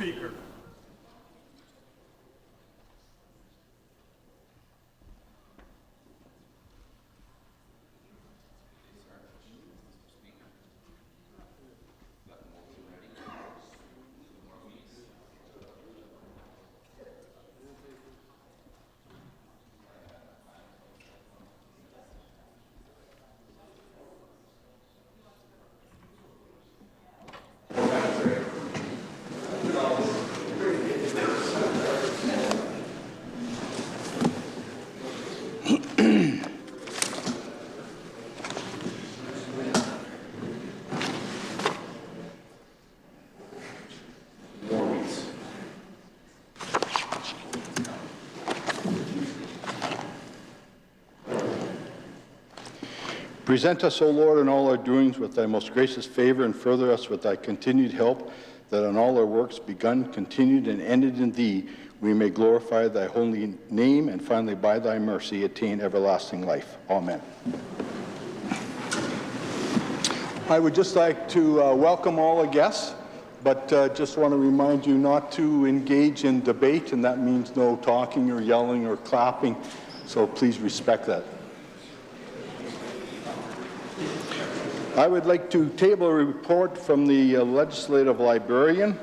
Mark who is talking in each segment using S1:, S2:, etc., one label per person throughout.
S1: Speaker.
S2: Present us, O Lord, in all our doings with thy most gracious favor, and further us with thy continued help, that in all our works begun, continued, and ended in thee, we may glorify thy holy name, and finally by thy mercy attain everlasting life. Amen. I would just like to welcome all the guests, but just want to remind you not to engage in debate, and that means no talking or yelling or clapping, so please respect that. I would like to table a report from the Legislative Librarian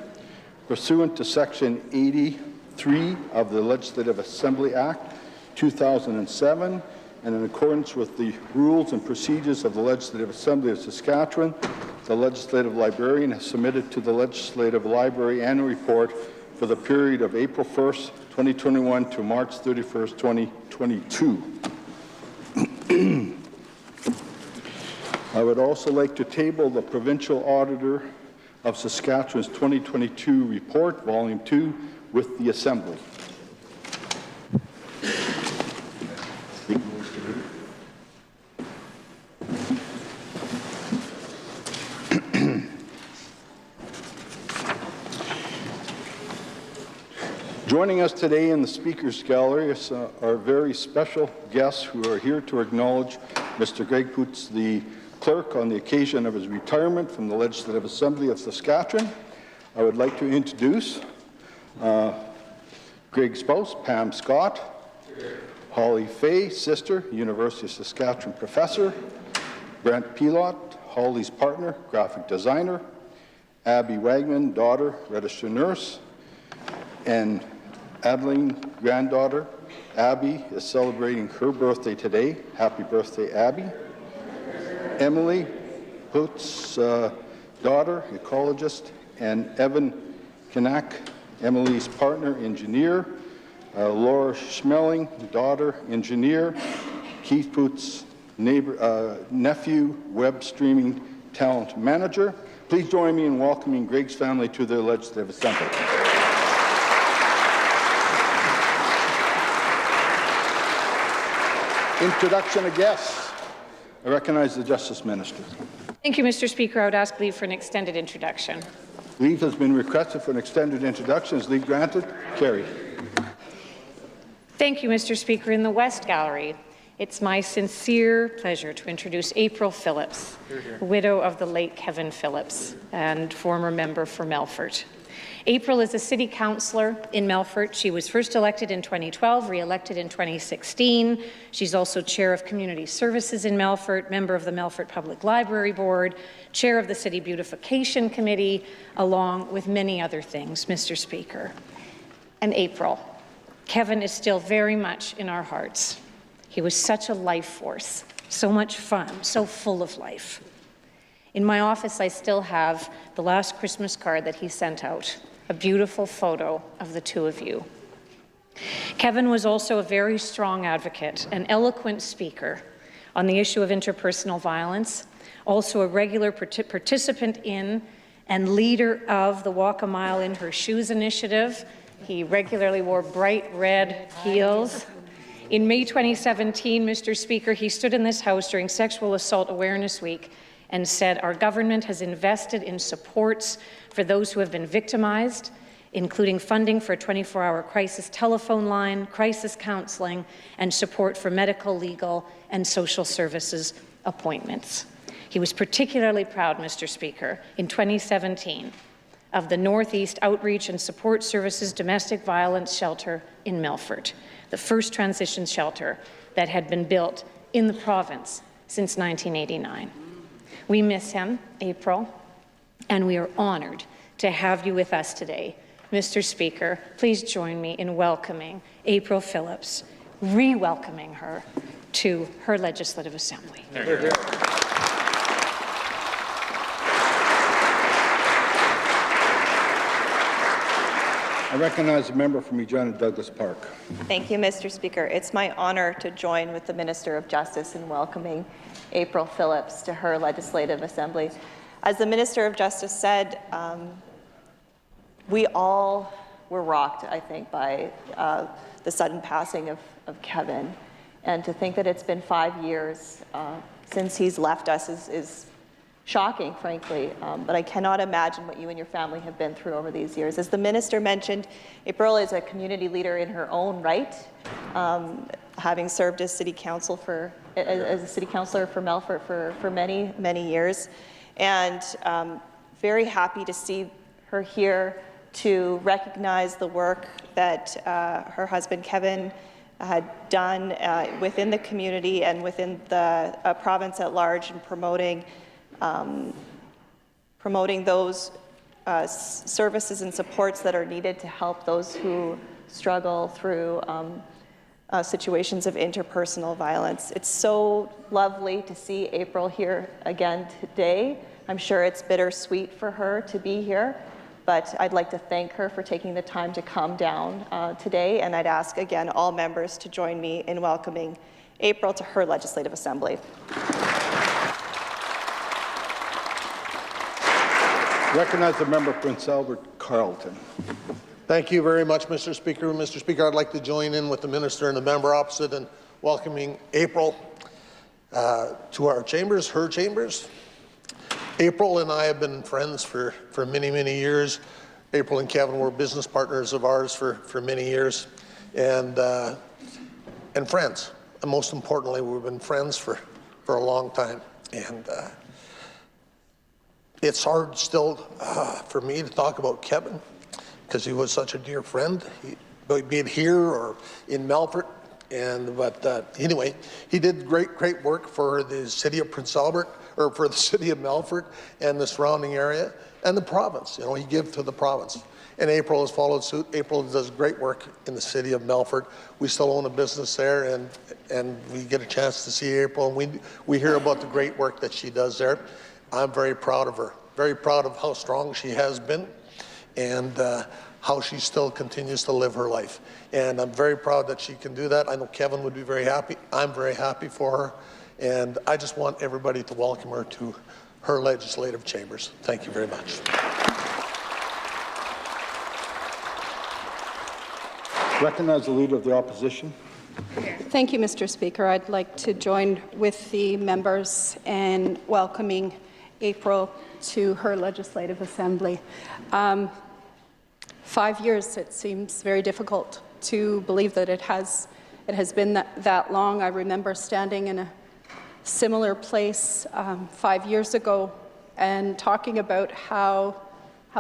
S2: pursuant to Section 83 of the Legislative Assembly Act 2007, and in accordance with the rules and procedures of the Legislative Assembly of Saskatchewan, the Legislative Librarian has submitted to the Legislative Library Annual Report for the period of April 1st, 2021 to March 31st, 2022. I would also like to table the Provincial Auditor of Saskatchewan's 2022 report, Volume 2, with the Assembly. Joining us today in the Speaker's Gallery is our very special guests who are here to acknowledge Mr. Greg Poots, the Clerk, on the occasion of his retirement from the Legislative Assembly of Saskatchewan. I would like to introduce Greg's spouse, Pam Scott, Holly Fay, sister, University of Saskatchewan professor, Brent Pilot, Holly's partner, graphic designer, Abby Wagman, daughter, registered nurse, and Adeline, granddaughter. Abby is celebrating her birthday today. Happy birthday, Abby. Emily Poots, daughter, ecologist, and Evan Kanak, Emily's partner, engineer. Laura Schmeling, daughter, engineer. Keith Poots, nephew, web streaming talent manager. Please join me in welcoming Greg's family to the Legislative Assembly. Introduction of guests. I recognize the Justice Minister.
S3: Thank you, Mr. Speaker. I would ask leave for an extended introduction.
S2: Leave has been requested for an extended introduction. Is leave granted? Carried.
S3: Thank you, Mr. Speaker. In the West Gallery, it's my sincere pleasure to introduce April Phillips, widow of the late Kevin Phillips and former member for Melfort. April is a city councillor in Melfort. She was first elected in 2012, re-elected in 2016. She's also chair of community services in Melfort, member of the Melfort Public Library Board, chair of the City Beautification Committee, along with many other things, Mr. Speaker. And April, Kevin is still very much in our hearts. He was such a life force, so much fun, so full of life. In my office, I still have the last Christmas card that he sent out, a beautiful photo of the two of you. Kevin was also a very strong advocate, an eloquent speaker on the issue of interpersonal violence, also a regular participant in and leader of the Walk a Mile in Her Shoes initiative. He regularly wore bright red heels. In May 2017, Mr. Speaker, he stood in this House during Sexual Assault Awareness Week and said, our government has invested in supports for those who have been victimized, including funding for a 24-hour crisis telephone line, crisis counseling, and support for medical, legal, and social services appointments. He was particularly proud, Mr. Speaker, in 2017 of the Northeast Outreach and Support Services Domestic Violence Shelter in Melfort, the first transition shelter that had been built in the province since 1989. We miss him, April, and we are honoured to have you with us today. Mr. Speaker, please join me in welcoming April Phillips, re-welcoming her to her Legislative Assembly.
S2: I recognize the member from Regina Douglas Park.
S1: Thank you, Mr. Speaker. It's my honour to join with the Minister of Justice in welcoming April Phillips to her Legislative Assembly. As the Minister of Justice said, we all were rocked, I think, by the sudden passing of Kevin. And to think that it's been 5 years since he's left us is shocking, frankly, but I cannot imagine what you and your family have been through over these years. As the Minister mentioned, April is a community leader in her own right, having served as city council as a city councillor for Melfort for many, many years, and very happy to see her here to recognize the work that her husband Kevin had done within the community and within the province at large in promoting those services and supports that are needed to help those who struggle through situations of interpersonal violence. It's so lovely to see April here again today. I'm sure it's bittersweet for her to be here, but I'd like to thank her for taking the time to come down today, and I'd ask again all members to join me in welcoming April to her Legislative Assembly.
S2: Recognize the member for Prince Albert Carleton.
S4: Thank you very much, Mr. Speaker. Mr. Speaker, I'd like to join in with the minister and the member opposite in welcoming April to our chambers, her chambers. April and I have been friends for many, many years. April and Kevin were business partners of ours for many years, and friends. And most importantly, we've been friends for a long time. And it's hard still for me to talk about Kevin because he was such a dear friend, be it here or in Melfort. But anyway, he did great work for the city of Prince Albert, or for the city of Melfort and the surrounding area and the province. You know, he gave to the province. And April has followed suit. April does great work in the city of Melfort. We still own a business there, and we get a chance to see April, and we hear about the great work that she does there. I'm very proud of her, very proud of how strong she has been and how she still continues to live her life. And I'm very proud that she can do that. I know Kevin would be very happy. I'm very happy for her. And I just want everybody to welcome her to her legislative chambers. Thank you very much.
S2: Recognize the Leader of the Opposition.
S5: Thank you, Mr. Speaker. I'd like to join with the members in welcoming April to her Legislative Assembly. 5 years, it seems very difficult to believe that it has been that long. I remember standing in a similar place 5 years ago and talking about how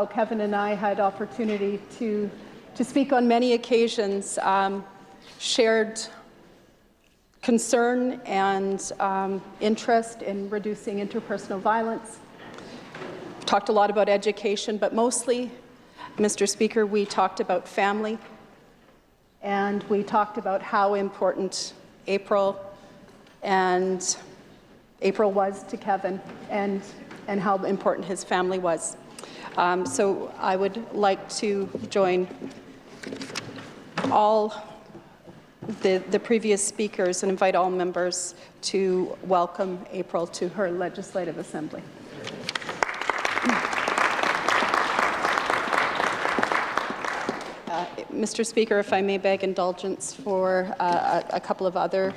S5: Kevin and I had opportunity to speak on many occasions, shared concern and interest in reducing interpersonal violence. Talked a lot about education, but mostly, Mr. Speaker, we talked about family, and we talked about how important April was to Kevin, and how important his family was. So I would like to join all the previous speakers and invite all members to welcome April to her Legislative Assembly. Mr. Speaker, if I may beg indulgence for a couple of other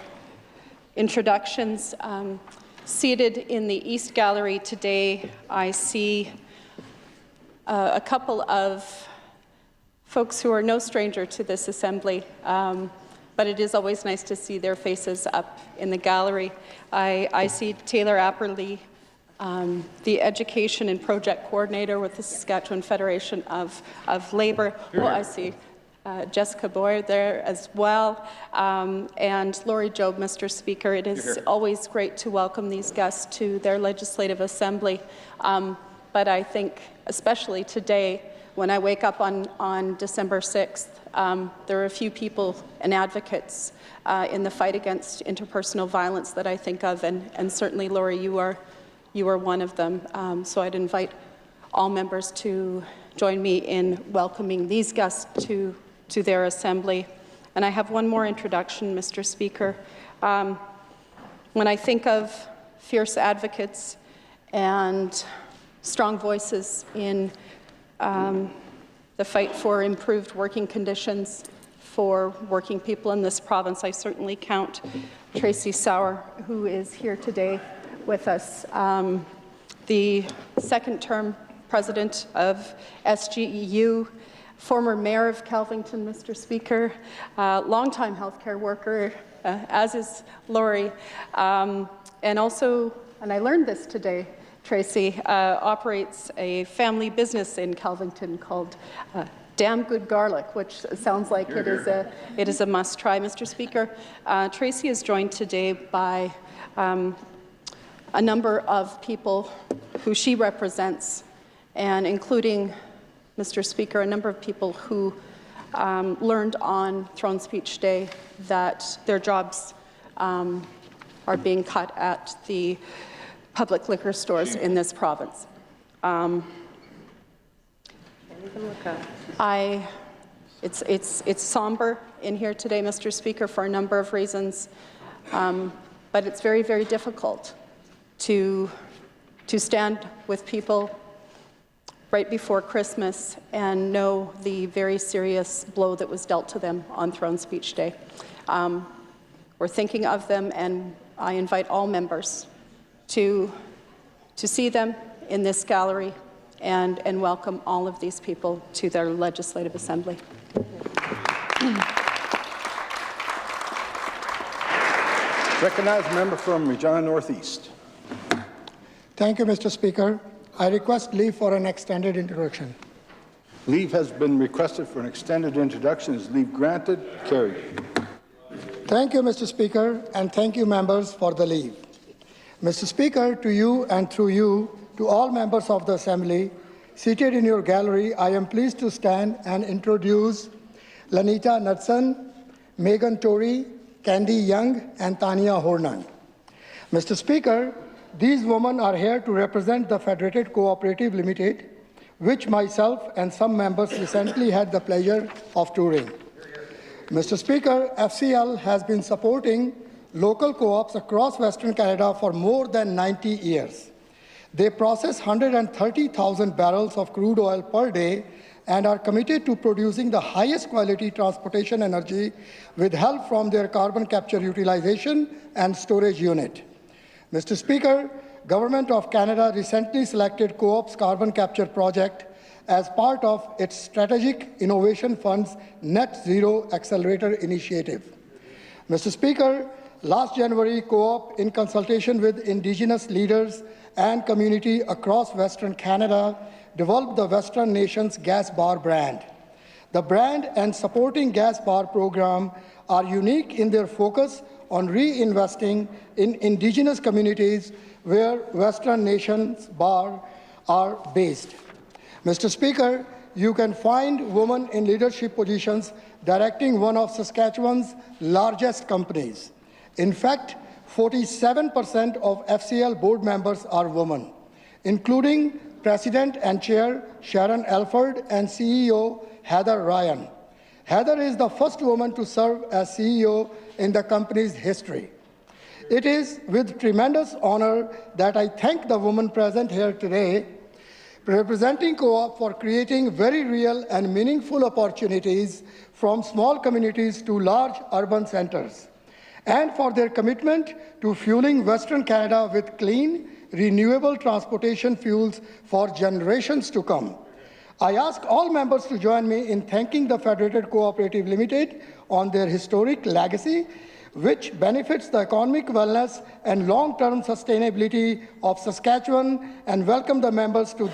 S5: introductions. Seated in the East Gallery today, I see a couple of folks who are no stranger to this Assembly, but it is always nice to see their faces up in the gallery. I see Taylor Apperly, the Education and Project Coordinator with the Saskatchewan Federation of Labour. Oh, I see Jessica Boyer there as well, and Laurie Jobe, Mr. Speaker. It is always great to welcome these guests to their Legislative Assembly, but I think especially today, when I wake up on December 6th, there are a few people and advocates in the fight against interpersonal violence that I think of, and certainly, Laurie, you are one of them. So I'd invite all members to join me in welcoming these guests to their assembly. And I have one more introduction, Mr. Speaker. When I think of fierce advocates and strong voices in the fight for improved working conditions for working people in this province, I certainly count Tracy Sauer, who is here today with us, the second-term president of SGEU, former mayor of Calvington, Mr. Speaker, longtime healthcare worker, as is Laurie, and also, and I learned this today, Tracy operates a family business in Calvington called Damn Good Garlic, which sounds like it is a must-try, Mr. Speaker. Tracy is joined today by a number of people who she represents, and including, Mr. Speaker, a number of people who learned on Throne Speech Day that their jobs are being cut at the public liquor stores in this province. It's somber in here today, Mr. Speaker, for a number of reasons, but it's very, very difficult to stand with people right before Christmas and know the very serious blow that was dealt to them on Throne Speech Day. We're thinking of them, and I invite all members to see them in this gallery and welcome all of these people to their Legislative Assembly.
S2: Recognized member from Regina Northeast.
S6: Thank you, Mr. Speaker. I request leave for an extended introduction.
S2: Leave has been requested for an extended introduction. Is leave granted? Carried.
S6: Thank you, Mr. Speaker, and thank you, members, for the leave. Mr. Speaker, to you and through you, to all members of the Assembly, seated in your gallery, I am pleased to stand and introduce Lanita Knudsen, Megan Torrey, Candy Young, and Tanya Hornan. Mr. Speaker, these women are here to represent the Federated Cooperative Limited, which myself and some members recently had the pleasure of touring. Mr. Speaker, FCL has been supporting local co-ops across Western Canada for more than 90 years. They process 130,000 barrels of crude oil per day and are committed to producing the highest quality transportation energy with help from their carbon capture utilization and storage unit. Mr. Speaker, Government of Canada recently selected Co-op's carbon capture project as part of its Strategic Innovation Fund's Net Zero Accelerator initiative. Mr. Speaker, last January, Co-op, in consultation with Indigenous leaders and community across Western Canada, developed the Western Nations Gas Bar brand. The brand and supporting gas bar program are unique in their focus on reinvesting in Indigenous communities where Western Nations Bar are based. Mr. Speaker, you can find women in leadership positions directing one of Saskatchewan's largest companies. In fact, 47% of FCL board members are women, including President and Chair Sharon Elford and CEO Heather Ryan. Heather is the first woman to serve as CEO in the company's history. It is with tremendous honor that I thank the women present here today, representing Co-op, for creating very real and meaningful opportunities from small communities to large urban centers, and for their commitment to fueling Western Canada with clean, renewable transportation fuels for generations to come. I ask all members to join me in thanking the Federated Cooperative Limited on their historic legacy, which benefits the economic wellness and long-term sustainability of Saskatchewan, and welcome the members to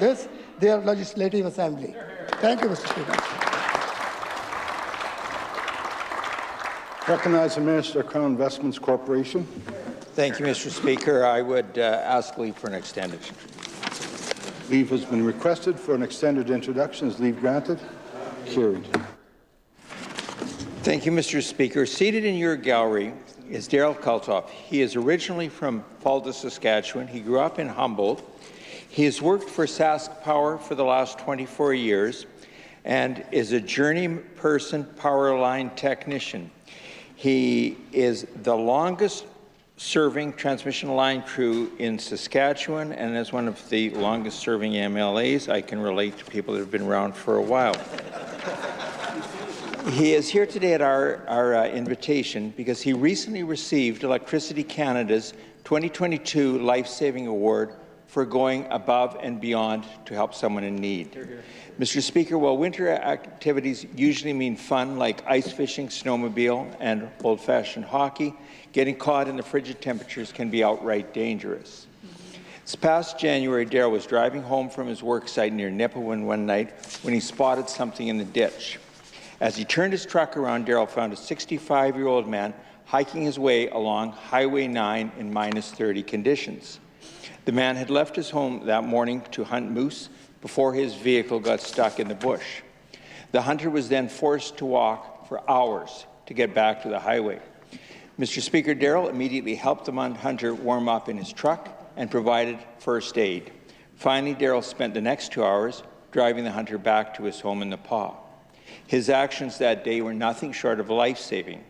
S6: their Legislative Assembly. Thank you, Mr. Speaker.
S2: Recognize the Minister of Crown Investments Corporation.
S7: Thank you, Mr. Speaker. I would ask leave for an extended.
S2: Leave has been requested for an extended introduction. Is leave granted? Carried.
S7: Thank you, Mr. Speaker. Seated in your gallery is Daryl Kaltoff. He is originally from Falda, Saskatchewan. He grew up in Humboldt. He has worked for Sask Power for the last 24 years and is a journeyperson power line technician. He is the longest serving transmission line crew in Saskatchewan, and as one of the longest serving MLAs, I can relate to people that have been around for a while. He is here today at our invitation because he recently received Electricity Canada's 2022 Life-Saving Award for going above and beyond to help someone in need. Mr. Speaker, while winter activities usually mean fun like ice fishing, snowmobile, and old-fashioned hockey, getting caught in the frigid temperatures can be outright dangerous. This past January, Daryl was driving home from his work site near Nipawin one night when he spotted something in the ditch. As he turned his truck around, Daryl found a 65-year-old man hiking his way along Highway 9 in -30 conditions. The man had left his home that morning to hunt moose before his vehicle got stuck in the bush. The hunter was then forced to walk for hours to get back to the highway. Mr. Speaker, Daryl immediately helped the hunter warm up in his truck and provided first aid. Finally, Daryl spent the next 2 hours driving the hunter back to his home in Nepal. His actions that day were nothing short of life-saving.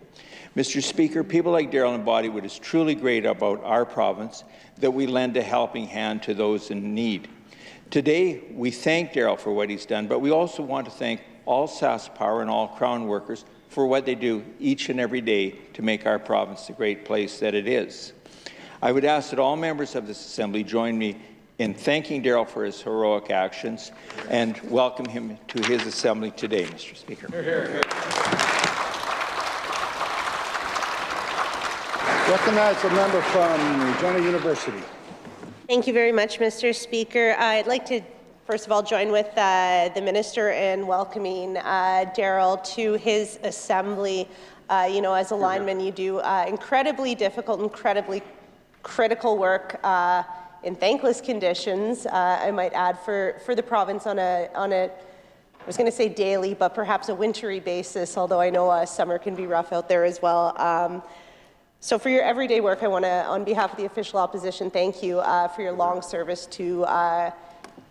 S7: Mr. Speaker, people like Daryl embody what is truly great about our province, that we lend a helping hand to those in need. Today, we thank Daryl for what he's done, but we also want to thank all Sask Power and all Crown workers for what they do each and every day to make our province the great place that it is. I would ask that all members of this Assembly join me in thanking Daryl for his heroic actions and welcome him to his Assembly today, Mr. Speaker.
S2: Recognize the member from Regina University.
S8: Thank you very much, Mr. Speaker. I'd like to, first of all, join with the Minister in welcoming Daryl to his Assembly. You know, as a lineman, you do incredibly difficult, incredibly critical work in thankless conditions, I might add, for the province on a I was going to say daily, but perhaps a wintry basis, although I know summer can be rough out there as well. So for your everyday work, I want to, on behalf of the official opposition, thank you for your long service to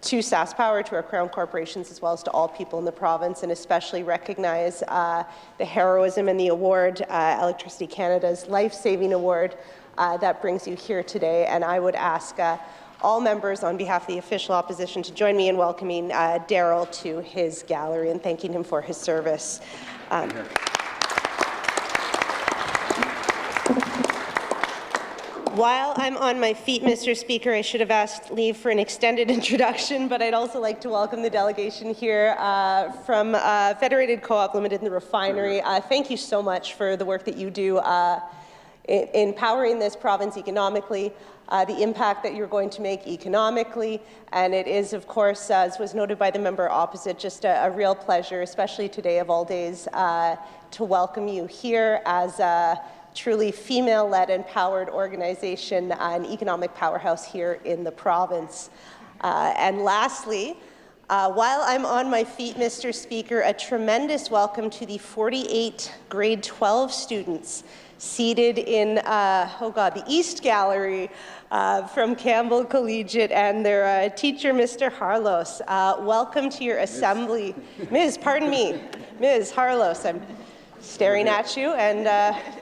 S8: Sask Power, to our Crown corporations, as well as to all people in the province, and especially recognize the heroism and the award, Electricity Canada's Life-Saving Award, that brings you here today. And I would ask all members on behalf of the official opposition to join me in welcoming Daryl to his gallery and thanking him for his service. While I'm on my feet, Mr. Speaker, I should have asked leave for an extended introduction, but I'd also like to welcome the delegation here from Federated Co-op Limited and the refinery. Thank you so much for the work that you do in powering this province economically, the impact that you're going to make economically, and it is, of course, as was noted by the member opposite, just a real pleasure, especially today of all days, to welcome you here as a truly female-led and powered organization, an economic powerhouse here in the province. And lastly, while I'm on my feet, Mr. Speaker, a tremendous welcome to the 48 grade 12 students seated in, the East Gallery from Campbell Collegiate and their teacher, Mr. Harlos. Welcome to your assembly. Ms. Harlos, I'm staring at you, and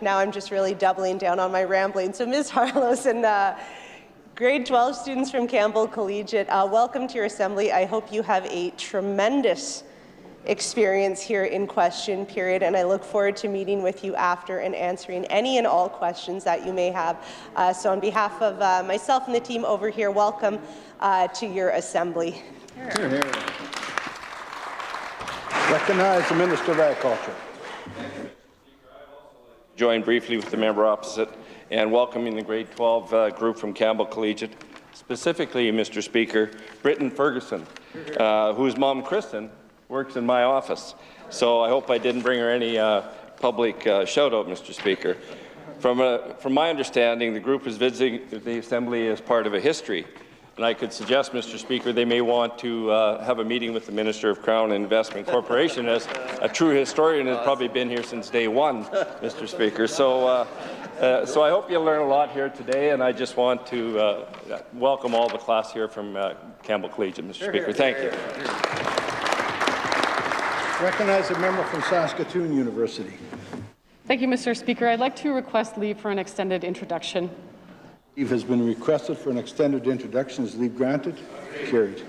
S8: now I'm just really doubling down on my rambling. So Ms. Harlos and grade 12 students from Campbell Collegiate, welcome to your assembly. I hope you have a tremendous experience here in question period, and I look forward to meeting with you after and answering any and all questions that you may have. So on behalf of myself and the team over here, welcome to your assembly.
S2: Recognize the Minister of Agriculture.
S9: Join briefly with the member opposite and welcoming the grade 12 group from Campbell Collegiate, specifically, Mr. Speaker, Britton Ferguson, whose mom, Kristen, works in my office. So I hope I didn't bring her any public shout-out, Mr. Speaker. From my understanding, the group is visiting the Assembly as part of a history. And I could suggest, Mr. Speaker, they may want to have a meeting with the Minister of Crown and Investment Corporation, as a true historian has probably been here since day one, Mr. Speaker. So I hope you'll learn a lot here today, and I just want to welcome all the class here from Campbell Collegiate, Mr. Speaker. Thank you.
S2: Recognize the member from Saskatoon University.
S10: Thank you, Mr. Speaker. I'd like to request leave for an extended introduction.
S2: Leave has been requested for an extended introduction. Is leave granted? Carried.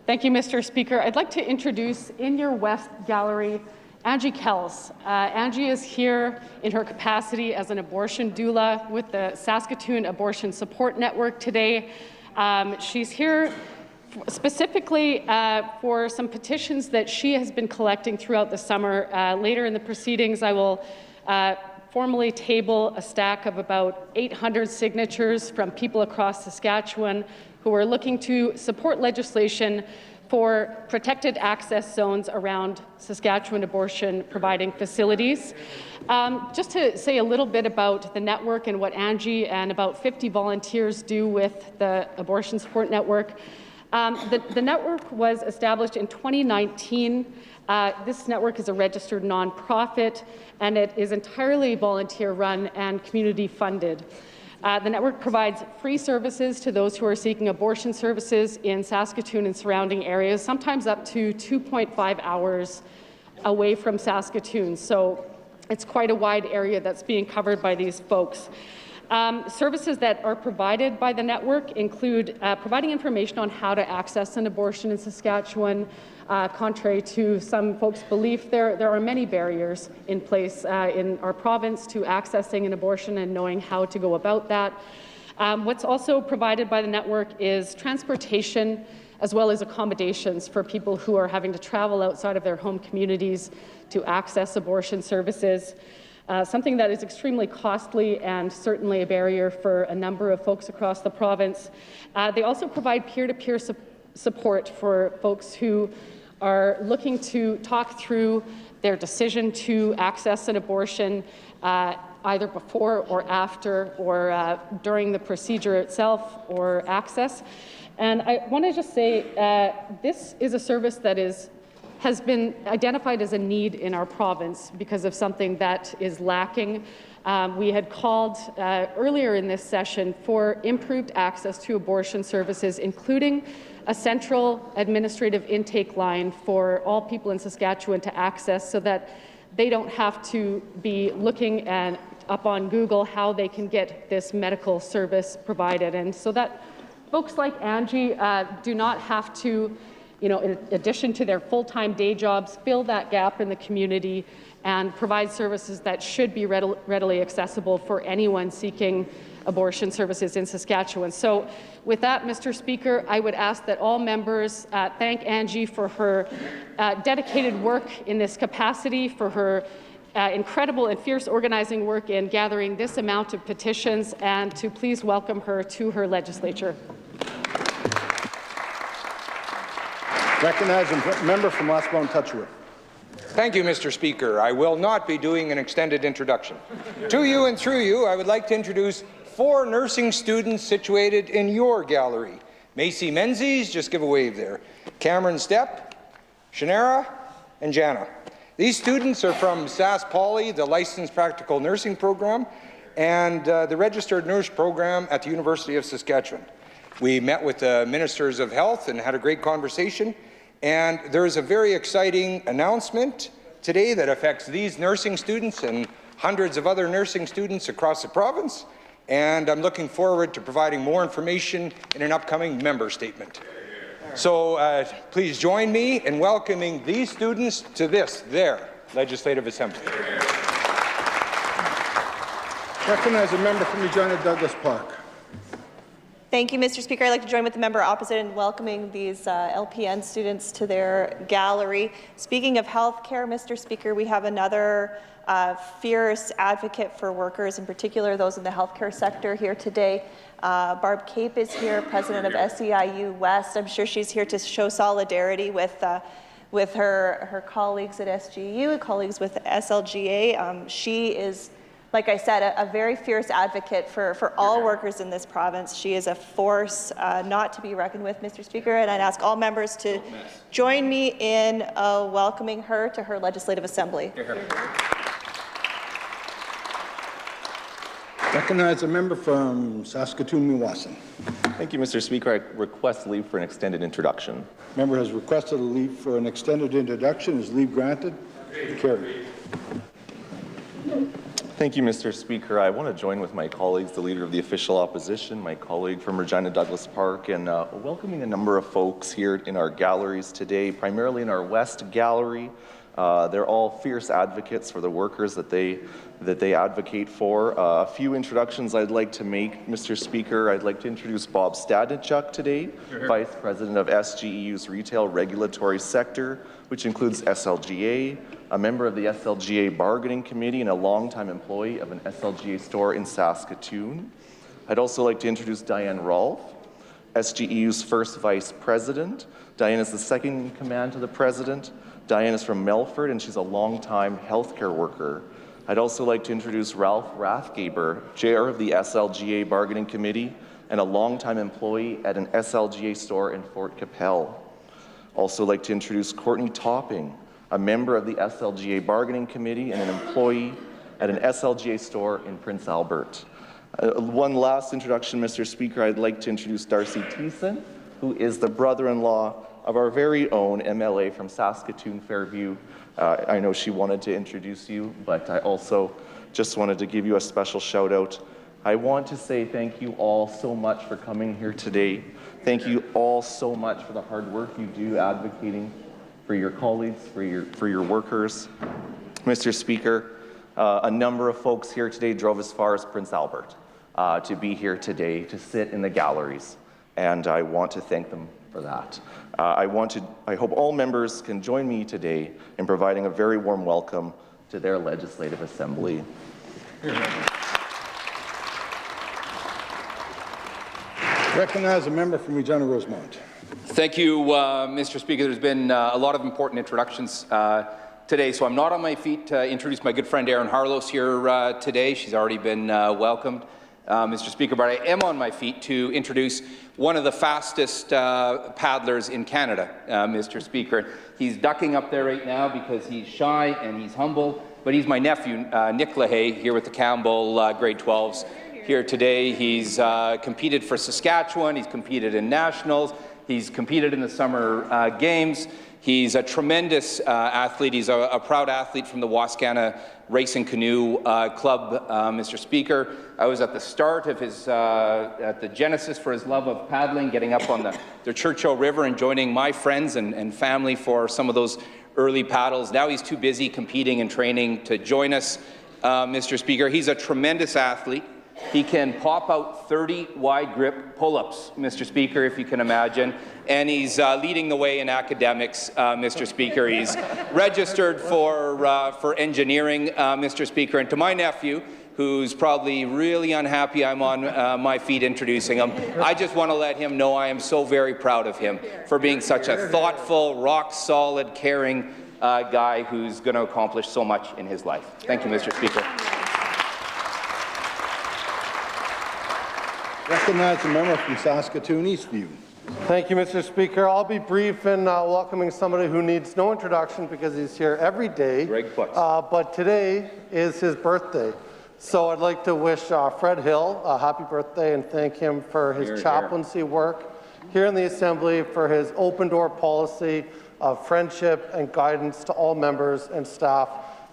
S10: Thank you, Mr. Speaker. I'd like to introduce in your West Gallery Angie Kells. Angie is here in her capacity as an abortion doula with the Saskatoon Abortion Support Network today. She's here specifically for some petitions that she has been collecting throughout the summer. Later in the proceedings, I will formally table a stack of about 800 signatures from people across Saskatchewan who are looking to support legislation for protected access zones around Saskatchewan abortion providing facilities. Just to say a little bit about the network and what Angie and about 50 volunteers do with the Abortion Support Network. The network was established in 2019. This network is a registered nonprofit, and it is entirely volunteer-run and community-funded. The network provides free services to those who are seeking abortion services in Saskatoon and surrounding areas, sometimes up to 2.5 hours away from Saskatoon. So it's quite a wide area that's being covered by these folks. Services that are provided by the network include providing information on how to access an abortion in Saskatchewan. Contrary to some folks' belief, there are many barriers in place in our province to accessing an abortion and knowing how to go about that. What's also provided by the network is transportation as well as accommodations for people who are having to travel outside of their home communities to access abortion services. Something that is extremely costly and certainly a barrier for a number of folks across the province. They also provide peer-to-peer support for folks who are looking to talk through their decision to access an abortion either before or after or during the procedure itself or access. And I want to just say this is a service that has been identified as a need in our province because of something that is lacking. We had called earlier in this session for improved access to abortion services, including a central administrative intake line for all people in Saskatchewan to access so that they don't have to be looking up on Google how they can get this medical service provided. And so that folks like Angie do not have to, in addition to their full-time day jobs, fill that gap in the community and provide services that should be readily accessible for anyone seeking abortion services in Saskatchewan. So with that, Mr. Speaker, I would ask that all members thank Angie for her dedicated work in this capacity, for her incredible and fierce organizing work in gathering this amount of petitions, and to please welcome her to her legislature.
S2: Recognize the member from Westmount-Touchwood.
S11: Thank you, Mr. Speaker. I will not be doing an extended introduction. To you and through you, I would like to introduce 4 nursing students situated in your gallery. Macy Menzies, just give a wave there. Cameron Stepp, Shanara, and Jana. These students are from Sask Poly, the Licensed Practical Nursing Program, and the Registered Nurse Program at the University of Saskatchewan. We met with the Ministers of Health and had a great conversation. And there is a very exciting announcement today that affects these nursing students and hundreds of other nursing students across the province. And I'm looking forward to providing more information in an upcoming member statement. So please join me in welcoming these students to their Legislative Assembly.
S2: Recognize a member from Regina Douglas Park.
S1: Thank you, Mr. Speaker. I'd like to join with the member opposite in welcoming these LPN students to their gallery. Speaking of healthcare, Mr. Speaker, we have another fierce advocate for workers, in particular those in the healthcare sector here today. Barb Cape is here, president of SEIU West. I'm sure she's here to show solidarity with her colleagues at SGU and colleagues with SLGA. She is, like I said, a very fierce advocate for all workers in this province. She is a force not to be reckoned with, Mr. Speaker, and I'd ask all members to join me in welcoming her to her Legislative Assembly.
S2: Recognize a member from Saskatoon-Mewasin.
S12: Thank you, Mr. Speaker. I request leave for an extended introduction.
S2: Member has requested a leave for an extended introduction. Is leave granted? Carried.
S12: Thank you, Mr. Speaker. I want to join with my colleagues, the Leader of the Official Opposition, my colleague from Regina Douglas Park, and welcoming a number of folks here in our galleries today, primarily in our West Gallery. They're all fierce advocates for the workers that they advocate for. A few introductions I'd like to make, Mr. Speaker. I'd like to introduce Bob Stadnichuk today, Vice President of SGEU's Retail Regulatory Sector, which includes SLGA, a member of the SLGA Bargaining Committee, and a longtime employee of an SLGA store in Saskatoon. I'd also like to introduce Diane Rolfe, SGEU's first Vice President. Diane is the second in command to the President. Diane is from Melfort, and she's a longtime healthcare worker. I'd also like to introduce Ralph Rathgaber, Chair of the SLGA Bargaining Committee and a longtime employee at an SLGA store in Fort Capel. Also like to introduce Courtney Topping, a member of the SLGA Bargaining Committee and an employee at an SLGA store in Prince Albert. One last introduction, Mr. Speaker. I'd like to introduce Darcy Thiessen, who is the brother-in-law of our very own MLA from Saskatoon Fairview. I know she wanted to introduce you, but I also just wanted to give you a special shout out. I want to say thank you all so much for coming here today. Thank you all so much for the hard work you do advocating for your colleagues, for your workers. Mr. Speaker, a number of folks here today drove as far as Prince Albert to be here today, to sit in the galleries, and I want to thank them for that. I hope all members can join me today in providing a very warm welcome to their Legislative Assembly.
S2: Recognize a member from Regina Rosemont.
S13: Thank you, Mr. Speaker. There's been a lot of important introductions today, so I'm not on my feet to introduce my good friend Erin Harlos here today. She's already been welcomed, Mr. Speaker, but I am on my feet to introduce one of the fastest paddlers in Canada, Mr. Speaker. He's ducking up there right now because he's shy and he's humble, but he's my nephew, Nick LaHaye, here with the Campbell grade 12s here today. He's competed for Saskatchewan, he's competed in nationals, he's competed in the summer games. He's a tremendous athlete. He's a proud athlete from the Wascana Racing Canoe Club, Mr. Speaker. I was at the start of his, at the genesis for his love of paddling, getting up on the Churchill River and joining my friends and family for some of those early paddles. Now he's too busy competing and training to join us, Mr. Speaker. He's a tremendous athlete. He can pop out 30 wide grip pull-ups, Mr. Speaker, if you can imagine, and he's leading the way in academics, Mr. Speaker. He's registered for engineering, Mr. Speaker, and to my nephew, who's probably really unhappy I'm on my feet introducing him, I just want to let him know I am so very proud of him for being such a thoughtful, rock-solid, caring guy who's going to accomplish so much in his life. Thank you, Mr. Speaker.
S2: Recognize a member from Saskatoon Eastview.
S14: Thank you, Mr. Speaker. I'll be brief in welcoming somebody who needs no introduction because he's here every day.
S13: Greg Putz.
S14: But today is his birthday. So I'd like to wish Fred Hill a happy birthday and thank him for his chaplaincy work here in the Assembly, for his open door policy of friendship and guidance to all members and staff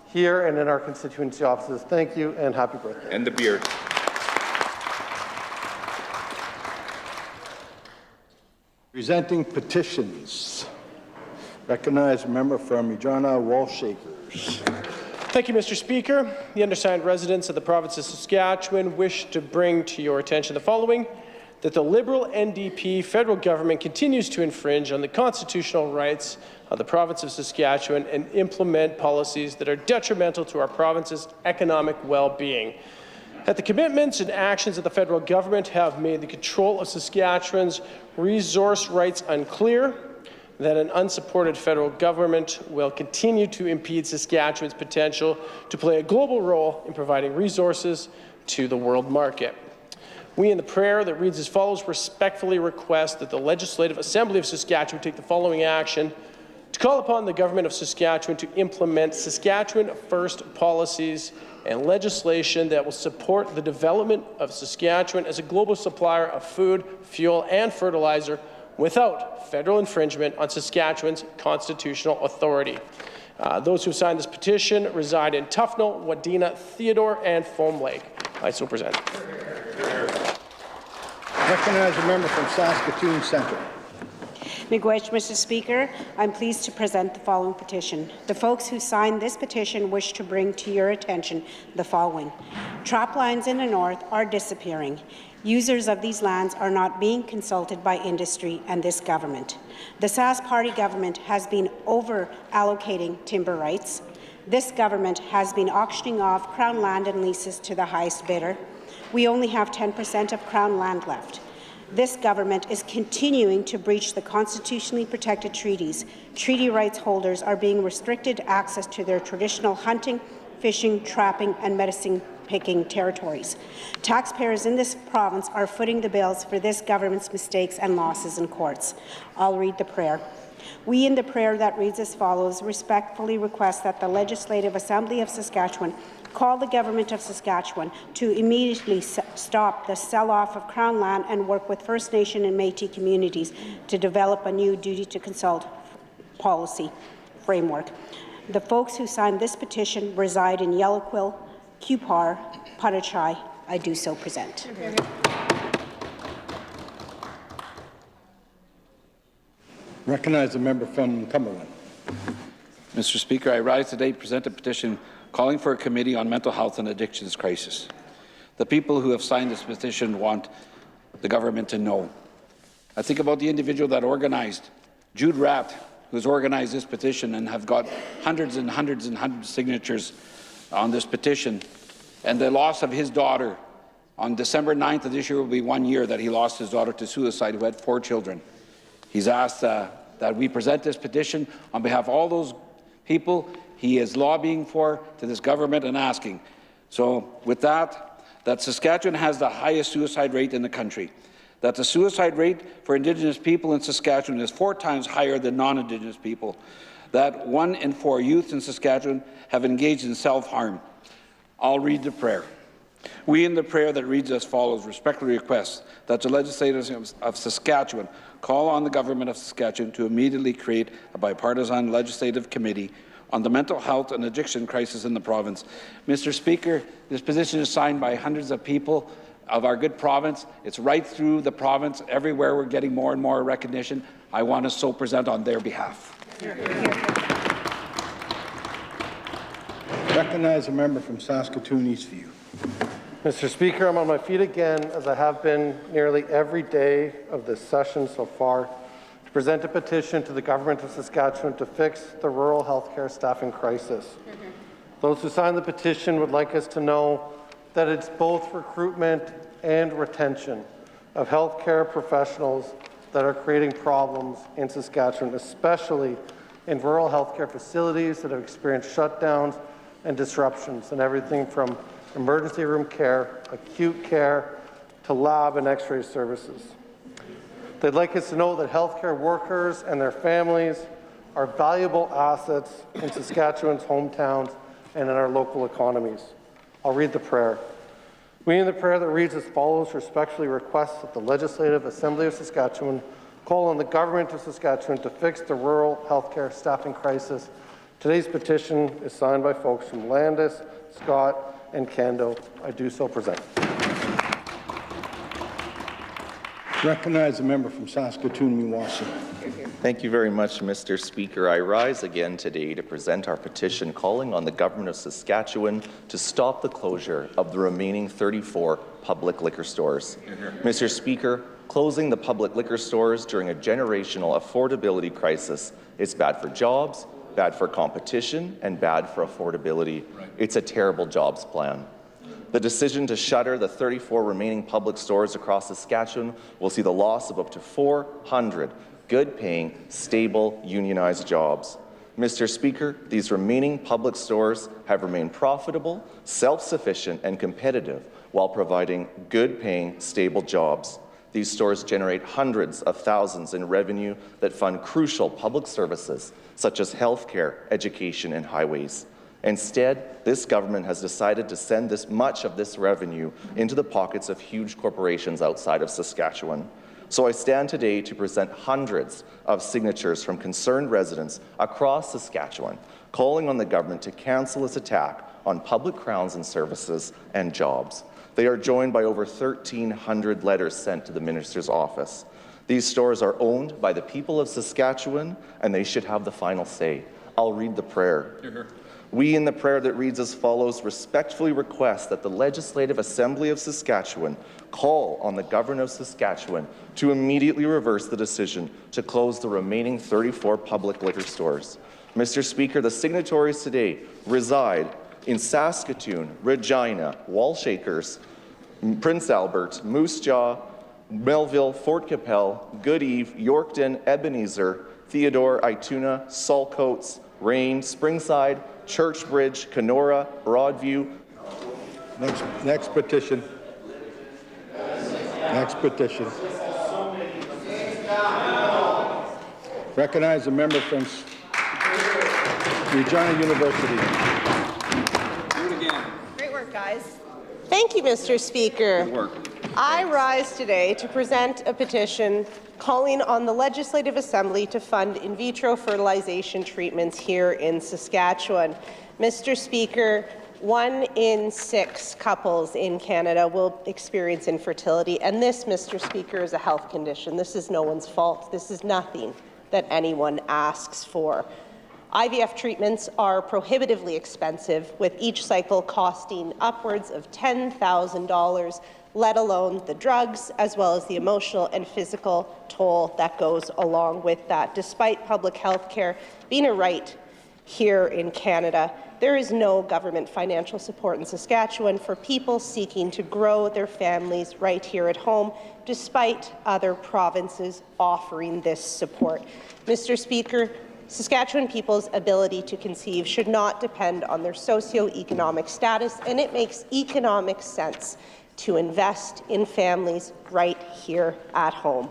S14: here and in our constituency offices. Thank you and happy birthday.
S13: And the beard.
S2: Presenting petitions. Recognize a member from Regina Walshakers.
S15: Thank you, Mr. Speaker. The undersigned residents of the province of Saskatchewan wish to bring to your attention the following. that the Liberal NDP federal government continues to infringe on the constitutional rights of the province of Saskatchewan and implement policies that are detrimental to our province's economic well-being. That the commitments and actions of the federal government have made the control of Saskatchewan's resource rights unclear, that an unsupported federal government will continue to impede Saskatchewan's potential to play a global role in providing resources to the world market. We, in the prayer that reads as follows, respectfully request that the Legislative Assembly of Saskatchewan take the following action: to call upon the Government of Saskatchewan to implement Saskatchewan First policies and legislation that will support the development of Saskatchewan as a global supplier of food, fuel, and fertilizer without federal infringement on Saskatchewan's constitutional authority. Those who signed this petition reside in Tufnell, Wadena, Theodore, and Foam Lake. I so present.
S2: Recognize a member from Saskatoon Centre.
S16: Miigwech, Mr. Speaker, I'm pleased to present the following petition. The folks who signed this petition wish to bring to your attention the following. Trap lines in the north are disappearing. Users of these lands are not being consulted by industry and this government. The Sask Party government has been over-allocating timber rights. This government has been auctioning off Crown land and leases to the highest bidder. We only have 10% of Crown land left. This government is continuing to breach the constitutionally protected treaties. Treaty rights holders are being restricted access to their traditional hunting, fishing, trapping, and medicine-picking territories. Taxpayers in this province are footing the bills for this government's mistakes and losses in courts. I'll read the prayer. We, in the prayer that reads as follows, respectfully request that the Legislative Assembly of Saskatchewan call the Government of Saskatchewan to immediately stop the sell-off of Crown land and work with First Nation and Métis communities to develop a new duty to consult policy framework. The folks who signed this petition reside in Yellowquill, Cupar, Puttichai. I do so present.
S2: Recognize the member from Cumberland.
S17: Mr. Speaker, I rise today to present a petition calling for a committee on mental health and addictions crisis. The people who have signed this petition want the government to know. I think about the individual that organized, Jude Ratt, who's organized this petition and have got hundreds and hundreds and hundreds of signatures on this petition, and the loss of his daughter. On December 9th of this year will be 1 year that he lost his daughter to suicide, who had 4 children. He's asked that we present this petition on behalf of all those people he is lobbying for to this government and asking. So with that Saskatchewan has the highest suicide rate in the country, that the suicide rate for Indigenous people in Saskatchewan is 4 times higher than non-Indigenous people, that 1 in 4 youth in Saskatchewan have engaged in self-harm. I'll read the prayer. We, in the prayer that reads as follows, respectfully request that the legislators of Saskatchewan call on the Government of Saskatchewan to immediately create a bipartisan legislative committee on the mental health and addiction crisis in the province. Mr. Speaker, this petition is signed by hundreds of people of our good province. It's right through the province. Everywhere we're getting more and more recognition. I want to so present on their behalf.
S2: Recognize a member from Saskatoon Eastview.
S14: Mr. Speaker, I'm on my feet again, as I have been nearly every day of this session so far, to present a petition to the Government of Saskatchewan to fix the rural healthcare staffing crisis. Those who signed the petition would like us to know that it's both recruitment and retention of healthcare professionals that are creating problems in Saskatchewan, especially in rural healthcare facilities that have experienced shutdowns and disruptions in everything from emergency room care, acute care, to lab and x-ray services. They'd like us to know that healthcare workers and their families are valuable assets in Saskatchewan's hometowns and in our local economies. I'll read the prayer. We, in the prayer that reads as follows, respectfully request that the Legislative Assembly of Saskatchewan call on the Government of Saskatchewan to fix the rural healthcare staffing crisis. Today's petition is signed by folks from Landis, Scott, and Kando. I do so present.
S2: Recognize the member from Saskatoon-Meewasin.
S12: Thank you very much, Mr. Speaker. I rise again today to present our petition calling on the Government of Saskatchewan to stop the closure of the remaining 34 public liquor stores. Mr. Speaker, closing the public liquor stores during a generational affordability crisis is bad for jobs, bad for competition, and bad for affordability. It's a terrible jobs plan. The decision to shutter the 34 remaining public stores across Saskatchewan will see the loss of up to 400 good-paying, stable, unionized jobs. Mr. Speaker, these remaining public stores have remained profitable, self-sufficient, and competitive while providing good-paying, stable jobs. These stores generate hundreds of thousands in revenue that fund crucial public services such as healthcare, education, and highways. Instead, this government has decided to send much of this revenue into the pockets of huge corporations outside of Saskatchewan. So I stand today to present hundreds of signatures from concerned residents across Saskatchewan, calling on the government to cancel its attack on public crowns and services and jobs. They are joined by over 1,300 letters sent to the Minister's office. These stores are owned by the people of Saskatchewan, and they should have the final say. I'll read the prayer. We, in the prayer that reads as follows, respectfully request that the Legislative Assembly of Saskatchewan call on the Government of Saskatchewan to immediately reverse the decision to close the remaining 34 public liquor stores. Mr. Speaker, the signatories today reside in Saskatoon, Regina, Walsh-Acres, Prince Albert, Moose Jaw, Melville, Fort Capel, Goodeve, Yorkton, Ebenezer, Theodore, Ituna, Saltcoats, Rain, Springside, Churchbridge, Kenora, Broadview.
S2: Next petition. Next petition. Recognize the member from Regina University.
S8: Do it again. Great work, guys. Thank you, Mr. Speaker.
S9: Good work.
S8: I rise today to present a petition calling on the Legislative Assembly to fund in vitro fertilization treatments here in Saskatchewan. Mr. Speaker, 1 in 6 couples in Canada will experience infertility, and this, Mr. Speaker, is a health condition. This is no one's fault. This is nothing that anyone asks for. IVF treatments are prohibitively expensive, with each cycle costing upwards of $10,000, let alone the drugs, as well as the emotional and physical toll that goes along with that. Despite public health care being a right here in Canada, there is no government financial support in Saskatchewan for people seeking to grow their families right here at home, despite other provinces offering this support. Mr. Speaker, Saskatchewan people's ability to conceive should not depend on their socioeconomic status, and it makes economic sense to invest in families right here at home.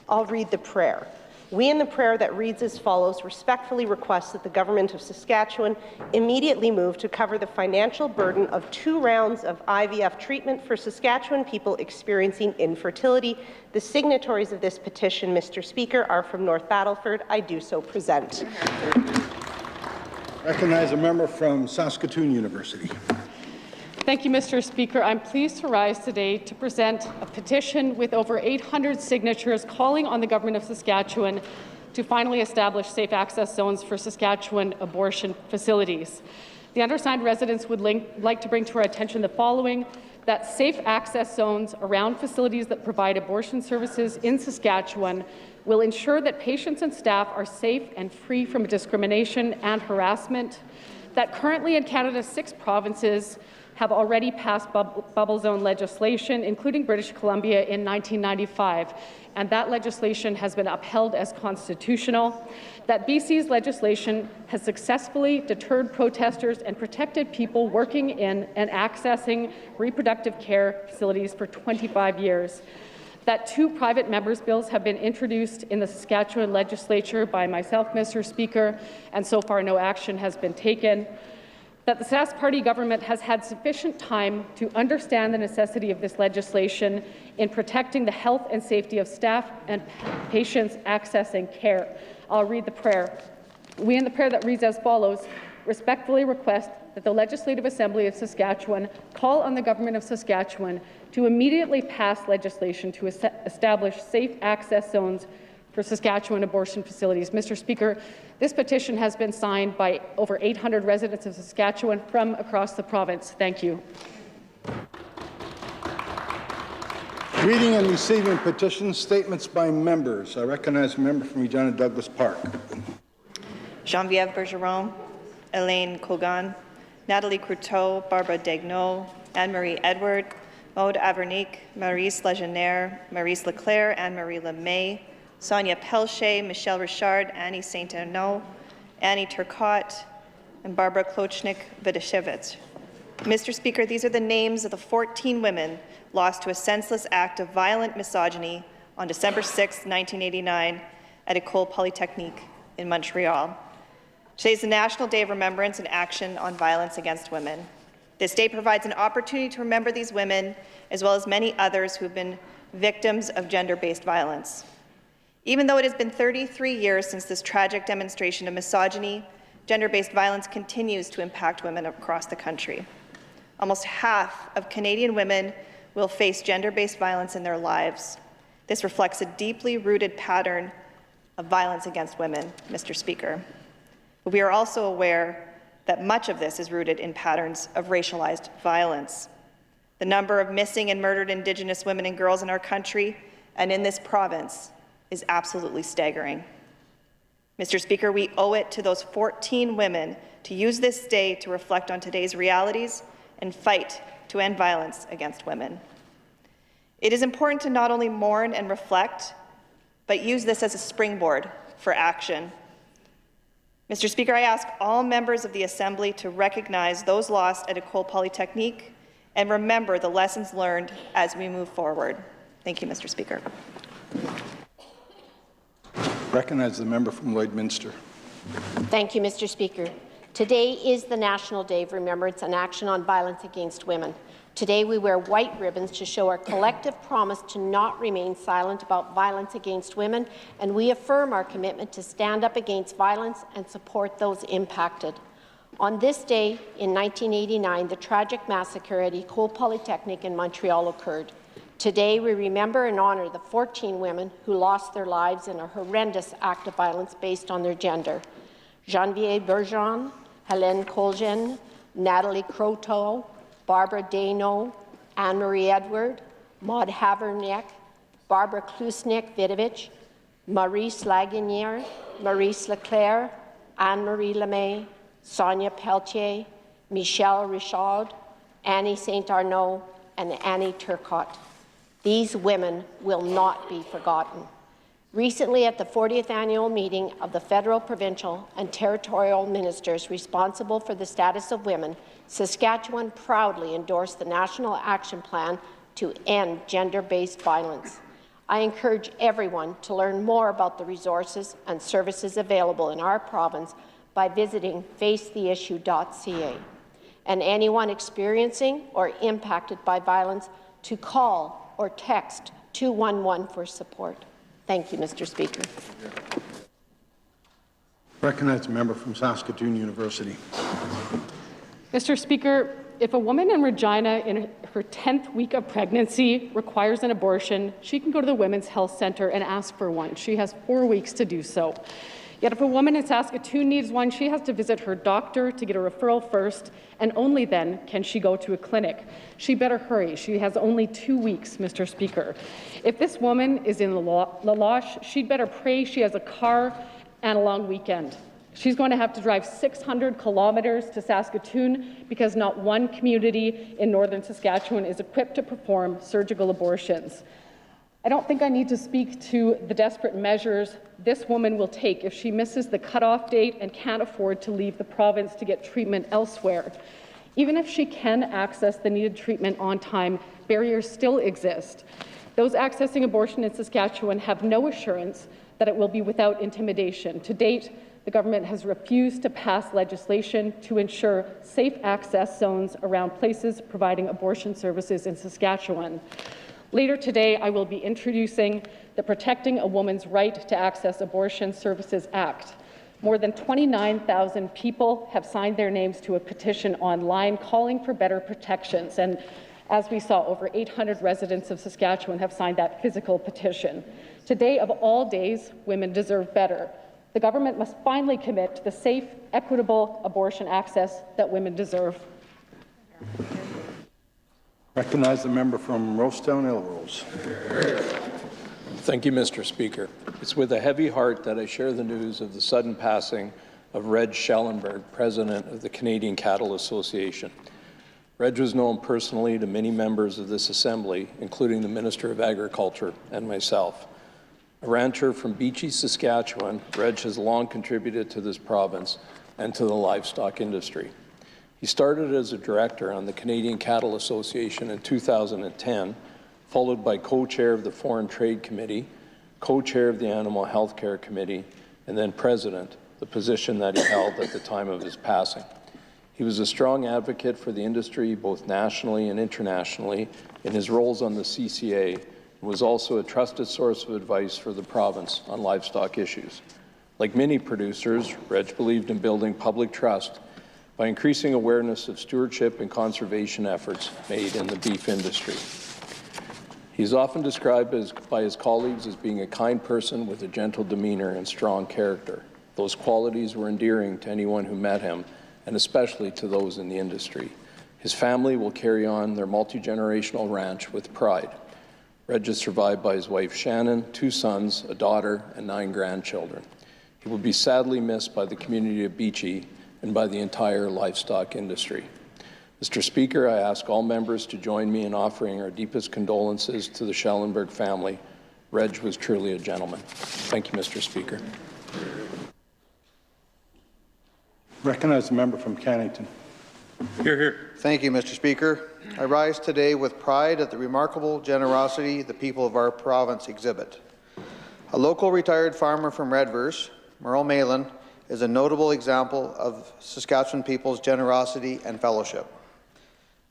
S8: I'll read the prayer. We, in the prayer that reads as follows, respectfully request that the Government of Saskatchewan immediately move to cover the financial burden of 2 rounds of IVF treatment for Saskatchewan people experiencing infertility. The signatories of this petition, Mr. Speaker, are from North Battleford. I do so present.
S2: Recognize a member from Saskatoon University.
S10: Thank you, Mr. Speaker. I'm pleased to rise today to present a petition with over 800 signatures calling on the Government of Saskatchewan to finally establish safe access zones for Saskatchewan abortion facilities. The undersigned residents would like to bring to our attention the following: that safe access zones around facilities that provide abortion services in Saskatchewan will ensure that patients and staff are safe and free from discrimination and harassment, that currently in Canada 6 provinces have already passed bubble zone legislation, including British Columbia in 1995, and that legislation has been upheld as constitutional, that BC's legislation has successfully deterred protesters and protected people working in and accessing reproductive care facilities for 25 years, that 2 private members' bills have been introduced in the Saskatchewan legislature by myself, Mr. Speaker, and so far no action has been taken, that the Sask Party government has had sufficient time to understand the necessity of this legislation in protecting the health and safety of staff and patients accessing care. I'll read the prayer. We, in the prayer that reads as follows, respectfully request that the Legislative Assembly of Saskatchewan call on the Government of Saskatchewan to immediately pass legislation to establish safe access zones for Saskatchewan abortion facilities. Mr. Speaker, this petition has been signed by over 800 residents of Saskatchewan from across the province. Thank you.
S2: Reading and receiving petitions, statements by members. I recognize a member from Regina Douglas Park.
S1: Geneviève Bergeron, Elaine Colgan, Natalie Croteau, Barbara Daigneault, Anne-Marie Edward, Maude Avernique, Maurice Legionnaire, Maurice Leclerc, Anne-Marie Lemay, Sonia Pelche, Michelle Richard, Annie Saint-Arnaud, Annie Turcotte, and Barbara Klochnik-Vidashevich. Mr. Speaker, these are the names of the 14 women lost to a senseless act of violent misogyny on December 6, 1989, at École Polytechnique in Montreal. Today is the National Day of Remembrance and Action on Violence Against Women. This day provides an opportunity to remember these women, as well as many others who have been victims of gender-based violence. Even though it has been 33 years since this tragic demonstration of misogyny, gender-based violence continues to impact women across the country. Almost half of Canadian women will face gender-based violence in their lives. This reflects a deeply rooted pattern of violence against women, Mr. Speaker. But we are also aware that much of this is rooted in patterns of racialized violence. The number of missing and murdered Indigenous women and girls in our country and in this province is absolutely staggering. Mr. Speaker, we owe it to those 14 women to use this day to reflect on today's realities and fight to end violence against women. It is important to not only mourn and reflect, but use this as a springboard for action. Mr. Speaker, I ask all members of the Assembly to recognize those lost at École Polytechnique and remember the lessons learned as we move forward. Thank you, Mr. Speaker.
S2: Recognize the member from Lloydminster.
S18: Thank you, Mr. Speaker. Today is the National Day of Remembrance and Action on Violence Against Women. Today we wear white ribbons to show our collective promise to not remain silent about violence against women, and we affirm our commitment to stand up against violence and support those impacted. On this day in 1989, the tragic massacre at École Polytechnique in Montreal occurred. Today we remember and honour the 14 women who lost their lives in a horrendous act of violence based on their gender. Geneviève Bergeron, Helene Colgan, Natalie Croteau, Barbara Daigneault, Anne-Marie Edward, Maude Havernick, Barbara Klochnik-Vidashevich, Maurice Lagunière, Maurice Leclerc, Anne-Marie Lemay, Sonia Pelche, Michelle Richard, Annie Saint-Arnaud, and Annie Turcotte. These women will not be forgotten. Recently, at the 40th annual meeting of the federal, provincial, and territorial ministers responsible for the status of women, Saskatchewan proudly endorsed the National Action Plan to end gender-based violence. I encourage everyone to learn more about the resources and services available in our province by visiting facetheissue.ca, and anyone experiencing or impacted by violence to call or text 211 for support. Thank you, Mr. Speaker.
S2: Recognize a member from Saskatoon University.
S10: Mr. Speaker, if a woman in Regina in her 10th week of pregnancy requires an abortion, she can go to the Women's Health Centre and ask for one. She has 4 weeks to do so. Yet if a woman in Saskatoon needs one, she has to visit her doctor to get a referral first, and only then can she go to a clinic. She better hurry. She has only 2 weeks, Mr. Speaker. If this woman is in La Loche, she'd better pray she has a car and a long weekend. She's going to have to drive 600 kilometers to Saskatoon because not one community in northern Saskatchewan is equipped to perform surgical abortions. I don't think I need to speak to the desperate measures this woman will take if she misses the cutoff date and can't afford to leave the province to get treatment elsewhere. Even if she can access the needed treatment on time, barriers still exist. Those accessing abortion in Saskatchewan have no assurance that it will be without intimidation. To date, the government has refused to pass legislation to ensure safe access zones around places providing abortion services in Saskatchewan. Later today, I will be introducing the Protecting a Woman's Right to Access Abortion Services Act. More than 29,000 people have signed their names to a petition online calling for better protections. And as we saw, over 800 residents of Saskatchewan have signed that physical petition. Today, of all days, women deserve better. The government must finally commit to the safe, equitable abortion access that women deserve.
S2: Recognize the member from Rosestown-Elrose.
S15: Thank you, Mr. Speaker. It's with a heavy heart that I share the news of the sudden passing of Reg Schellenberg, President of the Canadian Cattle Association. Reg was known personally to many members of this Assembly, including the Minister of Agriculture and myself. A rancher from Beachy, Saskatchewan, Reg has long contributed to this province and to the livestock industry. He started as a director on the Canadian Cattle Association in 2010, followed by co-chair of the Foreign Trade Committee, co-chair of the Animal Health Care Committee, and then president, the position that he held at the time of his passing. He was a strong advocate for the industry, both nationally and internationally, in his roles on the CCA, and was also a trusted source of advice for the province on livestock issues. Like many producers, Reg believed in building public trust by increasing awareness of stewardship and conservation efforts made in the beef industry. He's often described by his colleagues as being a kind person with a gentle demeanor and strong character. Those qualities were endearing to anyone who met him, and especially to those in the industry. His family will carry on their multi-generational ranch with pride. Reg is survived by his wife Shannon, 2 sons, a daughter, and 9 grandchildren. He will be sadly missed by the community of Beachy and by the entire livestock industry. Mr. Speaker, I ask all members to join me in offering our deepest condolences to the Schellenberg family. Reg was truly a gentleman. Thank you, Mr. Speaker.
S2: Recognize the member from Cannington.
S19: Hear, hear. Thank you, Mr. Speaker. I rise today with pride at the remarkable generosity the people of our province exhibit. A local retired farmer from Redverse, Merle Malin, is a notable example of Saskatchewan people's generosity and fellowship.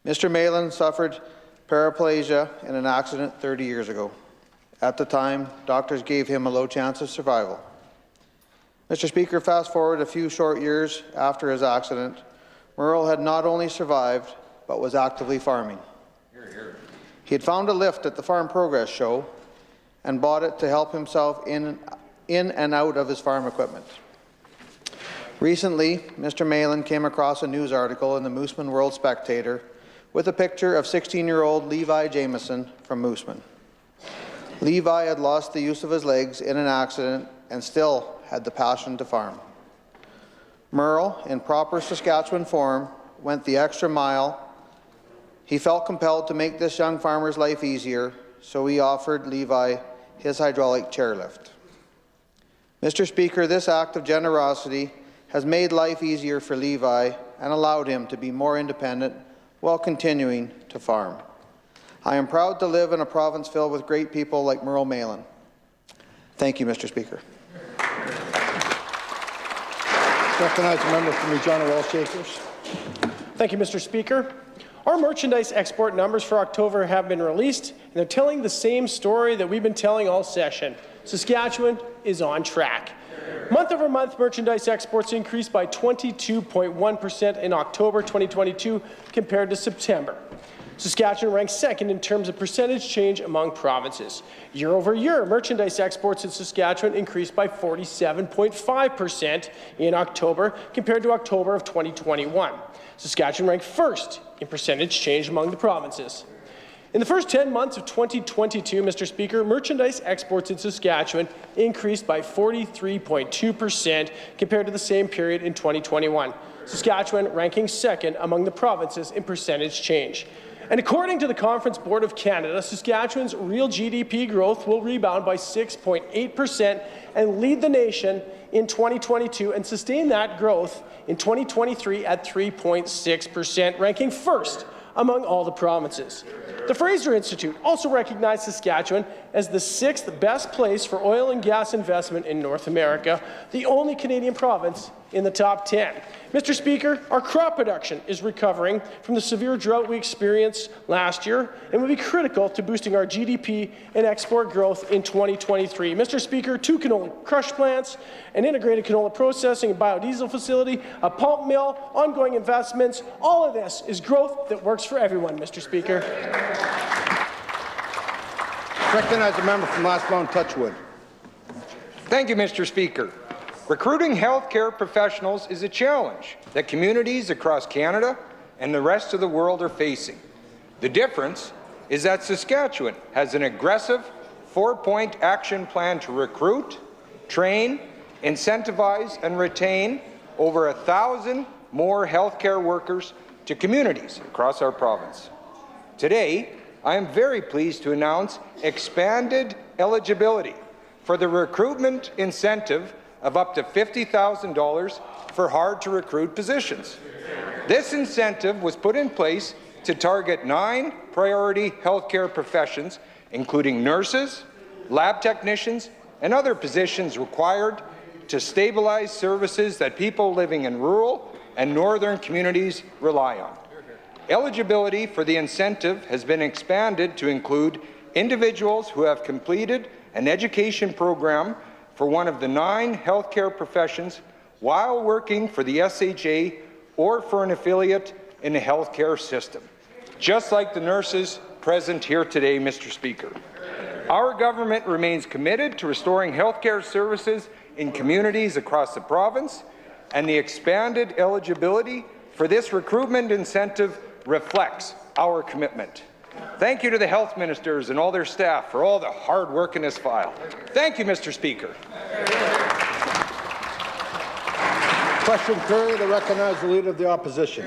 S19: Mr. Malin suffered paraplegia in an accident 30 years ago. At the time, doctors gave him a low chance of survival. Mr. Speaker, fast forward a few short years after his accident, Merle had not only survived, but was actively farming. He had found a lift at the Farm Progress Show and bought it to help himself in and out of his farm equipment. Recently, Mr. Malin came across a news article in the Mooseman World Spectator with a picture of 16-year-old Levi Jameson from Mooseman. Levi had lost the use of his legs in an accident and still had the passion to farm. Merle, in proper Saskatchewan form, went the extra mile. He felt compelled to make this young farmer's life easier, so he offered Levi his hydraulic chairlift. Mr. Speaker, this act of generosity has made life easier for Levi and allowed him to be more independent while continuing to farm. I am proud to live in a province filled with great people like Merle Malin. Thank you, Mr. Speaker.
S2: Recognize the member from Regina Welsh Acres.
S15: Thank you, Mr. Speaker. Our merchandise export numbers for October have been released, and they're telling the same story that we've been telling all session. Saskatchewan is on track. Month-over-month merchandise exports increased by 22.1% in October 2022 compared to September. Saskatchewan ranks second in terms of percentage change among provinces. Year over year, merchandise exports in Saskatchewan increased by 47.5% in October compared to October of 2021. Saskatchewan ranked first in percentage change among the provinces. In the first 10 months of 2022, Mr. Speaker, merchandise exports in Saskatchewan increased by 43.2% compared to the same period in 2021. Saskatchewan ranking second among the provinces in percentage change. And according to the Conference Board of Canada, Saskatchewan's real GDP growth will rebound by 6.8% and lead the nation in 2022 and sustain that growth in 2023 at 3.6%, ranking first among all the provinces. The Fraser Institute also recognized Saskatchewan as the 6th best place for oil and gas investment in North America, the only Canadian province in the top 10. Mr. Speaker, our crop production is recovering from the severe drought we experienced last year and will be critical to boosting our GDP and export growth in 2023. Mr. Speaker, 2 canola crush plants, an integrated canola processing and biodiesel facility, a pulp mill, ongoing investments, all of this is growth that works for everyone, Mr. Speaker.
S2: Recognize the member from Lashbound Touchwood.
S11: Thank you, Mr. Speaker. Recruiting healthcare professionals is a challenge that communities across Canada and the rest of the world are facing. The difference is that Saskatchewan has an aggressive 4-point action plan to recruit, train, incentivize, and retain over 1,000 more healthcare workers to communities across our province. Today, I am very pleased to announce expanded eligibility for the recruitment incentive of up to $50,000 for hard-to-recruit positions. This incentive was put in place to target 9 priority healthcare professions, including nurses, lab technicians, and other positions required to stabilize services that people living in rural and northern communities rely on. Eligibility for the incentive has been expanded to include individuals who have completed an education program for one of the 9 healthcare professions while working for the SHA or for an affiliate in the healthcare system, just like the nurses present here today, Mr. Speaker. Our government remains committed to restoring healthcare services in communities across the province, and the expanded eligibility for this recruitment incentive reflects our commitment. Thank you to the health ministers and all their staff for all the hard work in this file. Thank you, Mr. Speaker.
S2: Question period. I recognize the Leader of the Opposition.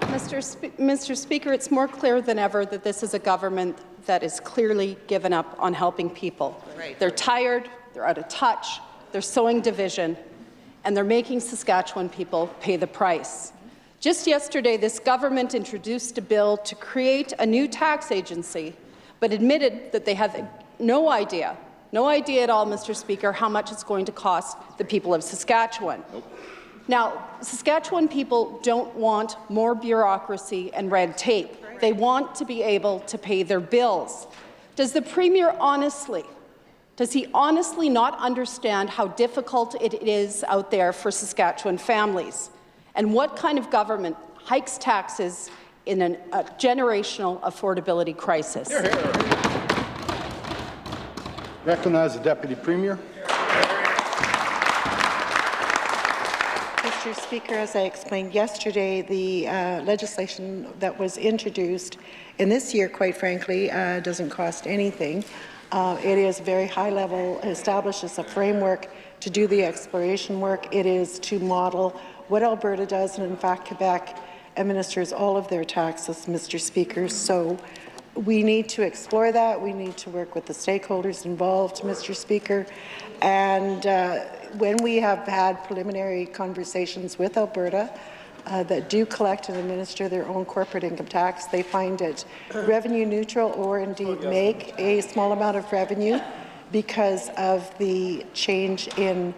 S5: Mr. Speaker, it's more clear than ever that this is a government that is clearly given up on helping people. Right. They're tired, they're out of touch, they're sowing division, and they're making Saskatchewan people pay the price. Just yesterday, this government introduced a bill to create a new tax agency, but admitted that they have no idea at all, Mr. Speaker, how much it's going to cost the people of Saskatchewan. Nope. Now, Saskatchewan people don't want more bureaucracy and red tape. They want to be able to pay their bills. Does the Premier honestly not understand how difficult it is out there for Saskatchewan families? And what kind of government hikes taxes in a generational affordability crisis?
S2: Hear, hear. Recognize the Deputy Premier.
S20: Mr. Speaker, as I explained yesterday, the legislation that was introduced in this year, quite frankly, doesn't cost anything. It is very high level, establishes a framework to do the exploration work. It is to model what Alberta does, and in fact, Quebec administers all of their taxes, Mr. Speaker. So we need to explore that. We need to work with the stakeholders involved, Mr. Speaker. And when we have had preliminary conversations with Alberta that do collect and administer their own corporate income tax, they find it revenue neutral or indeed make a small amount of revenue because of the change in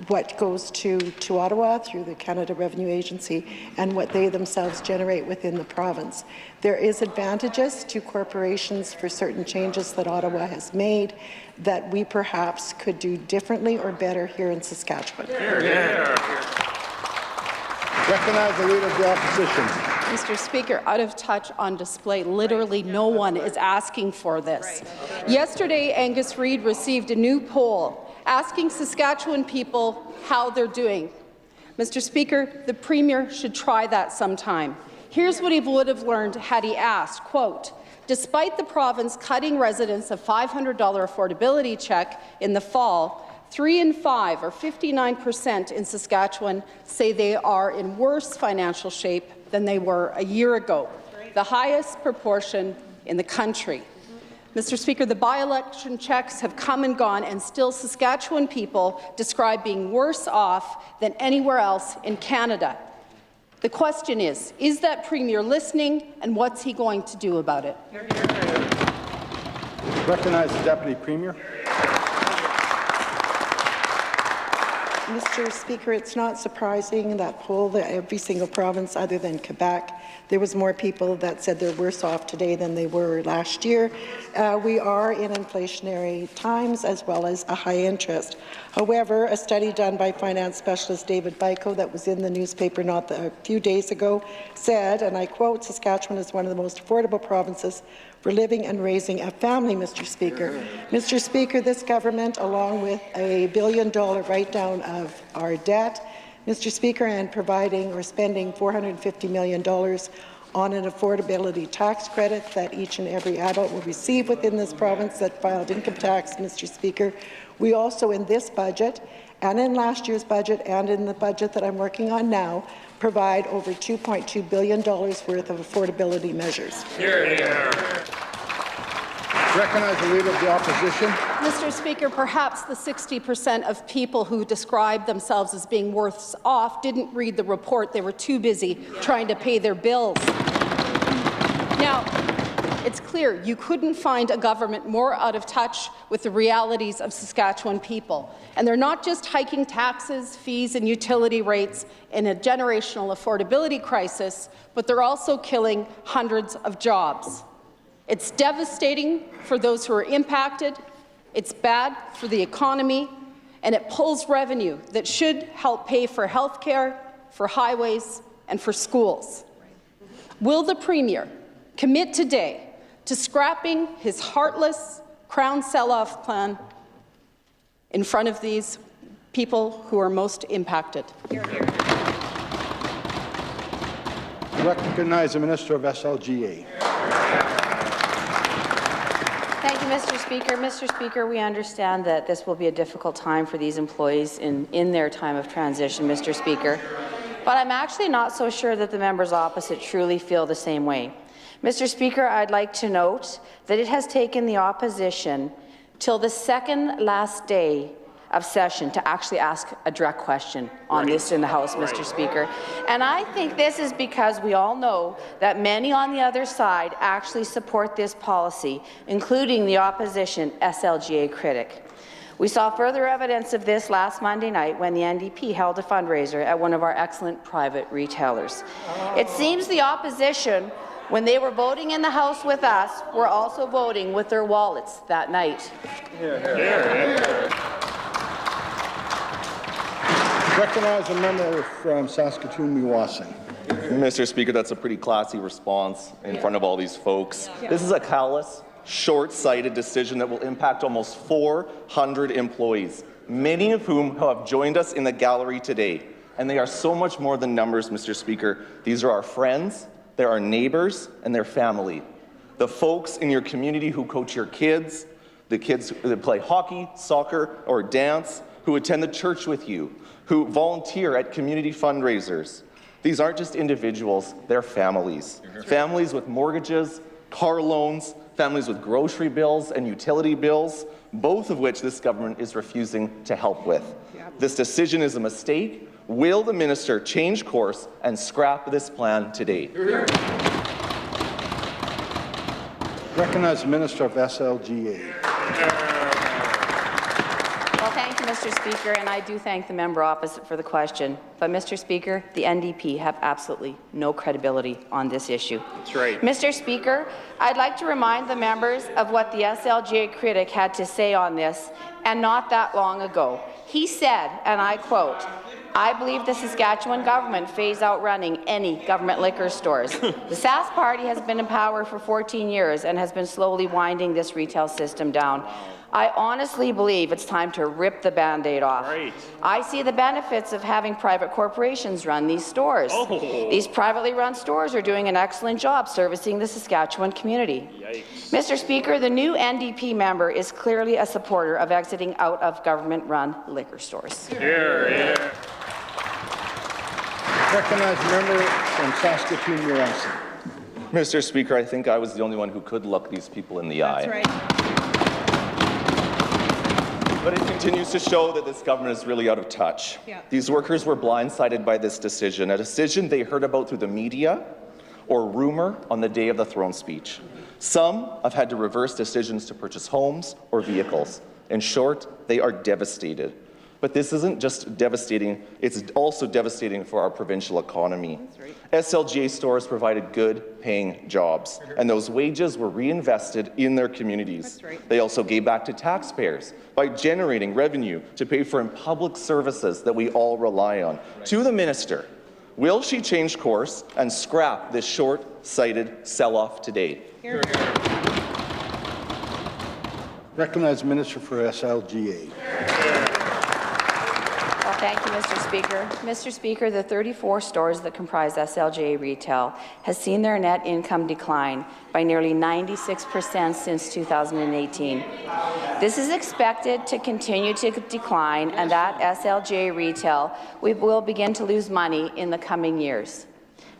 S20: what goes to Ottawa through the Canada Revenue Agency and what they themselves generate within the province. There is advantages to corporations for certain changes that Ottawa has made that we perhaps could do differently or better here in Saskatchewan.
S2: Hear, hear. Recognize the Leader of the Opposition.
S5: Mr. Speaker, out of touch on display. Literally no one is asking for this. Yesterday, Angus Reid received a new poll asking Saskatchewan people how they're doing. Mr. Speaker, the Premier should try that sometime. Here's what he would have learned had he asked, quote, despite the province cutting residents a $500 affordability check in the fall, 3 in 5, or 59% in Saskatchewan, say they are in worse financial shape than they were a year ago, the highest proportion in the country. Mr. Speaker, the by-election checks have come and gone, and still Saskatchewan people describe being worse off than anywhere else in Canada. The question is that Premier listening, and what's he going to do about it?
S2: Recognize the Deputy Premier.
S20: Mr. Speaker, it's not surprising that poll that every single province other than Quebec, there was more people that said they're worse off today than they were last year. We are in inflationary times as well as a high interest. However, a study done by finance specialist David Byko that was in the newspaper a few days ago said, and I quote, Saskatchewan is one of the most affordable provinces for living and raising a family, Mr. Speaker. Mr. Speaker, this government, along with a $1 billion write-down of our debt, Mr. Speaker, and providing or spending $450 million on an affordability tax credit that each and every adult will receive within this province that filed income tax, Mr. Speaker. We also, in this budget, and in last year's budget, and in the budget that I'm working on now, provide over $2.2 billion worth of affordability measures.
S2: Here, here. Recognize the Leader of the Opposition.
S5: Mr. Speaker, perhaps the 60% of people who describe themselves as being worse off didn't read the report. They were too busy trying to pay their bills. Now, it's clear you couldn't find a government more out of touch with the realities of Saskatchewan people. And they're not just hiking taxes, fees, and utility rates in a generational affordability crisis, but they're also killing hundreds of jobs. It's devastating for those who are impacted, it's bad for the economy, and it pulls revenue that should help pay for health care, for highways, and for schools. Will the Premier commit today to scrapping his heartless Crown sell-off plan in front of these people who are most impacted?
S2: I recognize the Minister of SLGA.
S21: Thank you, Mr. Speaker. Mr. Speaker, we understand that this will be a difficult time for these employees in their time of transition, Mr. Speaker. But I'm actually not so sure that the members opposite truly feel the same way. Mr. Speaker, I'd like to note that it has taken the opposition till the second last day of session to actually ask a direct question on this in the House, Mr. Speaker. And I think this is because we all know that many on the other side actually support this policy, including the opposition SLGA critic. We saw further evidence of this last Monday night when the NDP held a fundraiser at one of our excellent private retailers. It seems the opposition, when they were voting in the House with us, were also voting with their wallets that night.
S2: Recognize a member from Saskatoon-Mewasing.
S12: Mr. Speaker, that's a pretty classy response in front of all these folks. This is a callous, short-sighted decision that will impact almost 400 employees, many of whom have joined us in the gallery today. And they are so much more than numbers, Mr. Speaker. These are our friends, they're our neighbors, and their family. The folks in your community who coach your kids, the kids that play hockey, soccer, or dance, who attend the church with you, who volunteer at community fundraisers. These aren't just individuals, they're families. Families with mortgages, car loans, families with grocery bills and utility bills, both of which this government is refusing to help with. This decision is a mistake. Will the minister change course and scrap this plan today?
S2: Recognize the Minister of SLGA.
S21: Well, thank you, Mr. Speaker, and I do thank the member opposite for the question. But, Mr. Speaker, the NDP have absolutely no credibility on this issue.
S2: That's right.
S21: Mr. Speaker, I'd like to remind the members of what the SLGA critic had to say on this, and not that long ago. He said, and I quote, "I believe the Saskatchewan government phase out running any government liquor stores. The Sask Party has been in power for 14 years and has been slowly winding this retail system down. I honestly believe it's time to rip the Band-Aid off. Right. I see the benefits of having private corporations run these stores. These privately run stores are doing an excellent job servicing the Saskatchewan community." Yikes. Mr. Speaker, the new NDP member is clearly a supporter of exiting out of government-run liquor stores.
S2: Here, here. Recognize the member from Saskatoon-Mewasing.
S12: Mr. Speaker, I think I was the only one who could look these people in the eye.
S5: That's right.
S12: But it continues to show that this government is really out of touch.
S5: Yeah.
S12: These workers were blindsided by this decision, a decision they heard about through the media or rumor on the day of the throne speech. Some have had to reverse decisions to purchase homes or vehicles. In short, they are devastated. But this isn't just devastating, it's also devastating for our provincial economy. SLGA stores provided good paying jobs, and those wages were reinvested in their communities. They also gave back to taxpayers by generating revenue to pay for public services that we all rely on. To the minister, will she change course and scrap this short-sighted sell-off today?
S2: Here. Recognize Minister for SLGA.
S21: Thank you, Mr. Speaker. Mr. Speaker, the 34 stores that comprise SLGA Retail has seen their net income decline by nearly 96% since 2018. This is expected to continue to decline, and that SLGA Retail will begin to lose money in the coming years.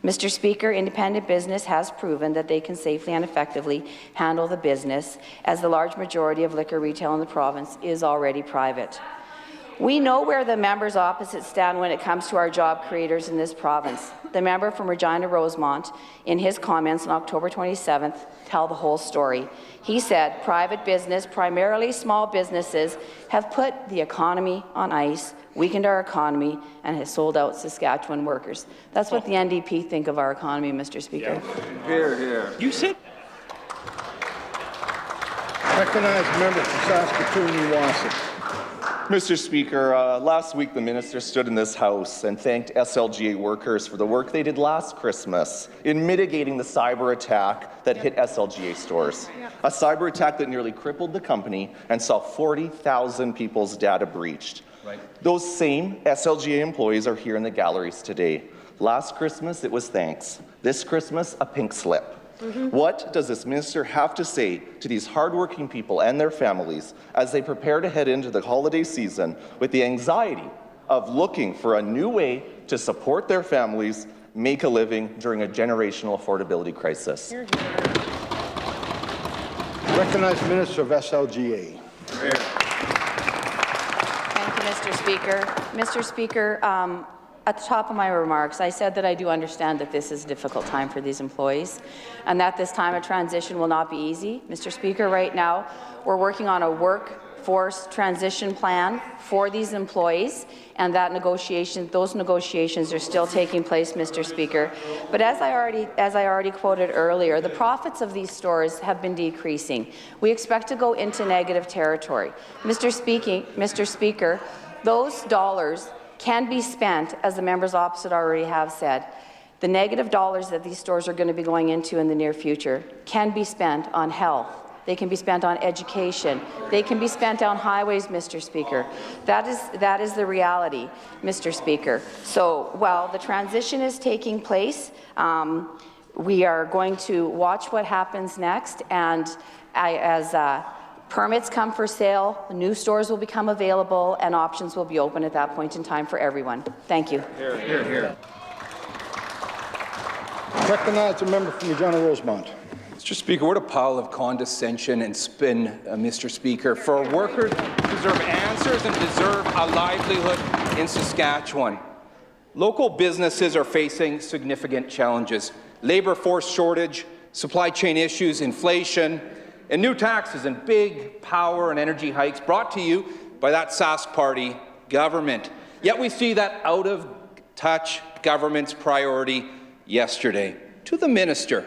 S21: Mr. Speaker, independent business has proven that they can safely and effectively handle the business, as the large majority of liquor retail in the province is already private. We know where the members opposite stand when it comes to our job creators in this province. The member from Regina Rosemont, in his comments on October 27th, tell the whole story. He said private business, primarily small businesses, have put the economy on ice, weakened our economy, and has sold out Saskatchewan workers. That's what the NDP think of our economy, Mr. Speaker.
S9: Here, here.
S2: You said. Recognize member from Saskatoon-Wasit.
S12: Mr. Speaker, last week the minister stood in this House and thanked SLGA workers for the work they did last Christmas in mitigating the cyber attack that hit SLGA stores. A cyber attack that nearly crippled the company and saw 40,000 people's data breached. Those same SLGA employees are here in the galleries today. Last Christmas it was thanks. This Christmas, a pink slip. What does this minister have to say to these hardworking people and their families as they prepare to head into the holiday season with the anxiety of looking for a new way to support their families, make a living during a generational affordability crisis?
S2: Recognize Minister of SLGA.
S21: Thank you, Mr. Speaker. Mr. Speaker, at the top of my remarks, I said that I do understand that this is a difficult time for these employees and that this time of transition will not be easy. Mr. Speaker, right now we're working on a workforce transition plan for these employees, and those negotiations are still taking place, Mr. Speaker. But as I already quoted earlier, the profits of these stores have been decreasing. We expect to go into negative territory. Mr. Speaker, those dollars can be spent, as the members opposite already have said. The negative dollars that these stores are going to be going into in the near future can be spent on health. They can be spent on education. They can be spent on highways, Mr. Speaker. That is the reality, Mr. Speaker. So while the transition is taking place, we are going to watch what happens next, and as permits come for sale, new stores will become available, and options will be open at that point in time for everyone. Thank you.
S2: Here, here, here. Recognize a member from Regina Rosemont.
S13: Mr. Speaker, what a pile of condescension and spin, Mr. Speaker. For workers who deserve answers and deserve a livelihood in Saskatchewan. Local businesses are facing significant challenges. Labor force shortage, supply chain issues, inflation, and new taxes and big power and energy hikes brought to you by that Sask Party government. Yet we see that out-of-touch government's priority yesterday. To the minister,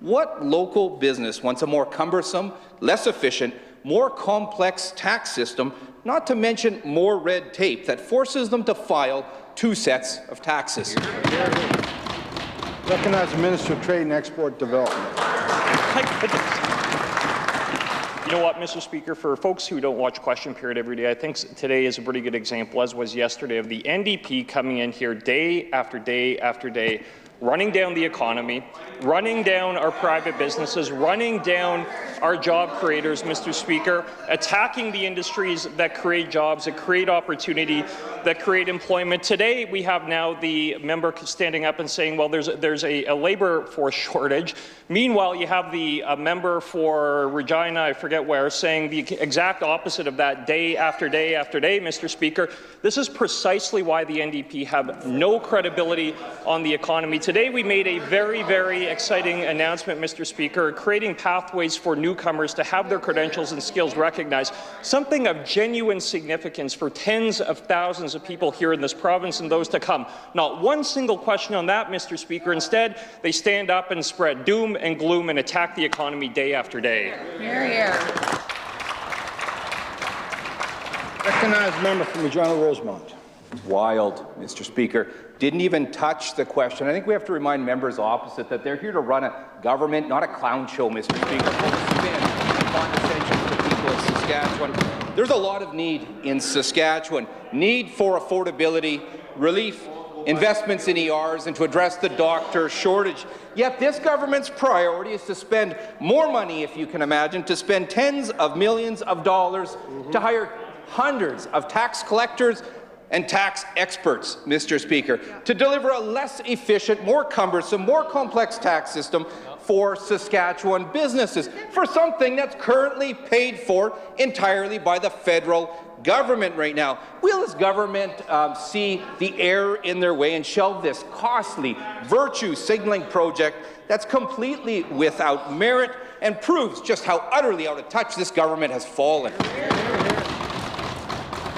S13: what local business wants a more cumbersome, less efficient, more complex tax system, not to mention more red tape that forces them to file 2 sets of taxes?
S2: Recognize the Minister of Trade and Export Development.
S3: You know what, Mr. Speaker, for folks who don't watch Question Period every day, I think today is a pretty good example, as was yesterday, of the NDP coming in here day after day after day, running down the economy, running down our private businesses, running down our job creators, Mr. Speaker, attacking the industries that create jobs, that create opportunity, that create employment. Today, we have now the member standing up and saying, well, there's a labor force shortage. Meanwhile, you have the member for Regina, I forget where, saying the exact opposite of that day after day after day, Mr. Speaker. This is precisely why the NDP have no credibility on the economy today. Today we made a very, very exciting announcement, Mr. Speaker, creating pathways for newcomers to have their credentials and skills recognized, something of genuine significance for tens of thousands of people here in this province and those to come. Not one single question on that, Mr. Speaker. Instead, they stand up and spread doom and gloom and attack the economy day after day.
S21: Hear, hear.
S2: Recognized member from Regina Rosemont.
S13: Wild, Mr. Speaker. Didn't even touch the question. I think we have to remind members opposite that they're here to run a government, not a clown show, Mr. Speaker. Condescension to the people of Saskatchewan. There's a lot of need in Saskatchewan. Need for affordability, relief, investments in ERs, and to address the doctor shortage. Yet this government's priority is to spend more money, if you can imagine, to spend tens of millions of dollars to hire hundreds of tax collectors and tax experts, Mr. Speaker, to deliver a less efficient, more cumbersome, more complex tax system for Saskatchewan businesses, for something that's currently paid for entirely by the federal government right now. Will this government see the error in their way and shelve this costly virtue signaling project that's completely without merit and proves just how utterly out of touch this government has fallen?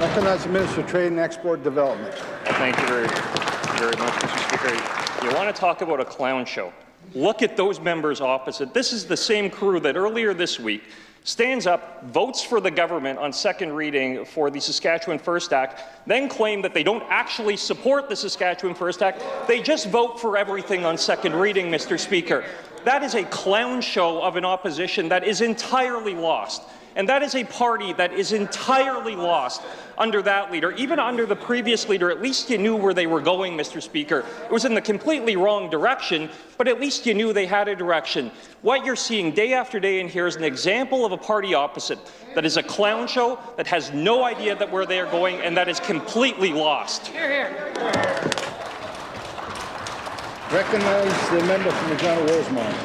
S2: Recognize the Minister of Trade and Export Development.
S3: Thank you very much, Mr. Speaker. You want to talk about a clown show? Look at those members opposite. This is the same crew that earlier this week stands up, votes for the government on second reading for the Saskatchewan First Act, then claim that they don't actually support the Saskatchewan First Act. They just vote for everything on second reading, Mr. Speaker. That is a clown show of an opposition that is entirely lost. And that is a party that is entirely lost under that leader. Even under the previous leader, at least you knew where they were going, Mr. Speaker. It was in the completely wrong direction, but at least you knew they had a direction. What you're seeing day after day in here is an example of a party opposite that is a clown show, that has no idea that where they are going, and that is completely lost.
S21: Hear, hear.
S2: Recognize the member from Regina Rosemont.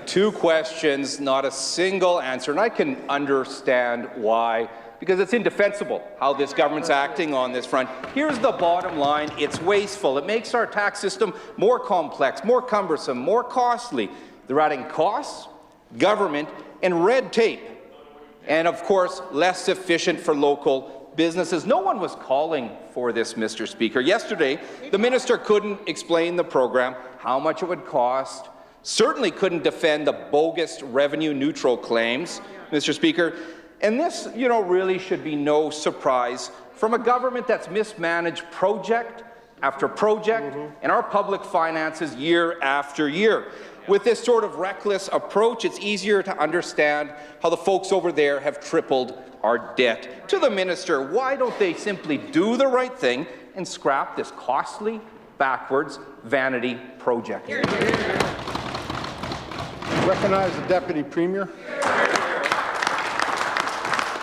S13: Two questions, not a single answer, and I can understand why, because it's indefensible how this government's acting on this front. Here's the bottom line. It's wasteful. It makes our tax system more complex, more cumbersome, more costly. They're adding costs, government, and red tape, and of course, less efficient for local businesses. No one was calling for this, Mr. Speaker. Yesterday, the minister couldn't explain the program, how much it would cost, certainly couldn't defend the bogus revenue-neutral claims, Mr. Speaker. And this, really should be no surprise from a government that's mismanaged project after project in our public finances year after year. With this sort of reckless approach, it's easier to understand how the folks over there have tripled our debt. To the minister, why don't they simply do the right thing and scrap this costly, backwards, vanity project?
S2: Recognize the Deputy Premier.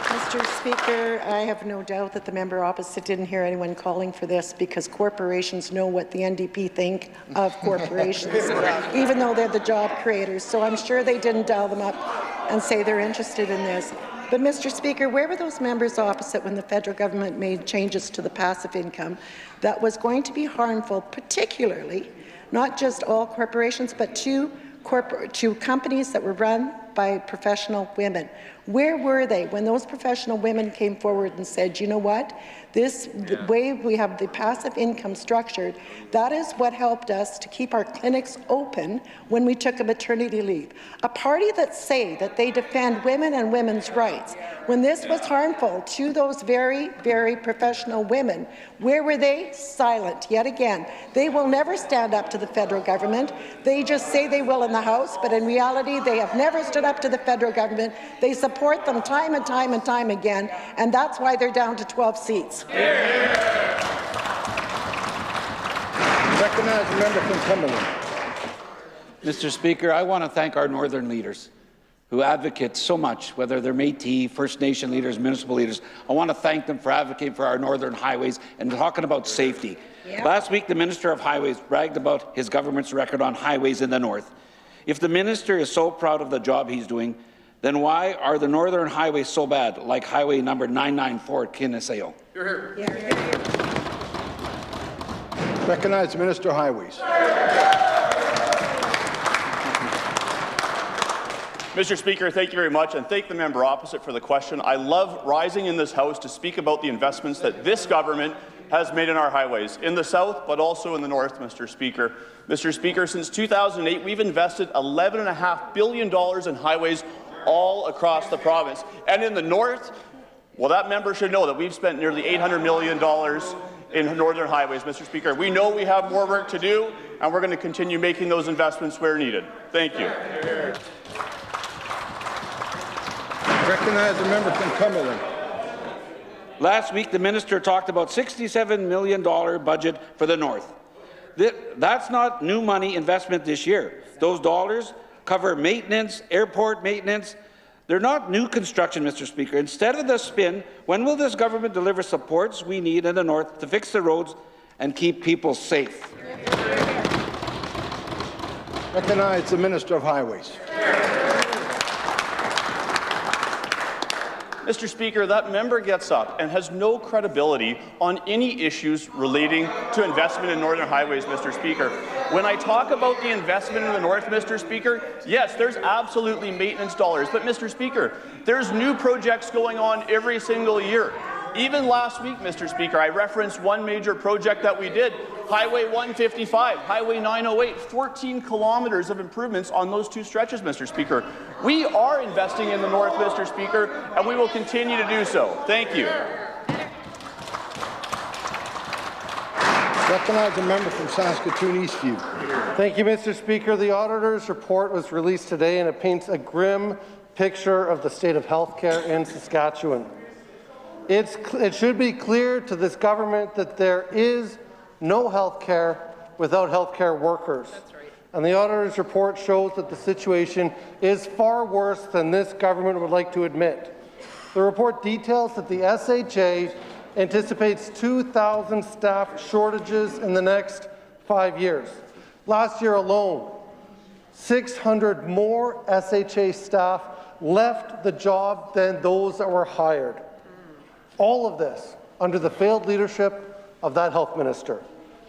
S20: Mr. Speaker, I have no doubt that the member opposite didn't hear anyone calling for this, because corporations know what the NDP think of corporations, even though they're the job creators. So I'm sure they didn't dial them up and say they're interested in this. But, Mr. Speaker, where were those members opposite when the federal government made changes to the passive income that was going to be harmful, particularly, not just all corporations, but to companies that were run by professional women? Where were they when those professional women came forward and said, you know what, the way we have the passive income structured, that is what helped us to keep our clinics open when we took a maternity leave. A party that say that they defend women and women's rights, when this was harmful to those very, very professional women, where were they? Silent, yet again. They will never stand up to the federal government. They just say they will in the House, but in reality, they have never stood up to the federal government. They support them time and time and time again, and that's why they're down to 12 seats.
S2: Recognize the member from Cumberland.
S17: Mr. Speaker, I want to thank our northern leaders who advocate so much, whether they're Métis, First Nation leaders, municipal leaders. I want to thank them for advocating for our northern highways and talking about safety. Yep. Last week, the Minister of Highways bragged about his government's record on highways in the north. If the minister is so proud of the job he's doing, then why are the northern highways so bad, like highway number 994 at Kiniseo?
S2: Recognize the Minister of Highways.
S4: Mr. Speaker, thank you very much, and thank the member opposite for the question. I love rising in this House to speak about the investments that this government has made in our highways, in the south, but also in the north, Mr. Speaker. Mr. Speaker, since 2008, we've invested $11.5 billion in highways all across the province. And in the north, well, that member should know that we've spent nearly $800 million in northern highways, Mr. Speaker. We know we have more work to do, and we're going to continue making those investments where needed. Thank you.
S2: Recognize the member from Cumberland.
S17: Last week, the minister talked about $67 million budget for the north. That's not new money investment this year. Those dollars cover maintenance, airport maintenance. They're not new construction, Mr. Speaker. Instead of the spin, when will this government deliver supports we need in the north to fix the roads and keep people safe?
S2: Recognize the Minister of Highways.
S4: Mr. Speaker, that member gets up and has no credibility on any issues relating to investment in northern highways, Mr. Speaker. When I talk about the investment in the north, Mr. Speaker, yes, there's absolutely maintenance dollars, but Mr. Speaker, there's new projects going on every single year. Even last week, Mr. Speaker, I referenced one major project that we did, Highway 155, Highway 908, 14 kilometers of improvements on those two stretches, Mr. Speaker. We are investing in the north, Mr. Speaker, and we will continue to do so. Thank you.
S2: Recognize the member from Saskatoon Eastview.
S14: Thank you, Mr. Speaker. The auditor's report was released today, and it paints a grim picture of the state of healthcare in Saskatchewan. It should be clear to this government that there is no health care without healthcare workers. That's right. And the auditor's report shows that the situation is far worse than this government would like to admit. The report details that the SHA anticipates 2,000 staff shortages in the next 5 years. Last year alone, 600 more SHA staff left the job than those that were hired. All of this under the failed leadership of that health minister.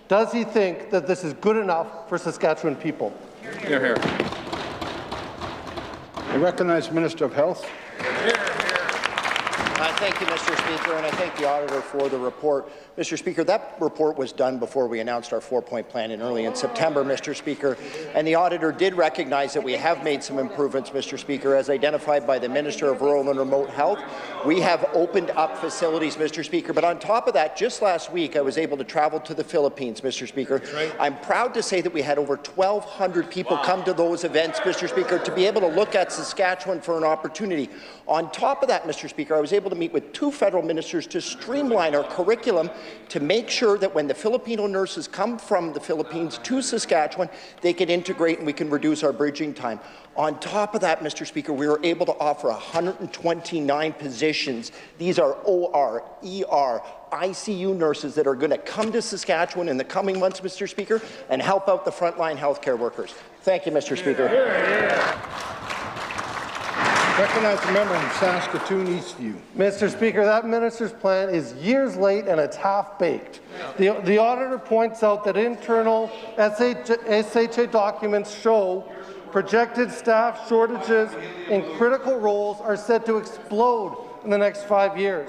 S14: Does he think that this is good enough for Saskatchewan people?
S4: Hear, hear.
S2: I recognize Minister of Health.
S22: Thank you, Mr. Speaker, and I thank the auditor for the report. Mr. Speaker, that report was done before we announced our 4-point plan early in September, Mr. Speaker, and the auditor did recognize that we have made some improvements, Mr. Speaker, as identified by the Minister of Rural and Remote Health. We have opened up facilities, Mr. Speaker, but on top of that, just last week, I was able to travel to the Philippines, Mr. Speaker. Right. I'm proud to say that we had over 1,200 people come to those events, Mr. Speaker, to be able to look at Saskatchewan for an opportunity. On top of that, Mr. Speaker, I was able to meet with 2 federal ministers to streamline our curriculum to make sure that when the Filipino nurses come from the Philippines to Saskatchewan, they can integrate and we can reduce our bridging time. On top of that, Mr. Speaker, we were able to offer 129 positions. These are OR, ER, ICU nurses that are going to come to Saskatchewan in the coming months, Mr. Speaker, and help out the frontline healthcare workers. Thank you, Mr. Speaker.
S2: Recognize the member from Saskatoon Eastview.
S14: Mr. Speaker, that minister's plan is years late and it's half-baked. The auditor points out that internal SHA documents show projected staff shortages in critical roles are set to explode in the next 5 years.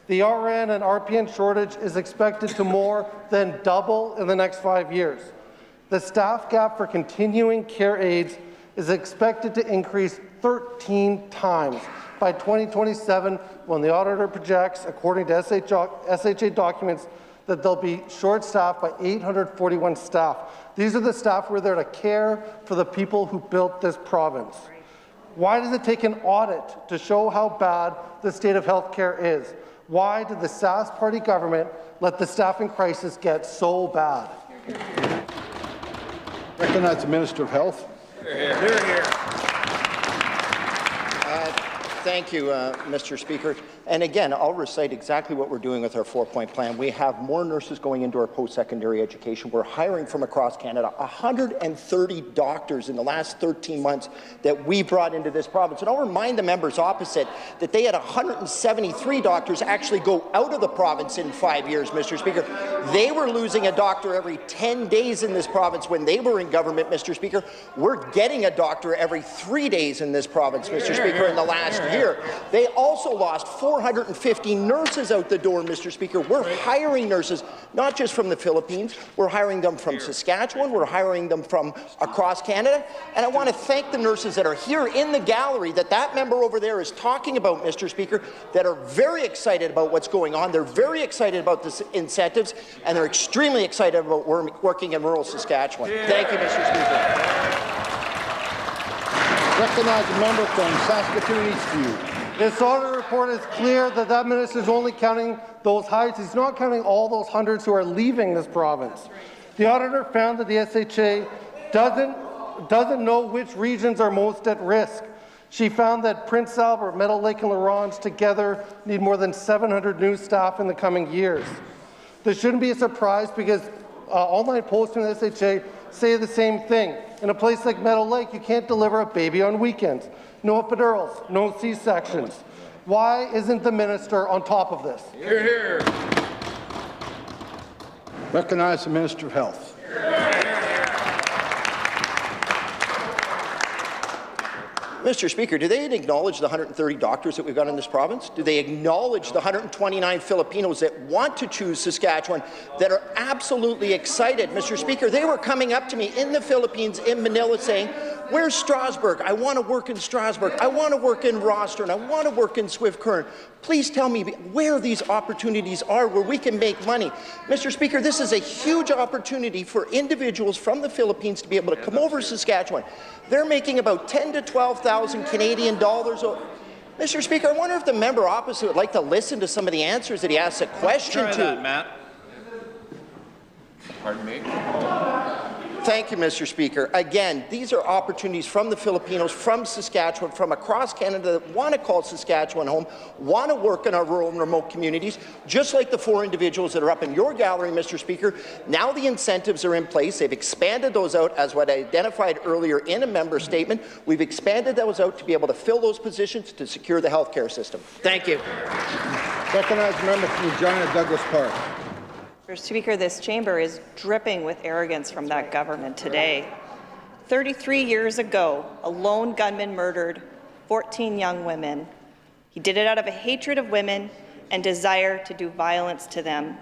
S14: The RN and RPN shortage is expected to more than double in the next 5 years. The staff gap for continuing care aides is expected to increase 13 times by 2027, when the auditor projects, according to SHA documents, that they'll be short-staffed by 841 staff. These are the staff who are there to care for the people who built this province. Why does it take an audit to show how bad the state of healthcare is? Why did the Sask Party government let the staffing crisis get so bad?
S2: Recognize the Minister of Health.
S22: Thank you, Mr. Speaker. And again, I'll recite exactly what we're doing with our 4-point plan. We have more nurses going into our post-secondary education. We're hiring from across Canada, 130 doctors in the last 13 months that we brought into this province. And I'll remind the members opposite that they had 173 doctors actually go out of the province in 5 years, Mr. Speaker. They were losing a doctor every 10 days in this province when they were in government, Mr. Speaker. We're getting a doctor every 3 days in this province, Mr. Speaker, in the last year. They also lost 450 nurses out the door, Mr. Speaker. We're hiring nurses, not just from the Philippines. We're hiring them from Saskatchewan. We're hiring them from across Canada. And I want to thank the nurses that are here in the gallery that member over there is talking about, Mr. Speaker, that are very excited about what's going on. They're very excited about the incentives, and they're extremely excited about working in rural Saskatchewan. Thank you, Mr. Speaker.
S2: Recognize a member from Saskatoon Eastview.
S14: This audit report is clear that minister is only counting those hires. He's not counting all those hundreds who are leaving this province. The auditor found that the SHA doesn't know which regions are most at risk. She found that Prince Albert, Meadow Lake, and La Ronge together need more than 700 new staff in the coming years. This shouldn't be a surprise because online posting in the SHA say the same thing. In a place like Meadow Lake, you can't deliver a baby on weekends. No epidurals, no C-sections. Why isn't the minister on top of this?
S2: Hear, hear. Recognize the Minister of Health.
S22: Mr. Speaker, do they acknowledge the 130 doctors that we've got in this province? Do they acknowledge the 129 Filipinos that want to choose Saskatchewan, that are absolutely excited? Mr. Speaker, they were coming up to me in the Philippines, in Manila, saying, where's Strasbourg? I want to work in Strasbourg. I want to work in Rostron. I want to work in Swift Current. Please tell me where these opportunities are where we can make money. Mr. Speaker, this is a huge opportunity for individuals from the Philippines to be able to come over to Saskatchewan. They're making about 10 to 12,000 Canadian dollars. Mr. Speaker, I wonder if the member opposite would like to listen to some of the answers that he asked a question
S4: Try
S22: to.
S4: that, Matt. Pardon me?
S22: Thank you, Mr. Speaker. Again, these are opportunities from the Filipinos, from Saskatchewan, from across Canada that want to call Saskatchewan home, want to work in our rural and remote communities, just like the 4 individuals that are up in your gallery, Mr. Speaker. Now the incentives are in place. They've expanded those out as what I identified earlier in a member statement. We've expanded those out to be able to fill those positions to secure the healthcare system. Thank you.
S2: Recognize the member from Regina Douglas Park.
S1: Mr. Speaker, this chamber is dripping with arrogance from that government today. 33 years ago, a lone gunman murdered 14 young women. He did it out of a hatred of women and desire to do violence to them.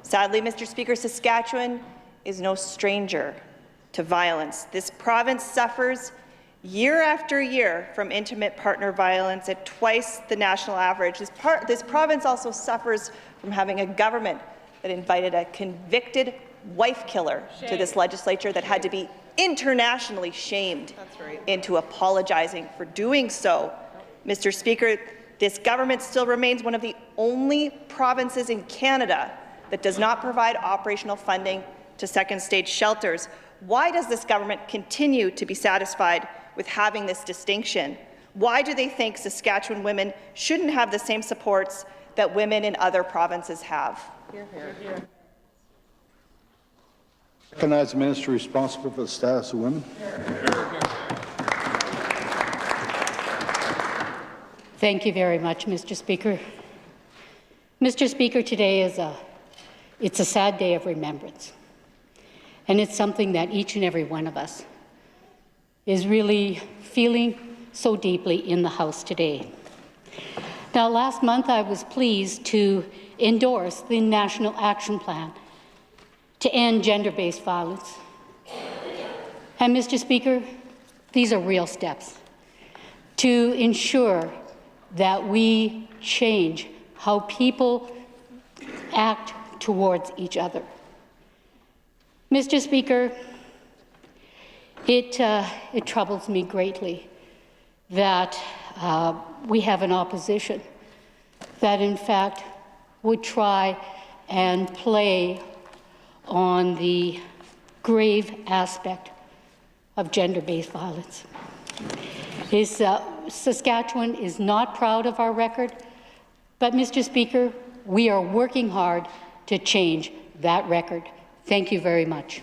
S1: Sadly, Mr. Speaker, Saskatchewan is no stranger to violence. This province suffers year after year from intimate partner violence at twice the national average. This province also suffers from having a government that invited a convicted wife killer to this legislature that had to be internationally shamed into apologizing for doing so. Mr. Speaker, this government still remains one of the only provinces in Canada that does not provide operational funding to second-stage shelters. Why does this government continue to be satisfied with having this distinction? Why do they think Saskatchewan women shouldn't have the same supports that women in other provinces have? Hear, hear.
S2: Recognize the minister responsible for the status of women.
S6: Thank you very much, Mr. Speaker. Mr. Speaker, today it's a sad day of remembrance, and it's something that each and every one of us is really feeling so deeply in the House today. Now, last month I was pleased to endorse the National Action Plan to end gender-based violence. And, Mr. Speaker, these are real steps to ensure that we change how people act towards each other. Mr. Speaker, it troubles me greatly that we have an opposition that, in fact, would try and play on the grave aspect of gender-based violence. Saskatchewan is not proud of our record, but, Mr. Speaker, we are working hard to change that record. Thank you very much.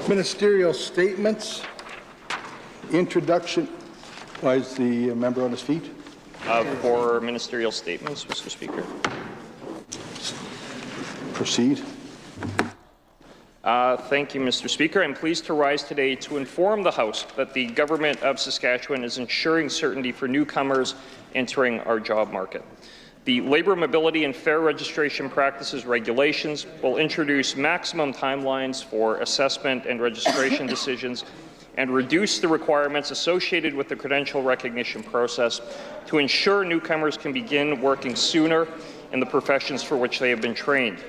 S2: Ministerial statements. Introduction. Why is the member on his feet?
S3: For ministerial statements, Mr. Speaker.
S2: Proceed.
S3: Thank you, Mr. Speaker. I'm pleased to rise today to inform the House that the Government of Saskatchewan is ensuring certainty for newcomers entering our job market. The Labour Mobility and Fair Registration Practices Regulations will introduce maximum timelines for assessment and registration decisions and reduce the requirements associated with the credential recognition process to ensure newcomers can begin working sooner in the professions for which they have been trained.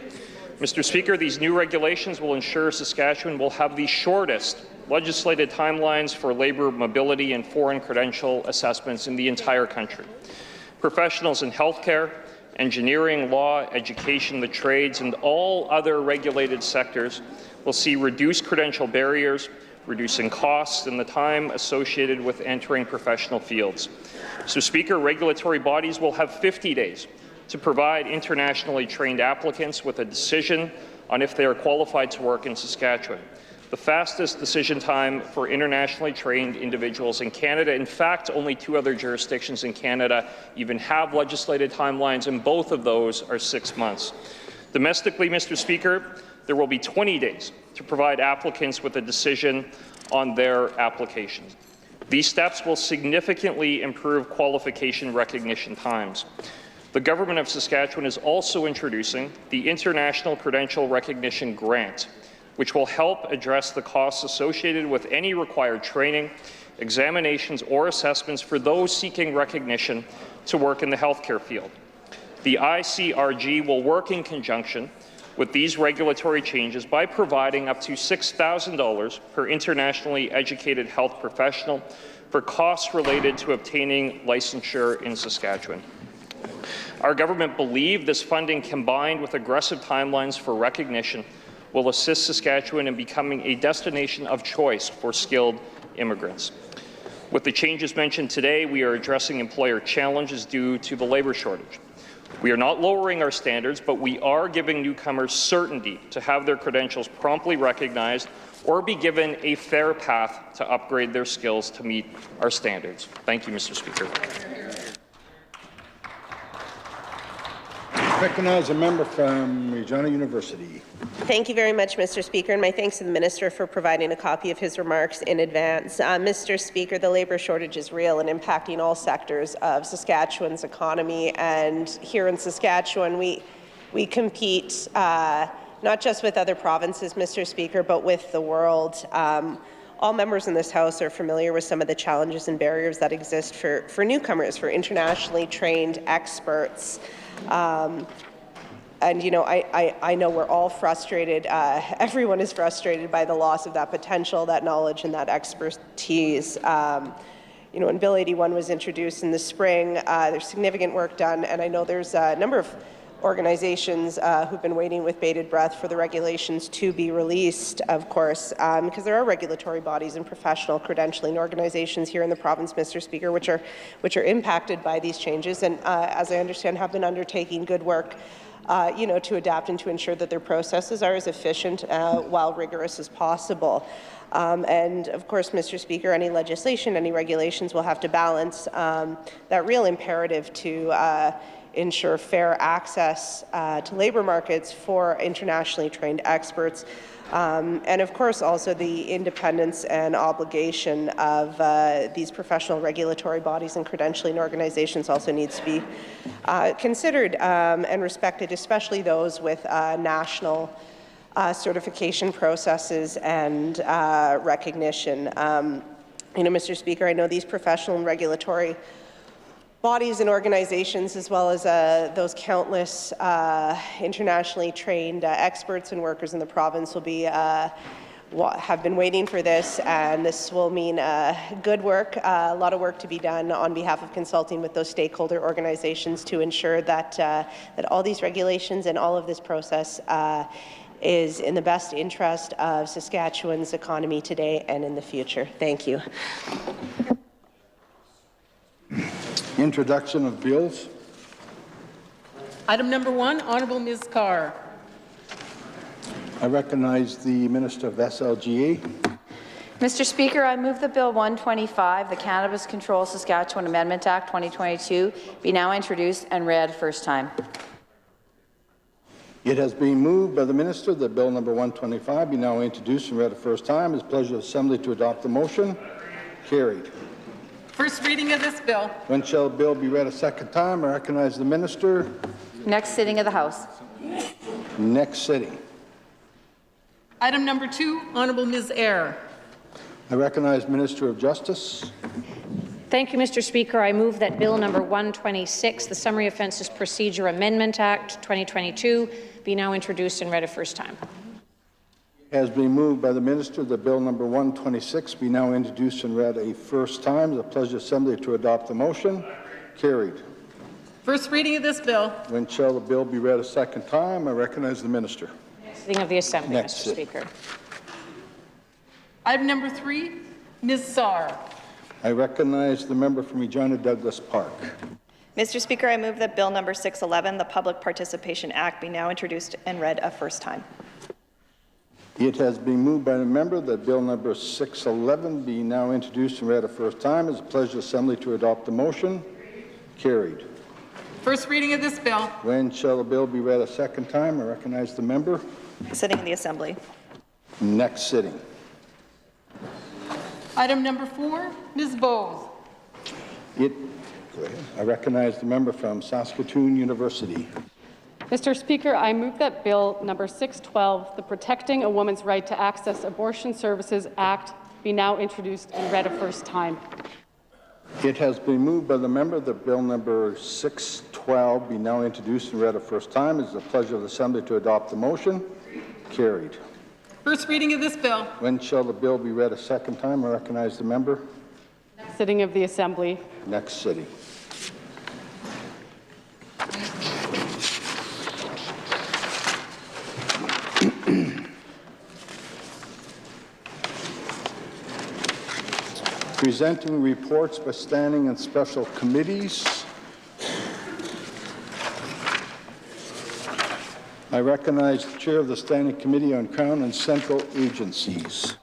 S3: Mr. Speaker, these new regulations will ensure Saskatchewan will have the shortest legislated timelines for labour mobility and foreign credential assessments in the entire country. Professionals in healthcare, engineering, law, education, the trades, and all other regulated sectors will see reduced credential barriers, reducing costs and the time associated with entering professional fields. So, Speaker, regulatory bodies will have 50 days to provide internationally trained applicants with a decision on if they are qualified to work in Saskatchewan. The fastest decision time for internationally trained individuals in Canada. In fact, only 2 other jurisdictions in Canada even have legislated timelines, and both of those are 6 months. Domestically, Mr. Speaker, there will be 20 days to provide applicants with a decision on their applications. These steps will significantly improve qualification recognition times. The Government of Saskatchewan is also introducing the International Credential Recognition Grant, which will help address the costs associated with any required training, examinations, or assessments for those seeking recognition to work in the healthcare field. The ICRG will work in conjunction with these regulatory changes by providing up to $6,000 per internationally educated health professional for costs related to obtaining licensure in Saskatchewan. Our government believes this funding, combined with aggressive timelines for recognition, will assist Saskatchewan in becoming a destination of choice for skilled immigrants. With the changes mentioned today, we are addressing employer challenges due to the labour shortage. We are not lowering our standards, but we are giving newcomers certainty to have their credentials promptly recognized or be given a fair path to upgrade their skills to meet our standards. Thank you, Mr. Speaker.
S2: Recognize a member from Regina University.
S8: Thank you very much, Mr. Speaker, and my thanks to the Minister for providing a copy of his remarks in advance. Mr. Speaker, the labour shortage is real and impacting all sectors of Saskatchewan's economy, and here in Saskatchewan we compete not just with other provinces, Mr. Speaker, but with the world. All members in this House are familiar with some of the challenges and barriers that exist for newcomers, for internationally trained experts. And, you know, I know we're all frustrated. Everyone is frustrated by the loss of that potential, that knowledge, and that expertise. You know, when Bill 81 was introduced in the spring, there's significant work done, and I know there's a number of organizations who've been waiting with bated breath for the regulations to be released, of course, because there are regulatory bodies and professional credentialing organizations here in the province, Mr. Speaker, which are impacted by these changes, and as I understand, have been undertaking good work, you know, to adapt and to ensure that their processes are as efficient while rigorous as possible. And of course, Mr. Speaker, any legislation, any regulations will have to balance that real imperative to ensure fair access to labour markets for internationally trained experts, and of course also the independence and obligation of these professional regulatory bodies and credentialing organizations also needs to be considered and respected, especially those with national certification processes and recognition. You know, Mr. Speaker, I know these professional and regulatory bodies and organizations, as well as those countless internationally trained experts and workers in the province will be have been waiting for this, and this will mean good work, a lot of work to be done on behalf of consulting with those stakeholder organizations to ensure that that all these regulations and all of this process is in the best interest of Saskatchewan's economy today and in the future. Thank you.
S2: Introduction of bills.
S7: Item number 1, Honourable Ms. Carr.
S2: I recognize the Minister of SLGA.
S21: Mr. Speaker, I move that Bill 125, the Cannabis Control Saskatchewan Amendment Act 2022, be now introduced and read first time.
S2: It has been moved by the Minister that Bill number 125 be now introduced and read the first time. It is the pleasure of the Assembly to adopt the motion. Carried.
S7: First reading of this bill.
S2: When shall the bill be read a second time? I recognize the Minister.
S21: Next sitting of the House.
S2: Next sitting.
S7: Item number 2, Honourable Ms. Eyre.
S2: I recognize Minister of Justice.
S16: Thank you, Mr. Speaker. I move that Bill number 126, the Summary Offences Procedure Amendment Act 2022, be now introduced and read a first time.
S2: It has been moved by the Minister that Bill number 126 be now introduced and read a first time. It is the pleasure of the Assembly to adopt the motion. Carried.
S7: First reading of this bill.
S2: When shall the bill be read a second time? I recognize the Minister.
S16: Sitting of the Assembly,
S2: Next
S16: Mr. Speaker.
S7: Item number 3, Ms. Saar.
S2: I recognize the member from Regina Douglas Park.
S1: Mr. Speaker, I move that Bill number 611, the Public Participation Act, be now introduced and read a first time.
S2: It has been moved by the member that Bill number 611 be now introduced and read a first time. It is the pleasure of the Assembly to adopt the motion. Carried.
S7: First reading of this bill.
S2: When shall the bill be read a second time? I recognize the member.
S1: Sitting in the Assembly.
S2: Next sitting.
S7: Item number 4, Ms. Bowes.
S2: Go ahead. I recognize the member from Saskatoon University.
S10: Mr. Speaker, I move that Bill number 612, the Protecting a Woman's Right to Access Abortion Services Act, be now introduced and read a first time.
S2: It has been moved by the member that Bill number 612 be now introduced and read a first time. It is the pleasure of the Assembly to adopt the motion. Carried.
S7: First reading of this bill.
S2: When shall the bill be read a second time? I recognize the member.
S10: Sitting of the Assembly.
S2: Next sitting. Presenting reports by standing and special committees. I recognize the Chair of the Standing Committee on Crown and Central Agencies.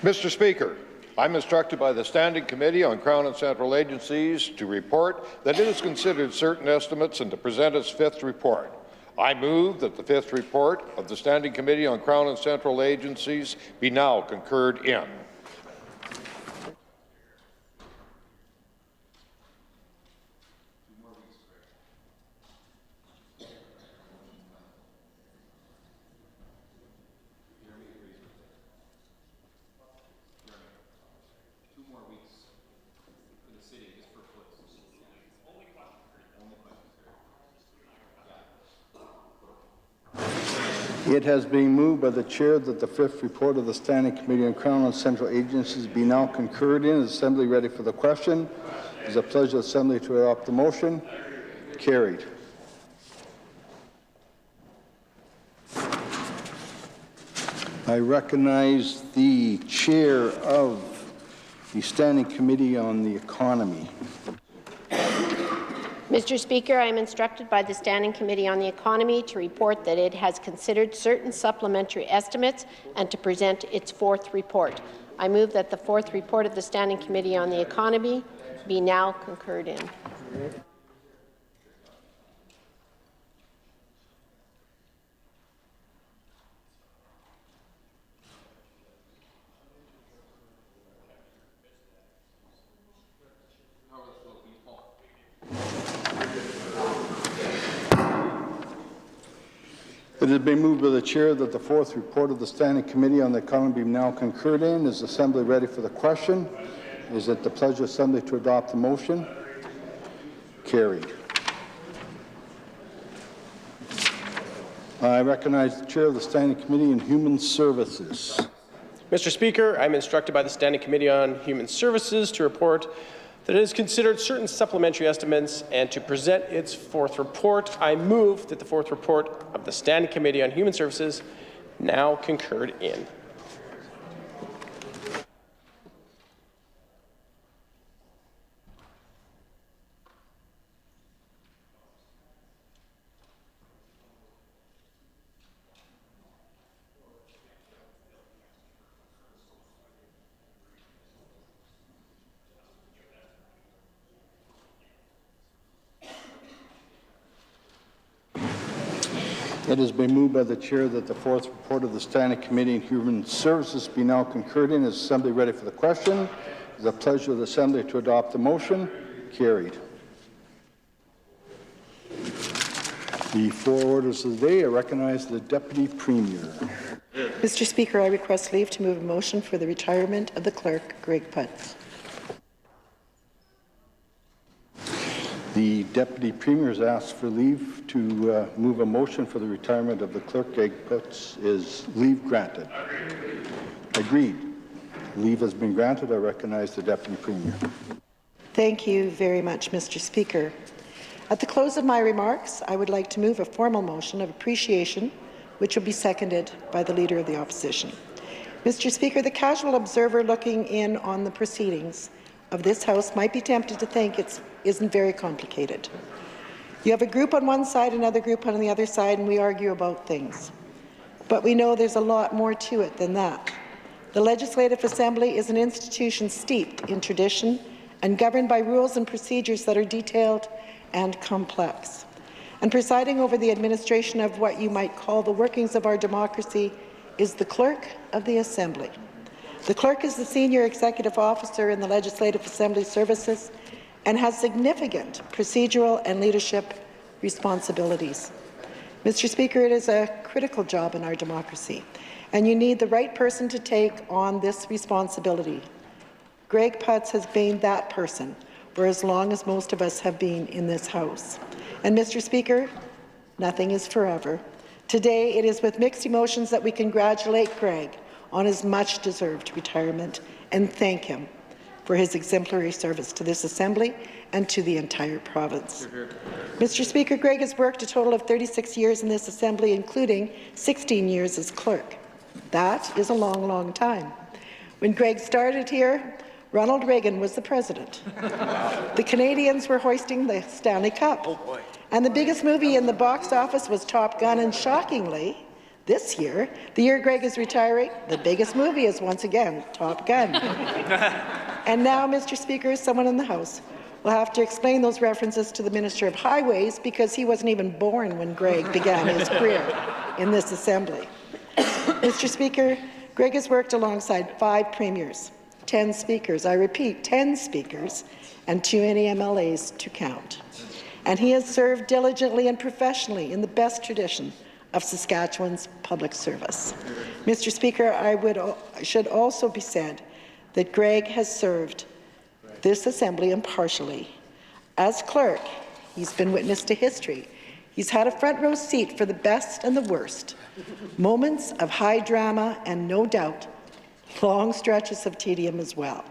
S18: Mr. Speaker, I'm instructed by the Standing Committee on Crown and Central Agencies to report that it has considered certain estimates and to present its fifth report. I move that the fifth report of the Standing Committee on Crown and Central Agencies be now concurred in.
S2: It has been moved by the Chair that the fifth report of the Standing Committee on Crown and Central Agencies be now concurred in. Is the Assembly ready for the question? It is a pleasure of the Assembly to adopt the motion. Carried. I recognize the Chair of the Standing Committee on the Economy.
S23: Mr. Speaker, I am instructed by the Standing Committee on the Economy to report that it has considered certain supplementary estimates and to present its fourth report. I move that the fourth report of the Standing Committee on the Economy be now concurred in.
S2: It has been moved by the Chair that the fourth report of the Standing Committee on the Economy be now concurred in. Is the Assembly ready for the question? Is it the pleasure of the Assembly to adopt the motion? Carried. I recognize the Chair of the Standing Committee on Human Services.
S15: Mr. Speaker, I'm instructed by the Standing Committee on Human Services to report that it has considered certain supplementary estimates and to present its fourth report. I move that the fourth report of the Standing Committee on Human Services now concurred in.
S2: It has been moved by the chair that the fourth report of the Standing Committee on Human Services be now concurred in. Is the Assembly ready for the question? It is the pleasure of the Assembly to adopt the motion. Carried. The four orders of the day. I recognize the Deputy Premier.
S20: Mr. Speaker, I request leave to move a motion for the retirement of the clerk, Greg Putz.
S2: The Deputy Premier has asked for leave to move a motion for the retirement of the clerk, Greg Putz. Is leave granted? Agreed. Leave has been granted. I recognize the Deputy Premier.
S20: Thank you very much, Mr. Speaker. At the close of my remarks, I would like to move a formal motion of appreciation, which will be seconded by the Leader of the Opposition. Mr. Speaker, the casual observer looking in on the proceedings of this House might be tempted to think it isn't very complicated. You have a group on one side, another group on the other side, and we argue about things. But we know there's a lot more to it than that. The Legislative Assembly is an institution steeped in tradition and governed by rules and procedures that are detailed and complex. And presiding over the administration of what you might call the workings of our democracy is the Clerk of the Assembly. The Clerk is the senior executive officer in the Legislative Assembly services and has significant procedural and leadership responsibilities. Mr. Speaker, it is a critical job in our democracy, and you need the right person to take on this responsibility. Greg Putz has been that person for as long as most of us have been in this House. And Mr. Speaker, nothing is forever. Today, it is with mixed emotions that we congratulate Greg on his much-deserved retirement and thank him for his exemplary service to this Assembly and to the entire province. Mr. Speaker, Greg has worked a total of 36 years in this Assembly, including 16 years as clerk. That is a long, long time. When Greg started here, Ronald Reagan was the president. The Canadians were hoisting the Stanley Cup. And the biggest movie in the box office was Top Gun, and shockingly, this year, the year Greg is retiring, the biggest movie is once again Top Gun. And now, Mr. Speaker, someone in the House will have to explain those references to the Minister of Highways because he wasn't even born when Greg began his career in this Assembly. Mr. Speaker, Greg has worked alongside 5 premiers, 10 speakers, I repeat, 10 speakers, and too many MLAs to count. And he has served diligently and professionally in the best tradition of Saskatchewan's public service. Mr. Speaker, should also be said that Greg has served this Assembly impartially. As clerk, he's been witness to history. He's had a front row seat for the best and the worst, moments of high drama and, no doubt, long stretches of tedium as well.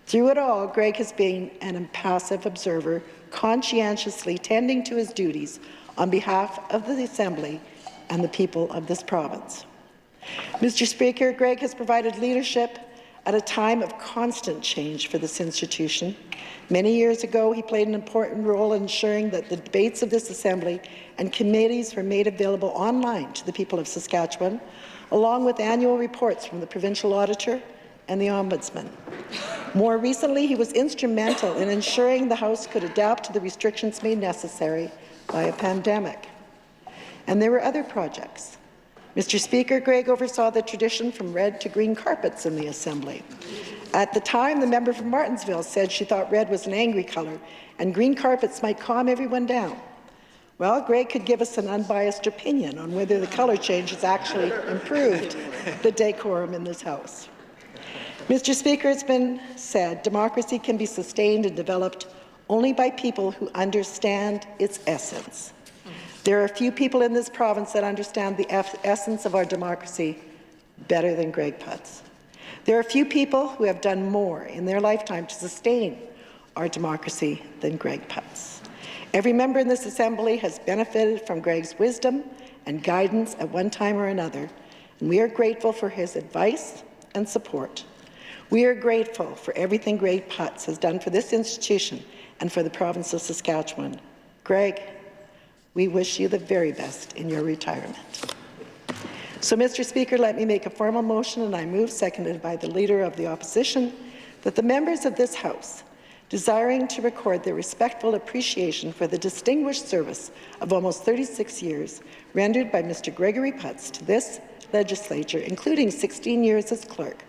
S20: Through it all, Greg has been an impassive observer, conscientiously tending to his duties on behalf of the Assembly and the people of this province. Mr. Speaker, Greg has provided leadership at a time of constant change for this institution. Many years ago, he played an important role in ensuring that the debates of this Assembly and committees were made available online to the people of Saskatchewan, along with annual reports from the Provincial Auditor and the Ombudsman. More recently, he was instrumental in ensuring the House could adapt to the restrictions made necessary by a pandemic. And there were other projects. Mr. Speaker, Greg oversaw the tradition from red to green carpets in the Assembly. At the time, the member from Martensville said she thought red was an angry colour and green carpets might calm everyone down. Well, Greg could give us an unbiased opinion on whether the colour change has actually improved the decorum in this House. Mr. Speaker, it's been said, democracy can be sustained and developed only by people who understand its essence. There are few people in this province that understand the essence of our democracy better than Greg Putz. There are few people who have done more in their lifetime to sustain our democracy than Greg Putz. Every member in this Assembly has benefited from Greg's wisdom and guidance at one time or another, and we are grateful for his advice and support. We are grateful for everything Greg Putz has done for this institution and for the province of Saskatchewan. Greg, we wish you the very best in your retirement. So, Mr. Speaker, let me make a formal motion, and I move, seconded by the Leader of the Opposition, that the members of this House desiring to record their respectful appreciation for the distinguished service of almost 36 years rendered by Mr. Gregory Putz to this legislature, including 16 years as clerk,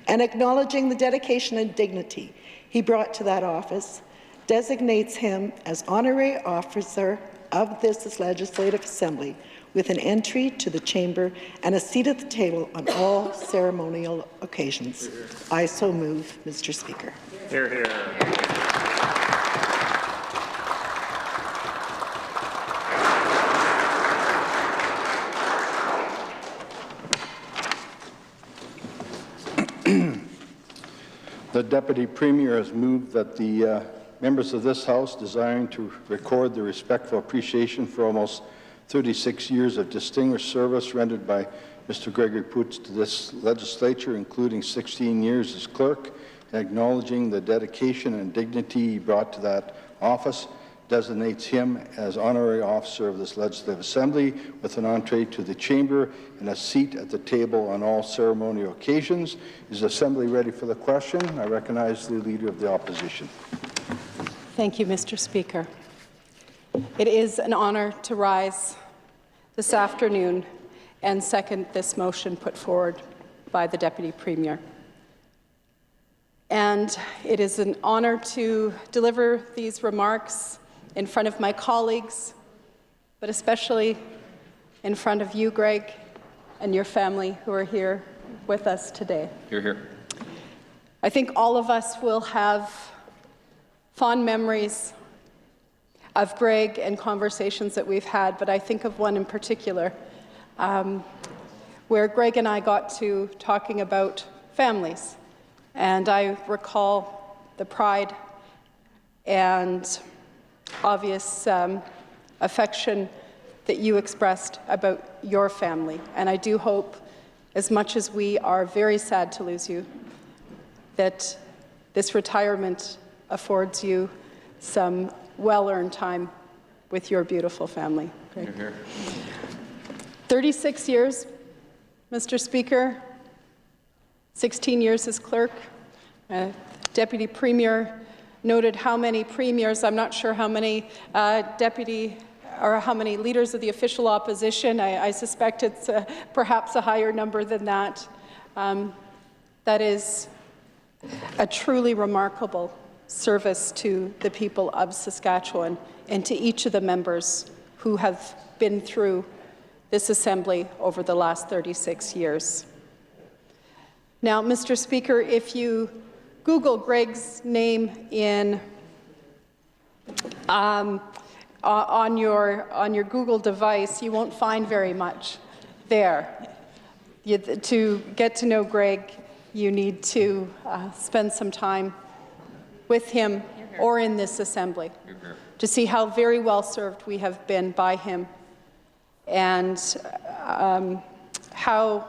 S20: and acknowledging the dedication and dignity he brought to that office, designates him as honorary officer of this Legislative Assembly with an entry to the chamber and a seat at the table on all ceremonial occasions. I so move, Mr. Speaker.
S3: Hear, hear.
S2: The Deputy Premier has moved that the members of this House desiring to record their respectful appreciation for almost 36 years of distinguished service rendered by Mr. Gregory Putz to this legislature, including 16 years as clerk, and acknowledging the dedication and dignity he brought to that office, designates him as honorary officer of this Legislative Assembly with an entree to the chamber and a seat at the table on all ceremonial occasions. Is the Assembly ready for the question? I recognize the Leader of the Opposition.
S10: Thank you, Mr. Speaker. It is an honour to rise this afternoon and second this motion put forward by the Deputy Premier. And it is an honour to deliver these remarks in front of my colleagues, but especially in front of you, Greg, and your family who are here with us today.
S9: Hear, hear.
S10: I think all of us will have fond memories of Greg and conversations that we've had, but I think of one in particular where Greg and I got to talking about families. And I recall the pride and obvious affection that you expressed about your family. And I do hope, as much as we are very sad to lose you, that this retirement affords you some well-earned time with your beautiful family. Great. 36 years, Mr. Speaker, 16 years as clerk. Deputy Premier noted how many premiers, I'm not sure how many how many leaders of the official opposition. I suspect it's perhaps a higher number than that. That is a truly remarkable service to the people of Saskatchewan and to each of the members who have been through this Assembly over the last 36 years. Now, Mr. Speaker, if you Google Greg's name in on your Google device, you won't find very much there. To get to know Greg, you need to spend some time with him or in this Assembly to see how very well served we have been by him and how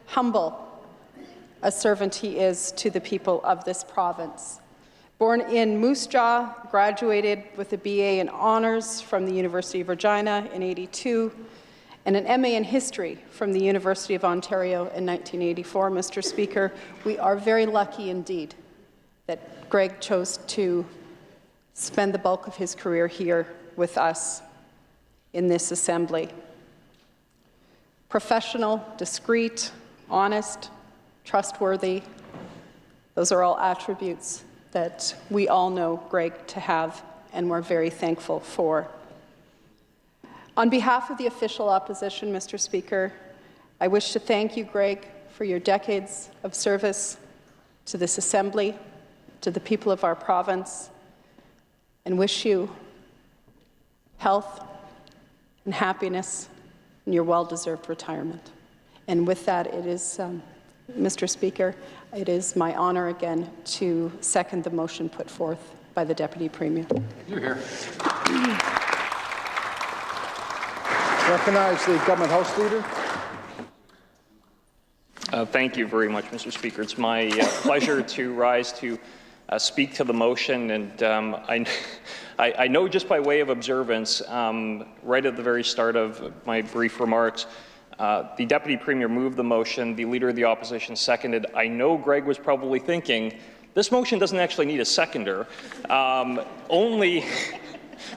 S10: humble a servant he is to the people of this province. Born in Moose Jaw, graduated with a BA in Honours from the University of Regina in '82 and an MA in History from the University of Ontario in 1984. Mr. Speaker, we are very lucky indeed that Greg chose to spend the bulk of his career here with us in this Assembly. Professional, discreet, honest, trustworthy, those are all attributes that we all know Greg to have, and we're very thankful for. On behalf of the official opposition, Mr. Speaker, I wish to thank you, Greg, for your decades of service to this Assembly, to the people of our province, and wish you health and happiness in your well-deserved retirement. And with that, it is, Mr. Speaker, it is my honour again to second the motion put forth by the Deputy Premier.
S2: You're here. Recognize the Government House Leader.
S3: Thank you very much, Mr. Speaker. It's my pleasure to rise to speak to the motion, and I know just by way of observance, right at the very start of my brief remarks, the Deputy Premier moved the motion, the Leader of the Opposition seconded. I know Greg was probably thinking, This motion doesn't actually need a seconder.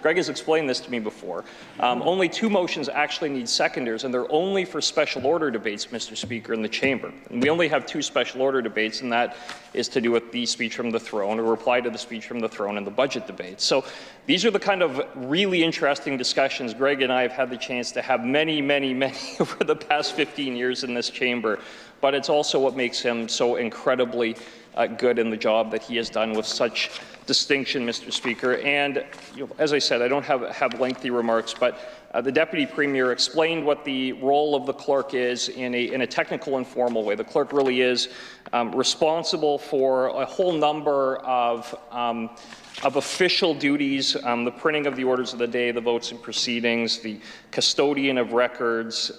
S3: Greg has explained this to me before. Only 2 motions actually need seconders, and they're only for special order debates, Mr. Speaker, in the chamber. And we only have 2 special order debates, and that is to do with the speech from the throne, or reply to the speech from the throne, and the budget debate. So these are the kind of really interesting discussions Greg and I have had the chance to have many over the past 15 years in this chamber. But it's also what makes him so incredibly good in the job that he has done with such distinction, Mr. Speaker. And as I said, I don't have lengthy remarks, but the Deputy Premier explained what the role of the clerk is in a technical and formal way. The clerk really is responsible for a whole number of official duties, the printing of the orders of the day, the votes and proceedings, the custodian of records,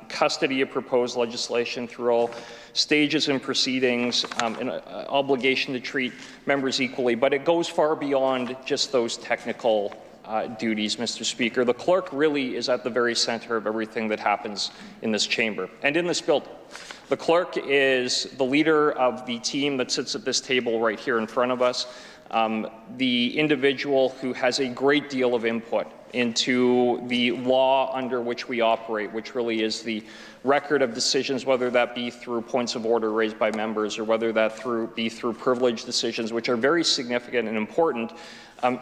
S3: custody of proposed legislation through all stages and proceedings, an obligation to treat members equally. But it goes far beyond just those technical duties, Mr. Speaker. The clerk really is at the very center of everything that happens in this chamber and in this building. The clerk is the leader of the team that sits at this table right here in front of us. The individual who has a great deal of input into the law under which we operate, which really is the record of decisions, whether that be through points of order raised by members or whether that be through privileged decisions, which are very significant and important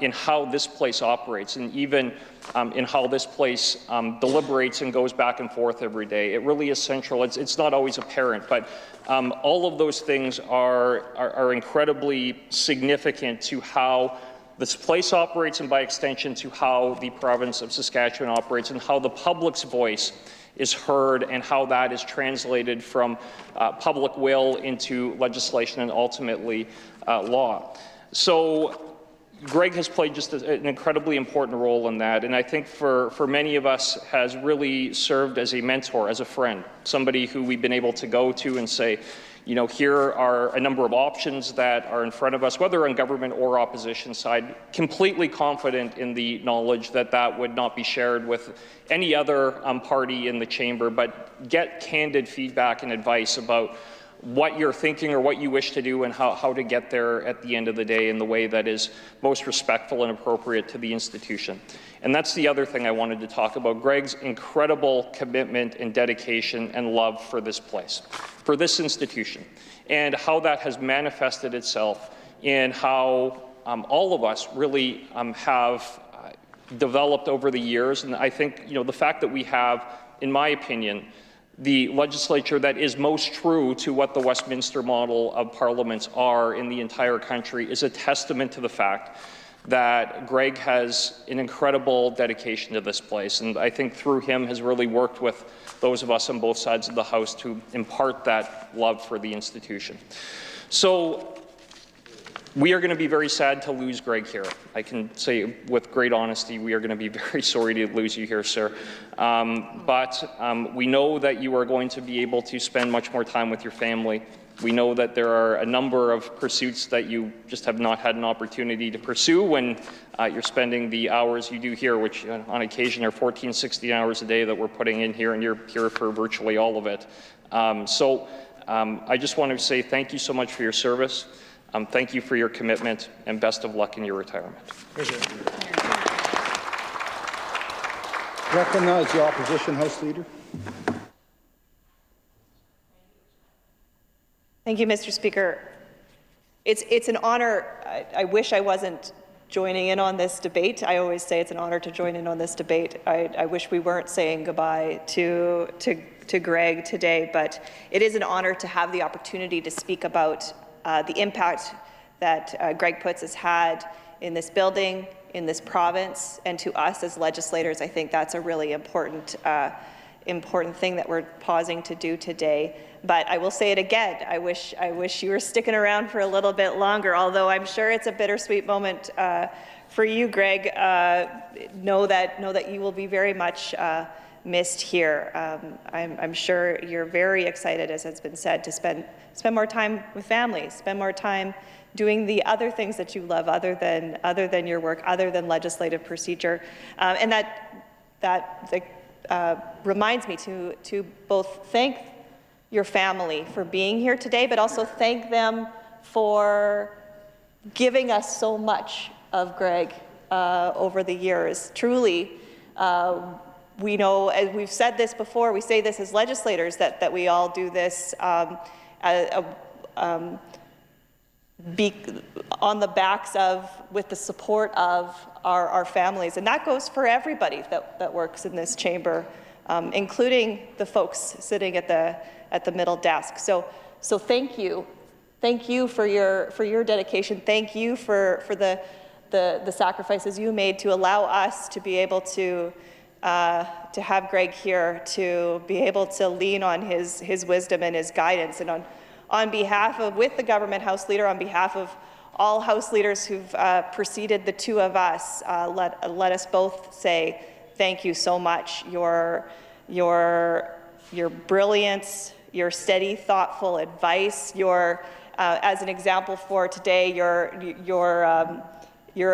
S3: in how this place operates and even in how this place deliberates and goes back and forth every day. It really is central. It's not always apparent, but all of those things are incredibly significant to how this place operates and by extension to how the province of Saskatchewan operates and how the public's voice is heard and how that is translated from public will into legislation and ultimately law. So Greg has played just an incredibly important role in that, and I think for many of us has really served as a mentor, as a friend, somebody who we've been able to go to and say, you know, here are a number of options that are in front of us, whether on government or opposition side, completely confident in the knowledge that that would not be shared with any other party in the chamber, but get candid feedback and advice about what you're thinking or what you wish to do and how to get there at the end of the day in the way that is most respectful and appropriate to the institution. And that's the other thing I wanted to talk about, Greg's incredible commitment and dedication and love for this place, for this institution, and how that has manifested itself in how all of us really have developed over the years. And I think, you know, the fact that we have, in my opinion, the legislature that is most true to what the Westminster model of parliaments are in the entire country is a testament to the fact that Greg has an incredible dedication to this place, and I think through him has really worked with those of us on both sides of the House to impart that love for the institution. So we are going to be very sad to lose Greg here. I can say with great honesty, we are going to be very sorry to lose you here, sir. But we know that you are going to be able to spend much more time with your family. We know that there are a number of pursuits that you just have not had an opportunity to pursue when you're spending the hours you do here, which on occasion are 14, 16 hours a day that we're putting in here, and you're here for virtually all of it. I just want to say thank you so much for your service. Thank you for your commitment, and best of luck in your retirement.
S2: Recognize the Opposition House Leader.
S1: Thank you, Mr. Speaker. It's an honor. I wish I wasn't joining in on this debate. I always say it's an honor to join in on this debate. I wish we weren't saying goodbye to Greg today, but it is an honor to have the opportunity to speak about the impact that Greg Putz has had in this building, in this province, and to us as legislators. I think that's a really important thing that we're pausing to do today. But I will say it again, I wish you were sticking around for a little bit longer, although I'm sure it's a bittersweet moment for you, Greg. Know that you will be very much missed here. I'm sure you're very excited, as has been said, to spend more time with family, spend more time doing the other things that you love other than your work, other than legislative procedure. And that reminds me to both thank your family for being here today, but also thank them for giving us so much of Greg over the years. Truly, we know, as we've said this before, we say this as legislators, that we all do this on the backs of, with the support of our families. And that goes for everybody that works in this chamber, including the folks sitting at the middle desk. So thank you. Thank you for your dedication. Thank you for the sacrifices you made to allow us to be able to have Greg here, to be able to lean on his wisdom and his guidance. And on behalf of, with the government House Leader, on behalf of all House Leaders who've preceded the two of us, let us both say thank you so much. Your brilliance, your steady, thoughtful advice, as an example for today, your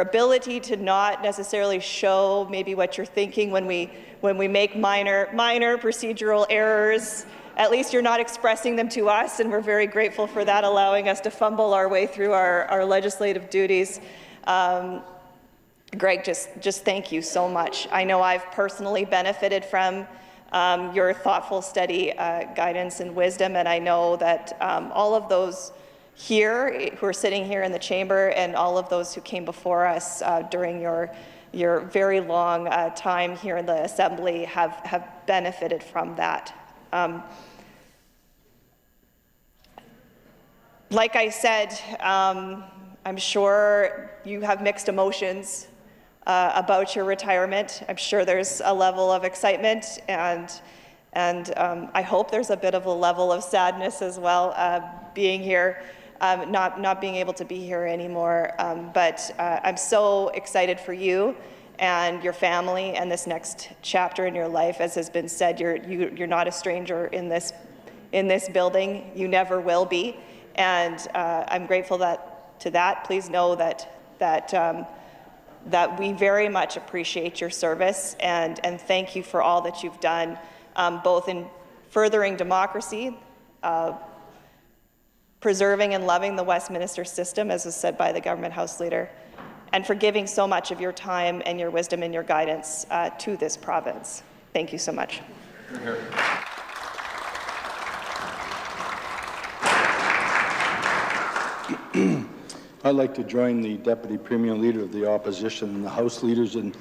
S1: ability to not necessarily show maybe what you're thinking when we make minor procedural errors. At least you're not expressing them to us, and we're very grateful for that, allowing us to fumble our way through our legislative duties. Greg, just thank you so much. I know I've personally benefited from your thoughtful, steady guidance and wisdom, and I know that all of those here who are sitting here in the chamber and all of those who came before us during your very long time here in the Assembly have benefited from that. Like I said, I'm sure you have mixed emotions about your retirement. I'm sure there's a level of excitement, and I hope there's a bit of a level of sadness as well, being here, not being able to be here anymore. But I'm so excited for you and your family and this next chapter in your life. As has been said, you're not a stranger in this building. You never will be, and I'm grateful to that. Please know that we very much appreciate your service, and thank you for all that you've done, both in furthering democracy, preserving and loving the Westminster system, as was said by the Government House Leader, and for giving so much of your time and your wisdom and your guidance to this province. Thank you so much.
S2: I'd like to join the Deputy Premier Leader of the Opposition and the House Leaders in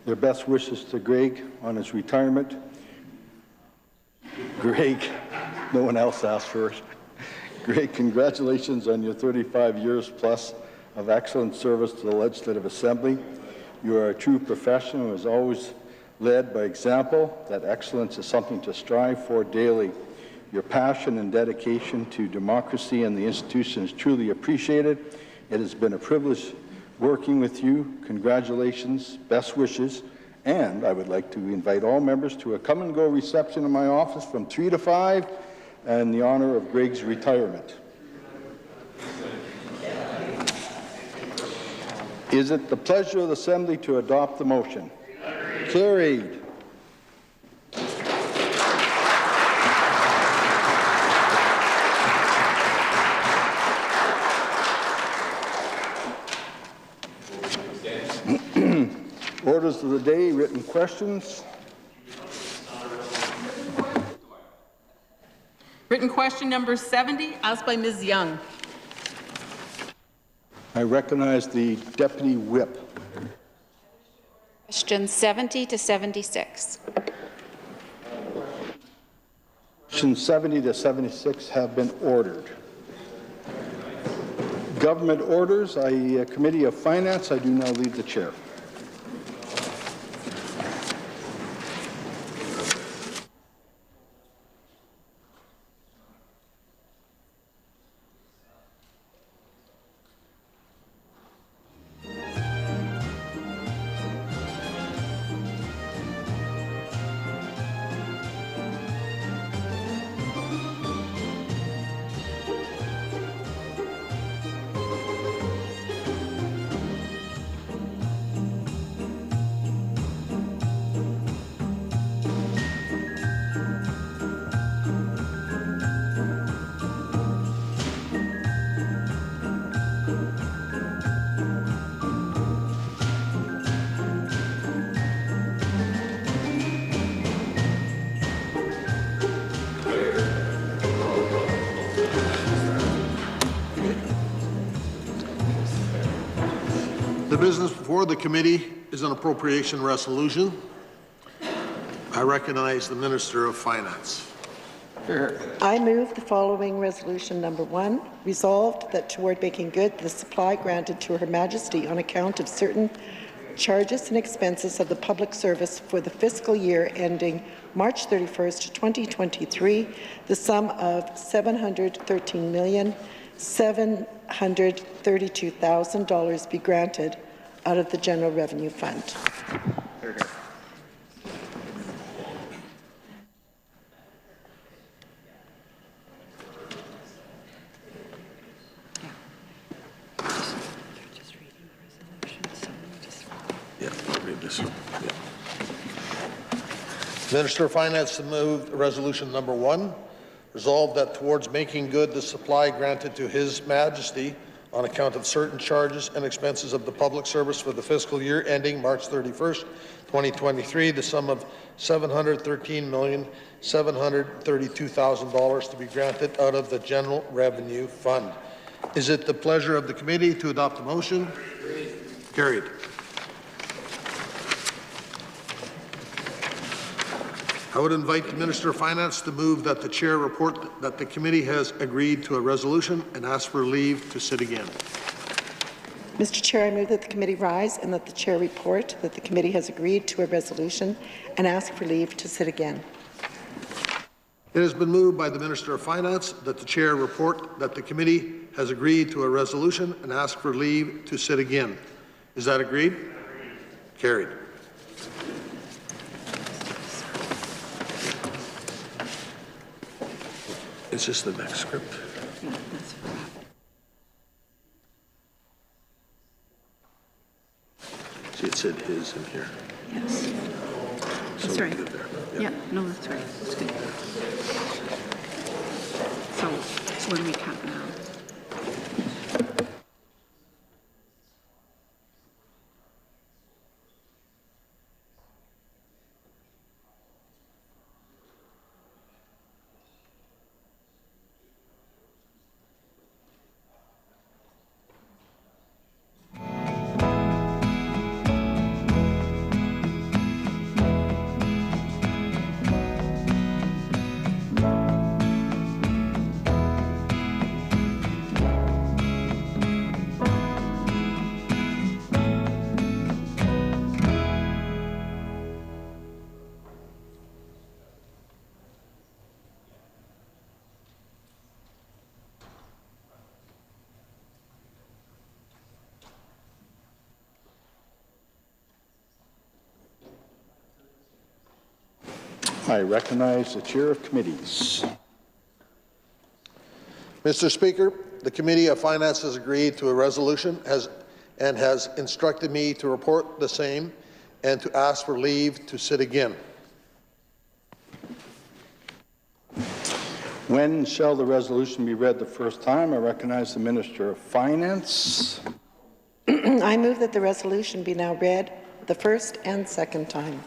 S2: their best wishes to Greg on his retirement. Greg, no one else asked for it. Greg, congratulations on your 35 years plus of excellent service to the Legislative Assembly. You are a true professional who has always led by example. That excellence is something to strive for daily. Your passion and dedication to democracy and the institution is truly appreciated. It has been a privilege working with you. Congratulations, best wishes, and I would like to invite all members to a come-and-go reception in my office from 3 to 5 in the honor of Greg's retirement. Is it the pleasure of the Assembly to adopt the motion? Carried. Orders of the day, written questions.
S7: Written question number 70, asked by Ms. Young.
S2: I recognize the Deputy Whip.
S5: Questions 70 to 76.
S2: Questions 70 to 76 have been ordered. Government orders, Committee of Finance, I do now leave the chair.
S11: business before the committee is an appropriation resolution. I recognize the Minister of Finance.
S20: I move the following resolution number 1. Resolved that toward making good the supply granted to Her Majesty on account of certain charges and expenses of the public service for the fiscal year ending March 31st, 2023, the sum of $713,732,000 be granted out of the General Revenue Fund.
S11: Minister of Finance to move resolution number 1. Resolved that towards making good the supply granted to His Majesty on account of certain charges and expenses of the public service for the fiscal year ending March 31st, 2023, the sum of $713,732,000 to be granted out of the General Revenue Fund. Is it the pleasure of the committee to adopt the motion? Carried. I would invite the Minister of Finance to move that the Chair report that the committee has agreed to a resolution and ask for leave to sit again.
S20: Mr. Chair, I move that the committee rise and that the Chair report that the committee has agreed to a resolution and ask for leave to sit again.
S11: It has been moved by the Minister of Finance that the Chair report that the committee has agreed to a resolution and ask for leave to sit again. Is that agreed? Carried. It's just the next script.
S12: Yeah, that's
S11: See, it said his in here.
S12: yes. That's
S11: So
S12: right.
S11: good there.
S12: Yeah, no, that's right. That's good. So when we cut now.
S2: I recognize the Chair of Committees.
S11: Mr. Speaker, the Committee of Finance has agreed to a resolution and has instructed me to report the same and to ask for leave to sit again.
S2: When shall the resolution be read the first time? I recognize the Minister of Finance.
S20: I move that the resolution be now read the first and second time.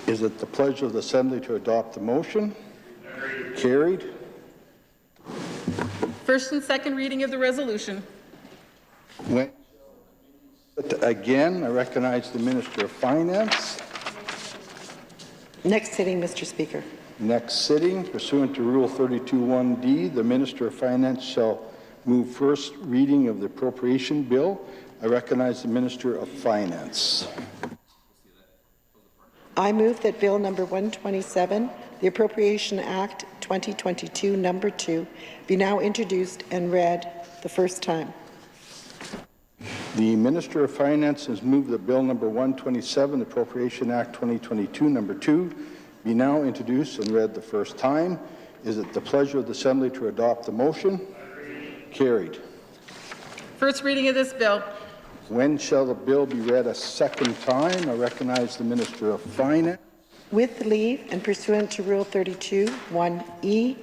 S2: Is it the pleasure of the Assembly to adopt the motion? Carried.
S7: First and second reading of the resolution.
S2: When again, I recognize the Minister of Finance.
S20: Next sitting, Mr. Speaker.
S2: Next sitting, pursuant to Rule 32(1)D, the Minister of Finance shall move first reading of the appropriation bill. I recognize the Minister of Finance.
S20: I move that Bill number 127, the Appropriation Act 2022, number 2, be now introduced and read the first time.
S2: The Minister of Finance has moved that Bill number 127, Appropriation Act 2022, number 2, be now introduced and read the first time. Is it the pleasure of the Assembly to adopt the motion? Carried.
S7: First reading of this bill.
S2: When shall the bill be read a second time? I recognize the Minister of Finance.
S20: With leave and pursuant to Rule 32(1)E,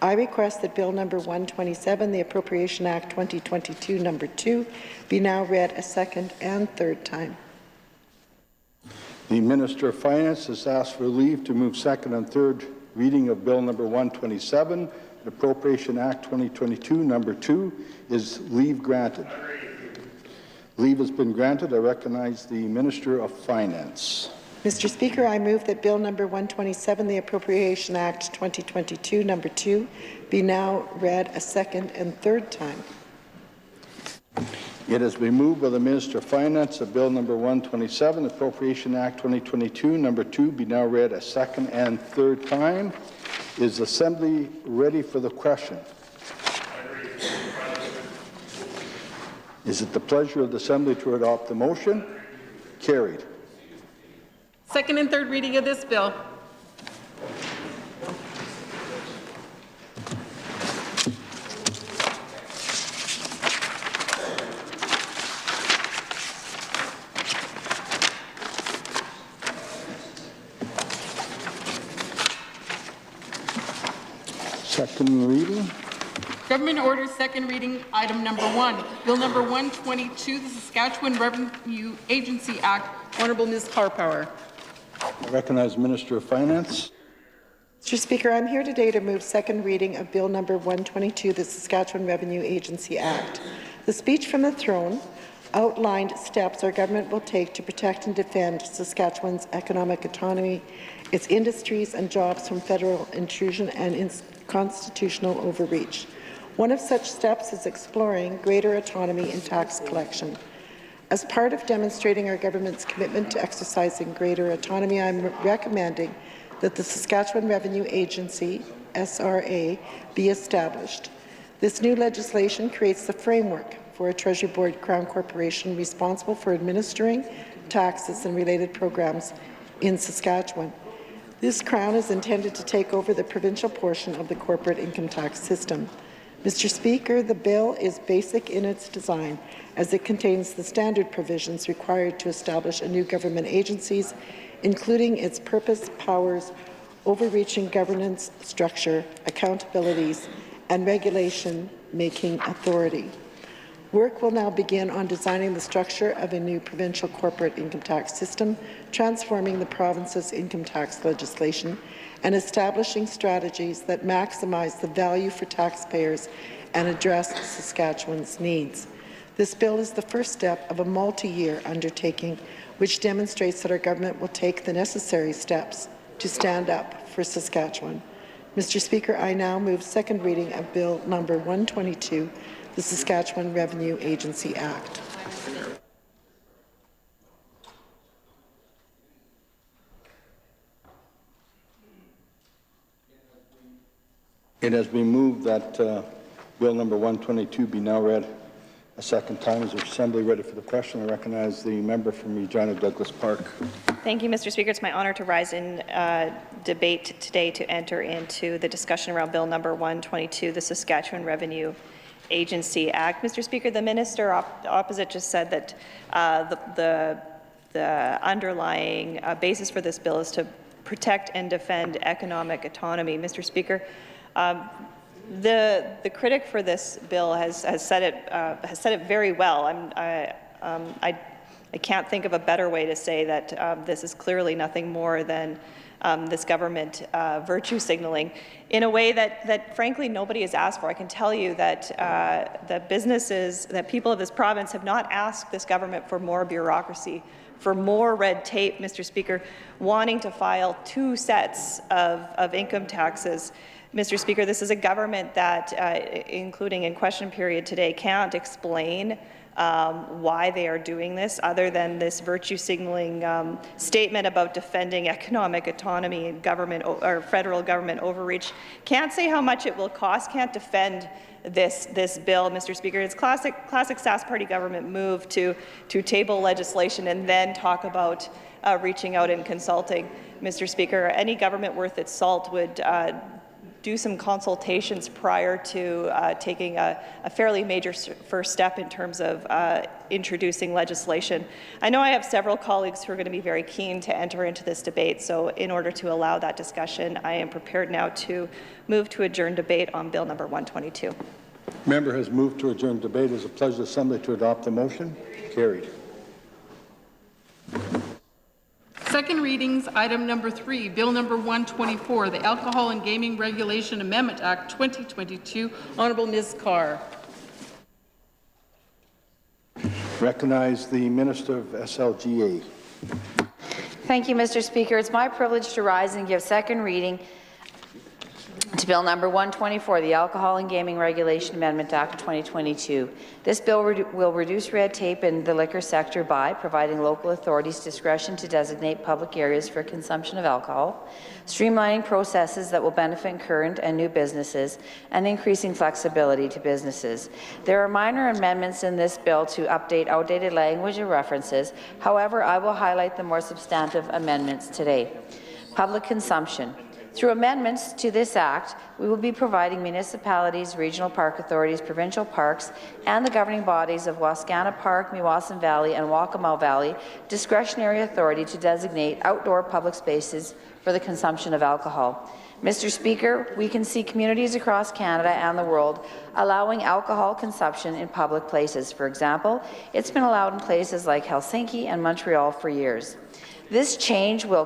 S20: I request that Bill number 127, the Appropriation Act 2022, number 2, be now read a second and third time.
S2: The Minister of Finance has asked for leave to move second and third reading of Bill number 127, the Appropriation Act 2022, number 2. Is leave granted? Leave has been granted. I recognize the Minister of Finance.
S20: Mr. Speaker, I move that Bill number 127, the Appropriation Act 2022, number 2, be now read a second and third time.
S2: It has been moved by the Minister of Finance that Bill number 127, Appropriation Act 2022, number 2, be now read a second and third time. Is the Assembly ready for the question? Is it the pleasure of the Assembly to adopt the motion? Carried.
S7: Second and third reading of this bill.
S2: Second reading.
S7: Government Order, second reading, item number 1. Bill number 122, the Saskatchewan Revenue Agency Act. Honourable Ms. Harpower.
S2: I recognize Minister of Finance.
S20: Mr. Speaker, I'm here today to move second reading of Bill number 122, the Saskatchewan Revenue Agency Act. The speech from the throne outlined steps our government will take to protect and defend Saskatchewan's economic autonomy, its industries and jobs from federal intrusion and constitutional overreach. One of such steps is exploring greater autonomy in tax collection. As part of demonstrating our government's commitment to exercising greater autonomy, I'm recommending that the Saskatchewan Revenue Agency, SRA, be established. This new legislation creates the framework for a Treasury Board Crown Corporation responsible for administering taxes and related programs in Saskatchewan. This Crown is intended to take over the provincial portion of the corporate income tax system. Mr. Speaker, the bill is basic in its design, as it contains the standard provisions required to establish a new government agencies, including its purpose, powers, overreaching governance structure, accountabilities, and regulation-making authority. Work will now begin on designing the structure of a new provincial corporate income tax system, transforming the province's income tax legislation, and establishing strategies that maximize the value for taxpayers and address Saskatchewan's needs. This bill is the first step of a multi-year undertaking which demonstrates that our government will take the necessary steps to stand up for Saskatchewan. Mr. Speaker, I now move second reading of Bill number 122, the Saskatchewan Revenue Agency Act.
S2: It has been moved that Bill number 122 be now read a second time. Is the Assembly ready for the question? I recognize the member from Regina Douglas Park.
S1: Thank you, Mr. Speaker. It's my honour to rise in debate today to enter into the discussion around Bill number 122, the Saskatchewan Revenue Agency Act. Mr. Speaker, the minister opposite just said that the underlying basis for this bill is to protect and defend economic autonomy. Mr. Speaker, the critic for this bill has said it very well. I can't think of a better way to say that this is clearly nothing more than this government virtue signaling in a way that frankly nobody has asked for. I can tell you that the businesses, that people of this province have not asked this government for more bureaucracy, for more red tape, Mr. Speaker, wanting to file 2 sets of income taxes. Mr. Speaker, this is a government that, including in question period today, can't explain why they are doing this, other than this virtue signaling statement about defending economic autonomy and government or federal government overreach. Can't say how much it will cost. Can't defend this bill, Mr. Speaker. It's classic Sask Party government move to table legislation and then talk about reaching out and consulting. Mr. Speaker, any government worth its salt would do some consultations prior to taking a fairly major first step in terms of introducing legislation. I know I have several colleagues who are going to be very keen to enter into this debate, so in order to allow that discussion, I am prepared now to move to adjourn debate on Bill number 122.
S2: Member has moved to adjourn debate. It is a pleasure of the Assembly to adopt the motion. Carried.
S7: Second readings, item number 3, Bill number 124, the Alcohol and Gaming Regulation Amendment Act 2022. Honourable Ms. Carr.
S2: Recognize the Minister of SLGA.
S21: Thank you, Mr. Speaker. It's my privilege to rise and give second reading to Bill number 124, the Alcohol and Gaming Regulation Amendment Act 2022. This bill will reduce red tape in the liquor sector by providing local authorities discretion to designate public areas for consumption of alcohol, streamlining processes that will benefit current and new businesses, and increasing flexibility to businesses. There are minor amendments in this bill to update outdated language and references. However, I will highlight the more substantive amendments today. Public consumption. Through amendments to this Act, we will be providing municipalities, regional park authorities, provincial parks, and the governing bodies of Wascana Park, Meewasin Valley, and Waccamaw Valley discretionary authority to designate outdoor public spaces for the consumption of alcohol. Mr. Speaker, we can see communities across Canada and the world allowing alcohol consumption in public places. For example, it's been allowed in places like Helsinki and Montreal for years. This change will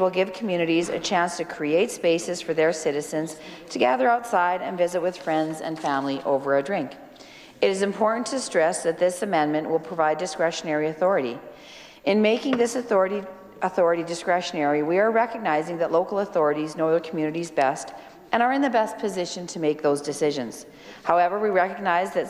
S21: give communities a chance to create spaces for their citizens to gather outside and visit with friends and family over a drink. It is important to stress that this amendment will provide discretionary authority. In making this authority discretionary, we are recognizing that local authorities know their communities best and are in the best position to make those decisions. However, we recognize that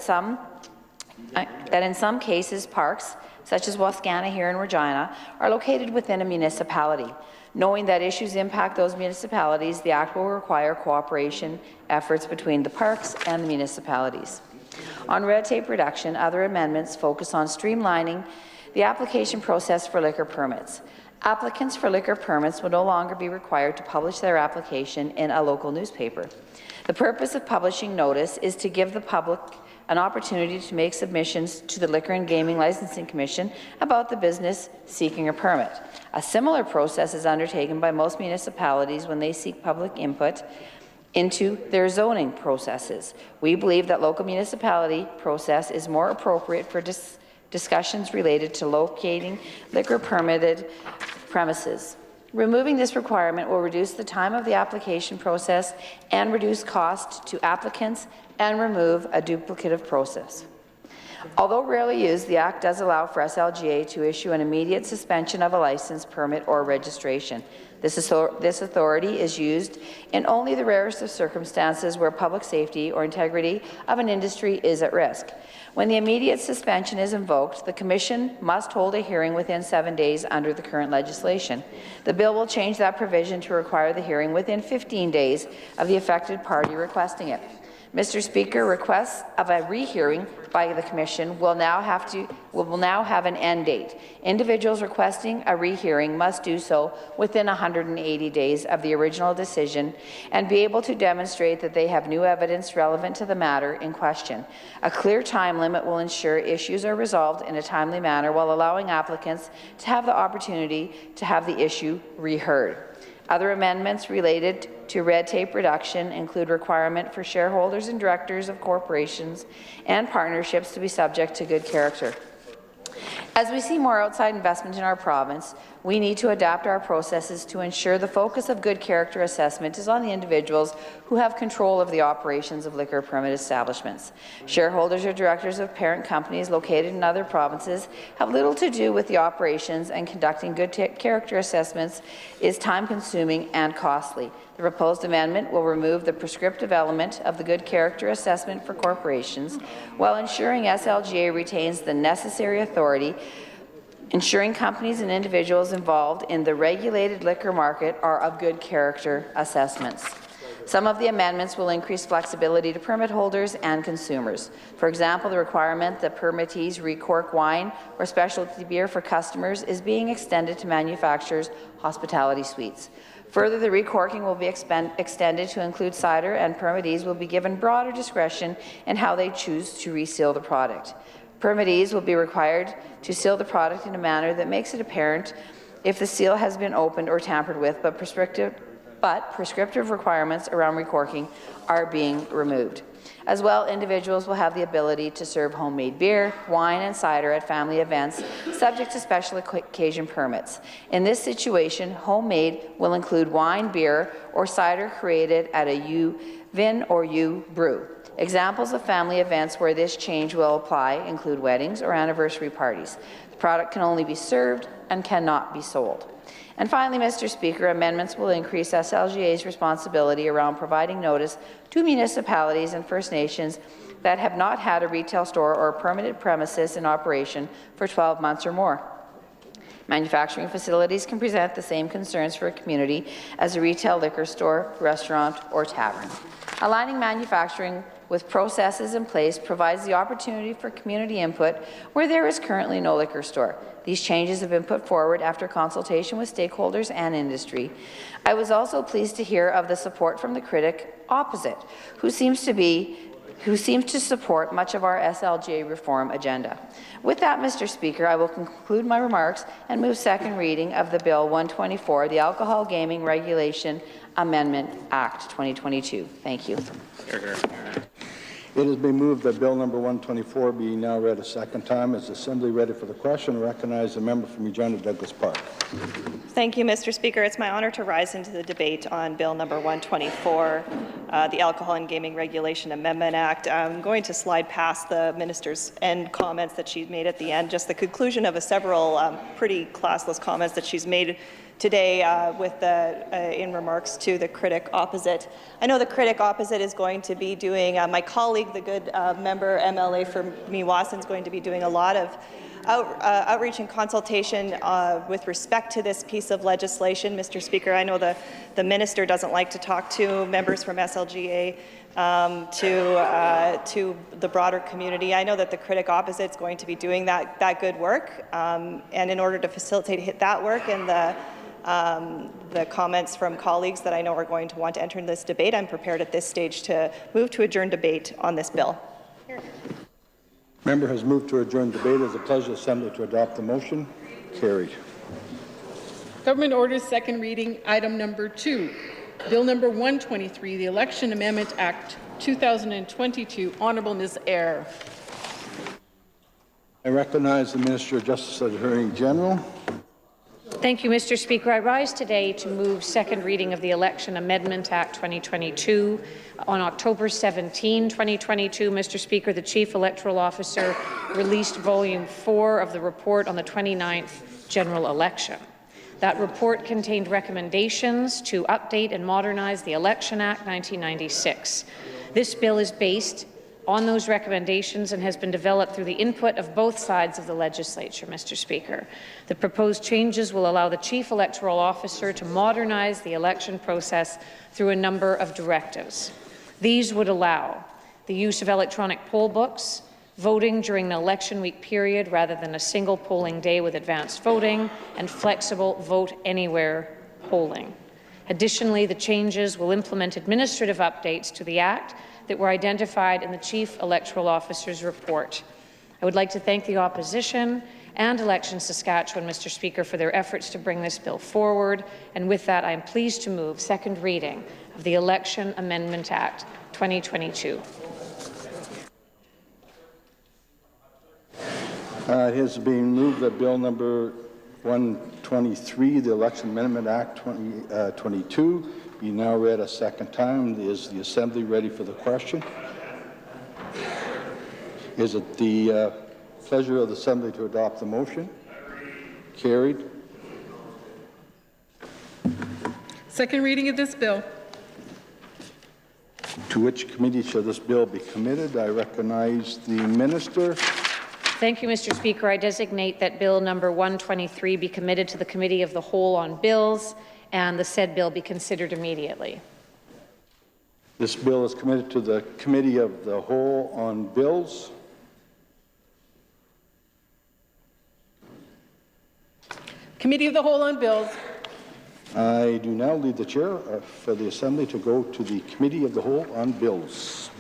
S21: in some cases, parks, such as Wascana here in Regina, are located within a municipality. Knowing that issues impact those municipalities, the Act will require cooperation efforts between the parks and the municipalities. On red tape reduction, other amendments focus on streamlining the application process for liquor permits. Applicants for liquor permits will no longer be required to publish their application in a local newspaper. The purpose of publishing notice is to give the public an opportunity to make submissions to the Liquor and Gaming Licensing Commission about the business seeking a permit. A similar process is undertaken by most municipalities when they seek public input into their zoning processes. We believe that local municipality process is more appropriate for discussions related to locating liquor permitted premises. Removing this requirement will reduce the time of the application process and reduce cost to applicants and remove a duplicative process. Although rarely used, the Act does allow for SLGA to issue an immediate suspension of a license, permit, or registration. This authority is used in only the rarest of circumstances where public safety or integrity of an industry is at risk. When the immediate suspension is invoked, the Commission must hold a hearing within 7 days under the current legislation. The bill will change that provision to require the hearing within 15 days of the affected party requesting it. Mr. Speaker, requests of a rehearing by the Commission will now have an end date. Individuals requesting a rehearing must do so within 180 days of the original decision and be able to demonstrate that they have new evidence relevant to the matter in question. A clear time limit will ensure issues are resolved in a timely manner while allowing applicants to have the opportunity to have the issue reheard. Other amendments related to red tape reduction include requirement for shareholders and directors of corporations and partnerships to be subject to good character. As we see more outside investment in our province, we need to adapt our processes to ensure the focus of good character assessment is on the individuals who have control of the operations of liquor permit establishments. Shareholders or directors of parent companies located in other provinces have little to do with the operations, and conducting good character assessments is time-consuming and costly. The proposed amendment will remove the prescriptive element of the good character assessment for corporations while ensuring SLGA retains the necessary authority, ensuring companies and individuals involved in the regulated liquor market are of good character assessments. Some of the amendments will increase flexibility to permit holders and consumers. For example, the requirement that permittees recork wine or specialty beer for customers is being extended to manufacturers' hospitality suites. Further, the recorking will be extended to include cider, and permittees will be given broader discretion in how they choose to reseal the product. Permittees will be required to seal the product in a manner that makes it apparent if the seal has been opened or tampered with, but prescriptive requirements around recorking are being removed. As well, individuals will have the ability to serve homemade beer, wine, and cider at family events, subject to special occasion permits. In this situation, homemade will include wine, beer, or cider created at a Vin or U Brew. Examples of family events where this change will apply include weddings or anniversary parties. The product can only be served and cannot be sold. And finally, Mr. Speaker, amendments will increase SLGA's responsibility around providing notice to municipalities and First Nations that have not had a retail store or permitted premises in operation for 12 months or more. Manufacturing facilities can present the same concerns for a community as a retail liquor store, restaurant, or tavern. Aligning manufacturing with processes in place provides the opportunity for community input where there is currently no liquor store. These changes have been put forward after consultation with stakeholders and industry. I was also pleased to hear of the support from the critic opposite, who seems to support much of our SLGA reform agenda. With that, Mr. Speaker, I will conclude my remarks and move second reading of the Bill 124, the Alcohol Gaming Regulation Amendment Act 2022. Thank you.
S2: It has been moved that Bill number 124 be now read a second time. Is the Assembly ready for the question? Recognize the member from Regina Douglas Park.
S1: Thank you, Mr. Speaker. It's my honour to rise into the debate on Bill number 124, the Alcohol and Gaming Regulation Amendment Act. I'm going to slide past the minister's end comments that she made at the end, just the conclusion of several pretty classless comments that she's made today in remarks to the critic opposite. I know the critic opposite is going to be doing, my colleague, the good member MLA for Meewasin, is going to be doing a lot of outreach and consultation with respect to this piece of legislation. Mr. Speaker, I know the minister doesn't like to talk to members from SLGA, to the broader community. I know that the critic opposite is going to be doing that good work, and in order to facilitate that work and the comments from colleagues that I know are going to want to enter in this debate, I'm prepared at this stage to move to adjourn debate on this bill.
S2: Member has moved to adjourn debate. It is a pleasure of Assembly to adopt the motion. Carried.
S7: Government orders second reading item number 2. Bill number 123, the Election Amendment Act 2022. Honourable Ms. Eyre.
S2: I recognize the Minister of Justice and Attorney General.
S16: Thank you, Mr. Speaker. I rise today to move second reading of the Election Amendment Act 2022. On October 17, 2022, Mr. Speaker, the Chief Electoral Officer released Volume 4 of the report on the 29th general election. That report contained recommendations to update and modernize the Election Act 1996. This bill is based on those recommendations and has been developed through the input of both sides of the legislature, Mr. Speaker. The proposed changes will allow the Chief Electoral Officer to modernize the election process through a number of directives. These would allow the use of electronic poll books, voting during the election week period rather than a single polling day with advanced voting, and flexible vote anywhere polling. Additionally, the changes will implement administrative updates to the Act that were identified in the Chief Electoral Officer's report. I would like to thank the Opposition and Elections Saskatchewan, Mr. Speaker, for their efforts to bring this bill forward. And with that, I am pleased to move second reading of the Election Amendment Act 2022.
S2: It has been moved that Bill number 123, the Election Amendment Act 2022, be now read a second time. Is the Assembly ready for the question? Is it the pleasure of the Assembly to adopt the motion? Carried.
S7: Second reading of this bill.
S2: To which committee shall this bill be committed? I recognize the Minister.
S16: Thank you, Mr. Speaker. I designate that Bill number 123 be committed to the Committee of the Whole on Bills, and the said bill be considered immediately.
S2: This bill is committed to the Committee of the Whole on Bills.
S7: Committee of the Whole on Bills.
S2: I do now leave the chair for the Assembly to go to the Committee of the Whole on Bills.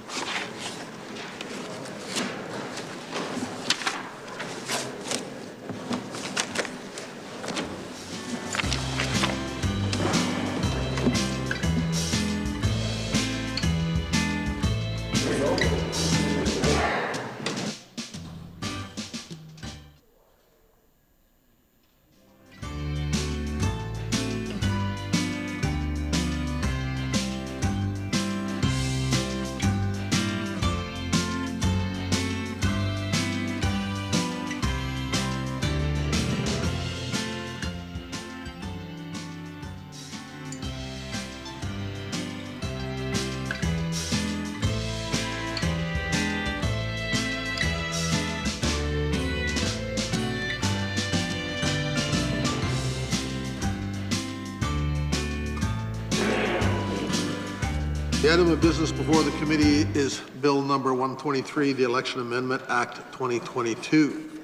S11: item of business before the committee is Bill number 123, the Election Amendment Act 2022.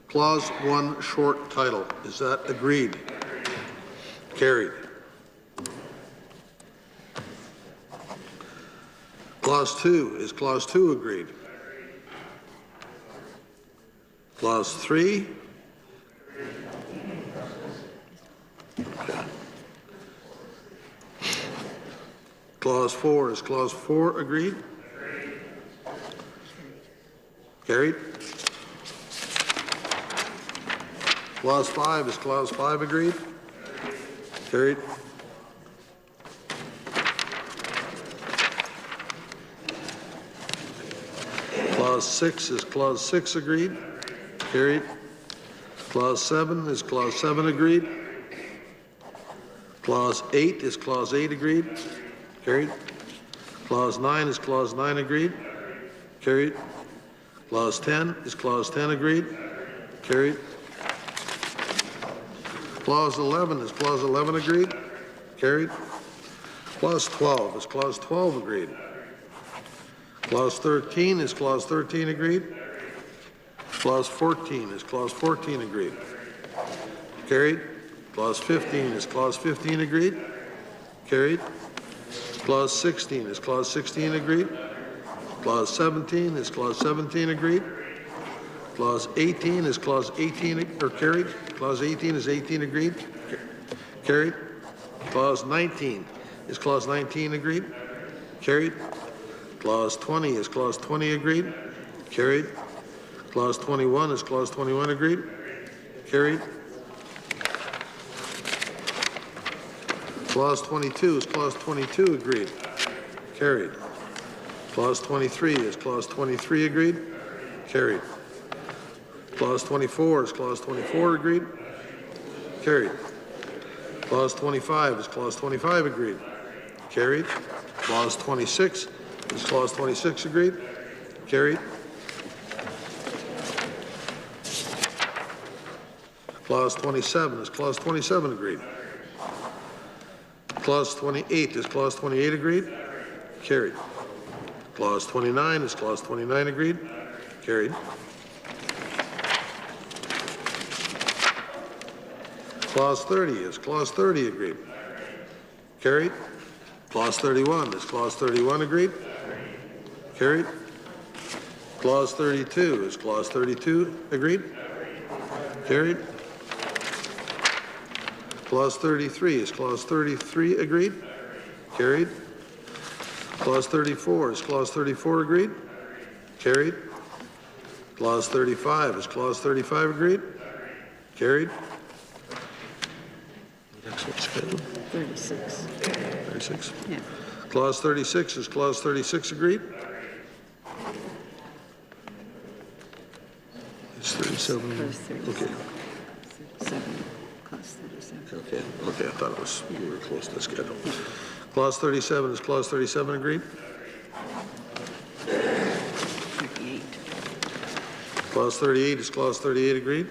S11: Clause 1, short title. Is that agreed? Carried. Clause 2. Is Clause 2 agreed? Clause 3. Okay. Clause 4. Is Clause 4 agreed? Carried. Clause 5. Is Clause 5 agreed? Carried. Clause 6. Is Clause 6 agreed? Carried. Clause 7. Is Clause 7 agreed? Clause 8. Is Clause 8 agreed? Carried. Clause 9. Is Clause 9 agreed? Carried. Clause 10. Is Clause 10 agreed? Carried. Clause 11. Is Clause 11 agreed? Carried. Clause 12. Is Clause 12 agreed? Clause 13. Is Clause 13 agreed? Clause 14. Is Clause 14 agreed? Carried. Clause 15. Is Clause 15 agreed? Carried. Clause 16. Is Clause 16 agreed? Clause 17. Is Clause 17 agreed? Clause 18. Is Clause 18 or carried? Clause 18. Is 18 agreed? Carried. Clause 19. Is Clause 19 agreed? Carried. Clause 20. Is Clause 20 agreed? Carried. Clause 21. Is Clause 21 agreed? Carried. Clause 22. Is Clause 22 agreed? Carried. Clause 23. Is Clause 23 agreed? Carried. Clause 24. Is Clause 24 agreed? Carried. Clause 25. Is Clause 25 agreed? Carried. Clause 26. Is Clause 26 agreed? Carried. Clause 27. Is Clause 27 agreed? Clause 28. Is Clause 28 agreed? Carried. Clause 29. Is Clause 29 agreed? Carried. Clause 30. Is Clause 30 agreed? Carried. Clause 31. Is Clause 31 agreed? Carried. Clause 32. Is Clause 32 agreed? Carried. Clause 33. Is Clause 33 agreed? Carried. Clause 34. Is Clause 34 agreed? Carried. Clause 35. Is Clause 35 agreed? Carried. Next one's scheduled.
S12: 36.
S11: 36.
S12: Yeah.
S11: Clause 36. Is Clause 36 agreed? It's 37.
S12: Clause 37.
S11: Okay.
S12: 37. Clause 37.
S11: Okay. Okay. I thought it was we were close to the schedule. Clause 37. Is Clause 37 agreed?
S12: 38.
S11: Clause 38. Is Clause 38 agreed?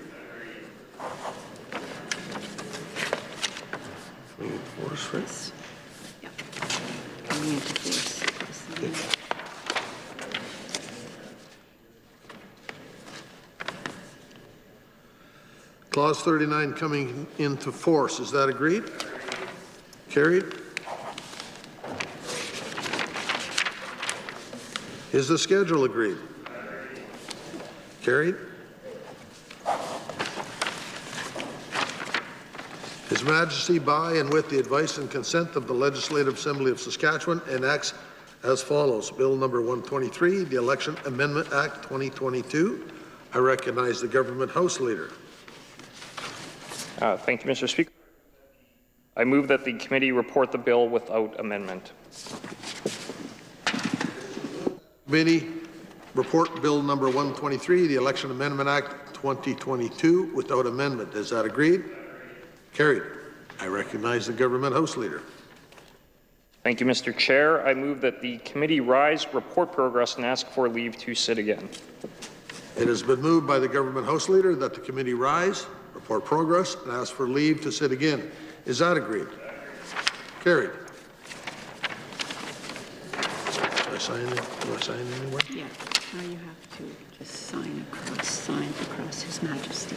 S11: Force, right?
S12: Yeah. Coming into force.
S11: Okay. Clause 39 coming into force. Is that agreed? Carried. Is the schedule agreed? Carried. His Majesty, by and with the advice and consent of the Legislative Assembly of Saskatchewan, enacts as follows. Bill number 123, the Election Amendment Act 2022. I recognize the Government House Leader.
S3: Thank you, Mr. Speaker. I move that the committee report the bill without amendment.
S11: Committee report Bill number 123, the Election Amendment Act 2022, without amendment. Is that agreed? Carried. I recognize the Government House Leader.
S3: Thank you, Mr. Chair. I move that the committee rise, report progress, and ask for leave to sit again.
S11: It has been moved by the Government House Leader that the committee rise, report progress, and ask for leave to sit again. Is that agreed? Carried. I sign it? Do I sign anywhere?
S12: Yeah, now you have to just sign across His Majesty.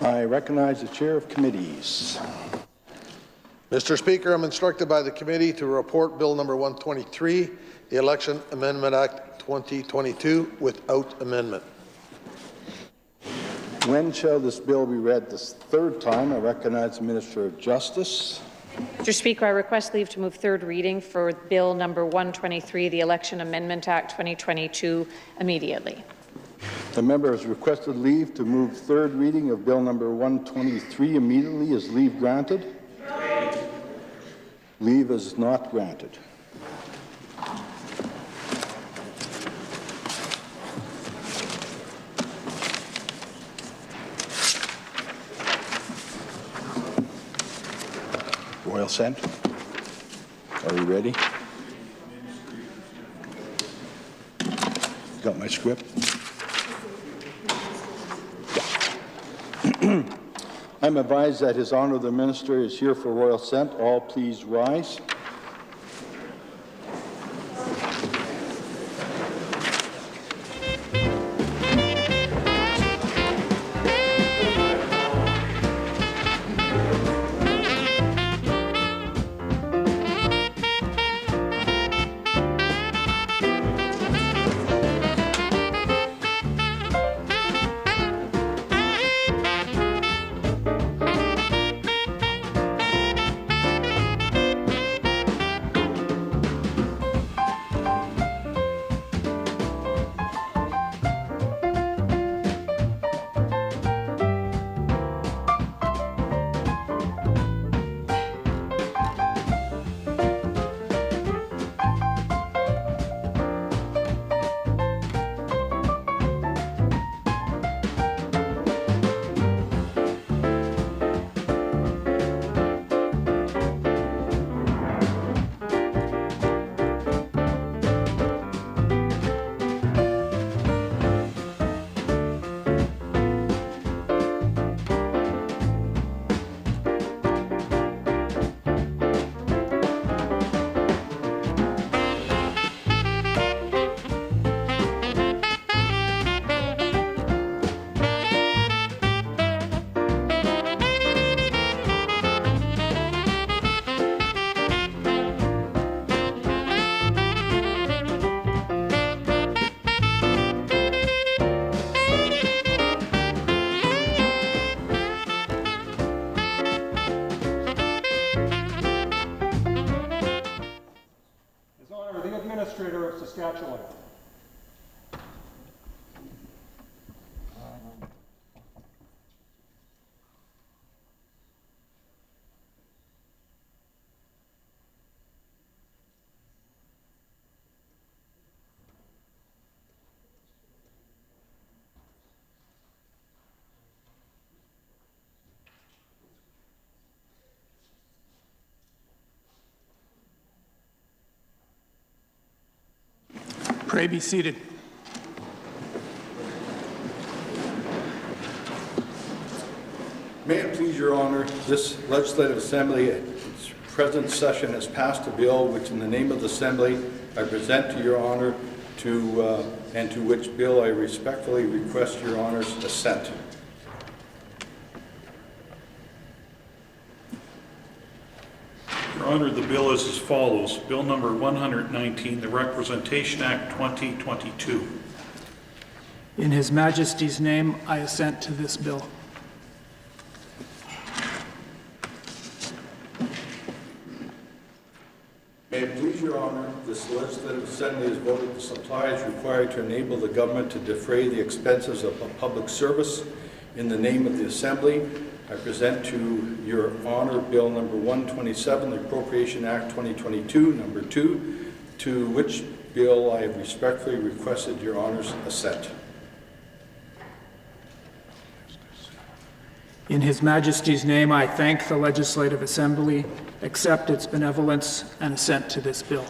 S2: I recognize the chair of committees.
S11: Mr. Speaker, I'm instructed by the committee to report Bill number 123, the Election Amendment Act 2022, without amendment.
S2: When shall this bill be read this third time? I recognize the Minister of Justice.
S16: Mr. Speaker, I request leave to move third reading for Bill number 123, the Election Amendment Act 2022, immediately.
S2: The member has requested leave to move third reading of Bill number 123 immediately. Is leave granted? Leave is not granted. Royal Sent. Are we ready? Got my script? I'm advised that His Honour the Minister is here for royal assent. All please rise.
S13: Administrator of Saskatchewan. Pray be seated.
S2: May it please your honor, this legislative assembly at its present session has passed a bill which in the name of the assembly I present to your honor and to which bill I respectfully request your honor's assent.
S17: Your Honor, the bill is as follows. Bill number 119, the Representation Act 2022.
S13: In His Majesty's name, I assent to this bill. Your Honour, this Legislative Assembly has voted the supplies required to enable the government to defray the expenses of a public service. In the name of the Assembly, I present to Your Honour Bill number 127, the Appropriation Act 2022, number 2, to which bill I have respectfully requested Your Honour's assent.
S14: In His Majesty's name, I thank the Legislative Assembly, accept its benevolence, and assent to this bill.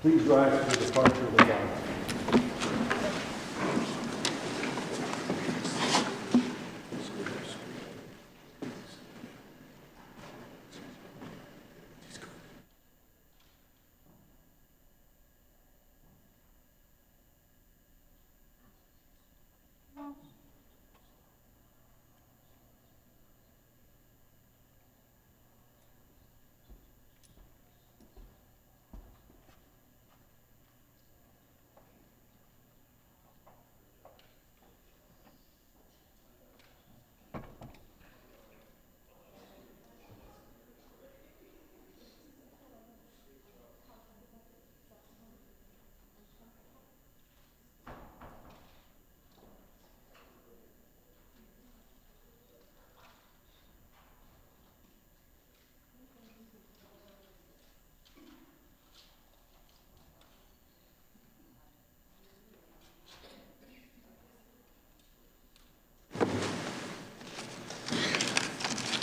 S13: Please rise for the departure of the flag.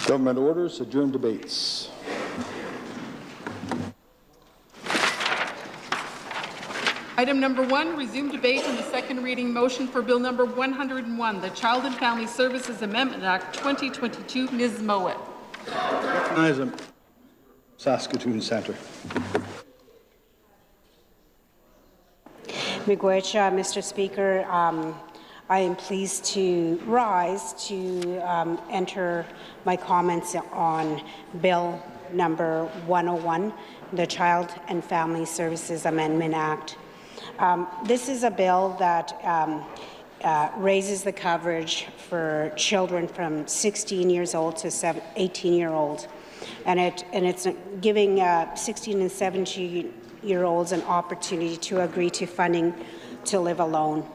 S13: Government orders, adjourn debates.
S7: Item number 1, resume debate on the second reading motion for Bill number 101, the Child and Family Services Amendment Act 2022. Ms. Mowat.
S2: Recognize him. Saskatoon Centre.
S19: Miigwech, Mr. Speaker. I am pleased to rise to enter my comments on Bill number 101, the Child and Family Services Amendment Act. This is a bill that raises the coverage for children from 16 years old to 18-year-old, and it's giving 16 and 17-year-olds an opportunity to agree to funding to live alone.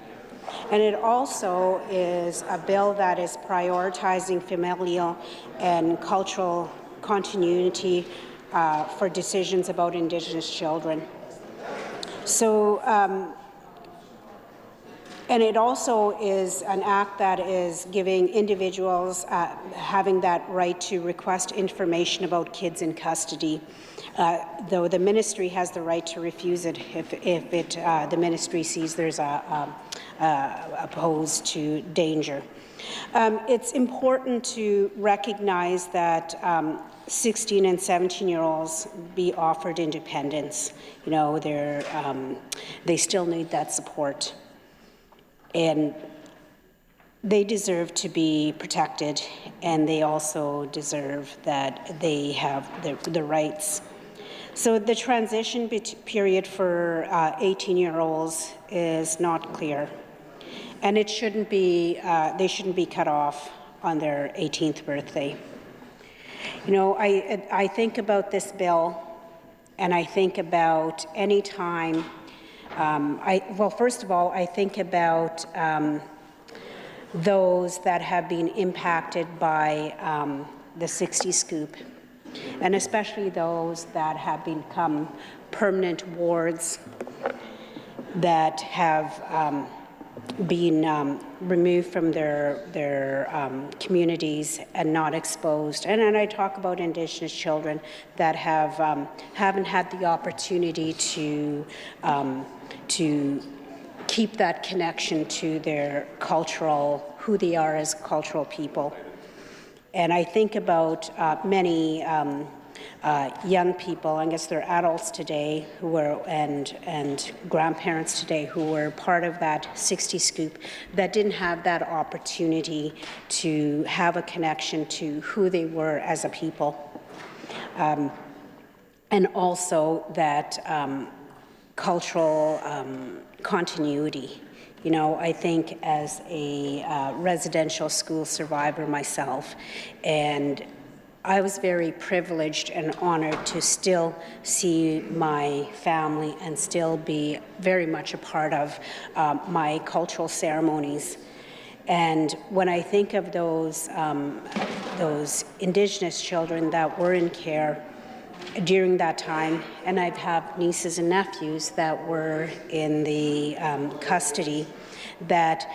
S19: And it also is a bill that is prioritizing familial and cultural continuity for decisions about Indigenous children. So, and it also is an act that is giving individuals having that right to request information about kids in custody, though the ministry has the right to refuse it if the ministry sees there's opposed to danger. It's important to recognize that 16 and 17-year-olds be offered independence. You know, they still need that support, and they deserve to be protected, and they also deserve that they have the rights. So the transition period for 18-year-olds is not clear, and it shouldn't be. They shouldn't be cut off on their 18th birthday. You know, I think about this bill, and I think about any time. Well, first of all, I think about those that have been impacted by the 60 scoop, and especially those that have become permanent wards that have been removed from their communities and not exposed. And I talk about Indigenous children that haven't had the opportunity to keep that connection to their cultural, who they are as cultural people. And I think about many young people, I guess they're adults today, who were and grandparents today who were part of that 60 scoop that didn't have that opportunity to have a connection to who they were as a people, and also that cultural continuity. You know, I think as a residential school survivor myself, and I was very privileged and honored to still see my family and still be very much a part of my cultural ceremonies. And when I think of those Indigenous children that were in care during that time, and I've had nieces and nephews that were in the custody that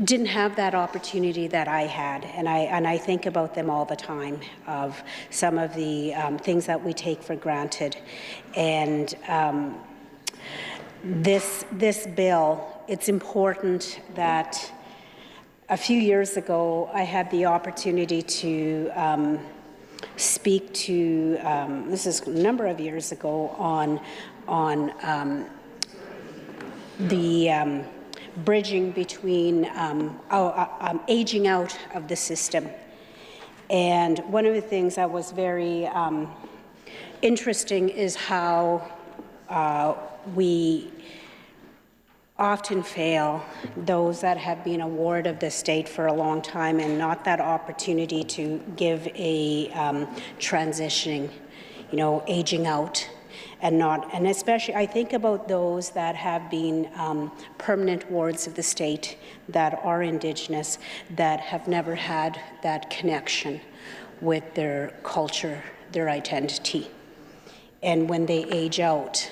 S19: didn't have that opportunity that I had, and I think about them all the time, of some of the things that we take for granted. And this bill, it's important that a few years ago I had the opportunity to speak to, this is a number of years ago, on the bridging between aging out of the system. And one of the things that was very interesting is how we often fail those that have been a ward of the state for a long time and not that opportunity to give a transitioning, aging out. And especially, I think about those that have been permanent wards of the state that are Indigenous, that have never had that connection with their culture, their identity. And when they age out,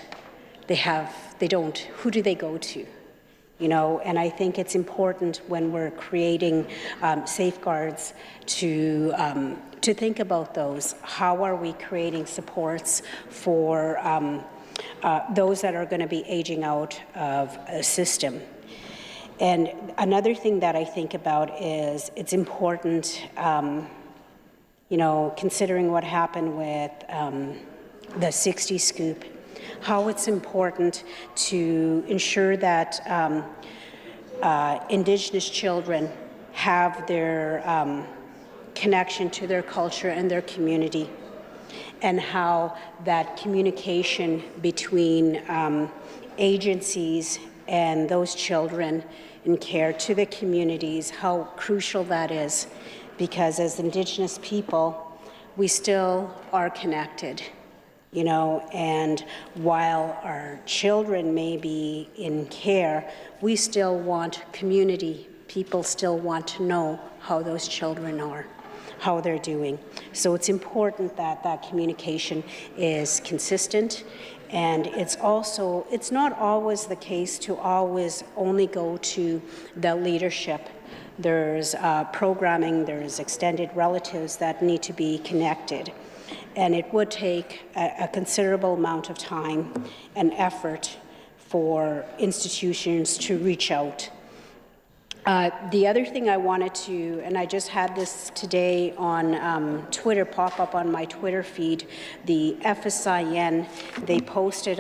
S19: who do they go to? And I think it's important when we're creating safeguards to think about those. How are we creating supports for those that are going to be aging out of a system? And another thing that I think about is it's important, considering what happened with the 60 scoop, how it's important to ensure that Indigenous children have their connection to their culture and their community, and how that communication between agencies and those children in care to the communities, how crucial that is, because as Indigenous people, we still are connected. And while our children may be in care, we still want community. People still want to know how those children are, how they're doing. So it's important that that communication is consistent, and it's not always the case to always only go to the leadership. There's programming, there's extended relatives that need to be connected. And it would take a considerable amount of time and effort for institutions to reach out. The other thing I wanted to, and I just had this today on Twitter, pop up on my Twitter feed, the FSIN, they posted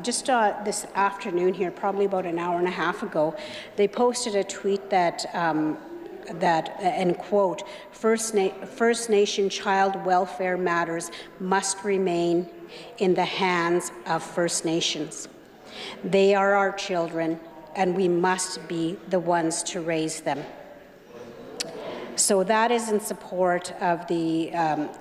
S19: just this afternoon here, probably about an hour and a half ago, they posted a tweet that and quote, First Nation child welfare matters must remain in the hands of First Nations. They are our children, and we must be the ones to raise them. So that is in support of the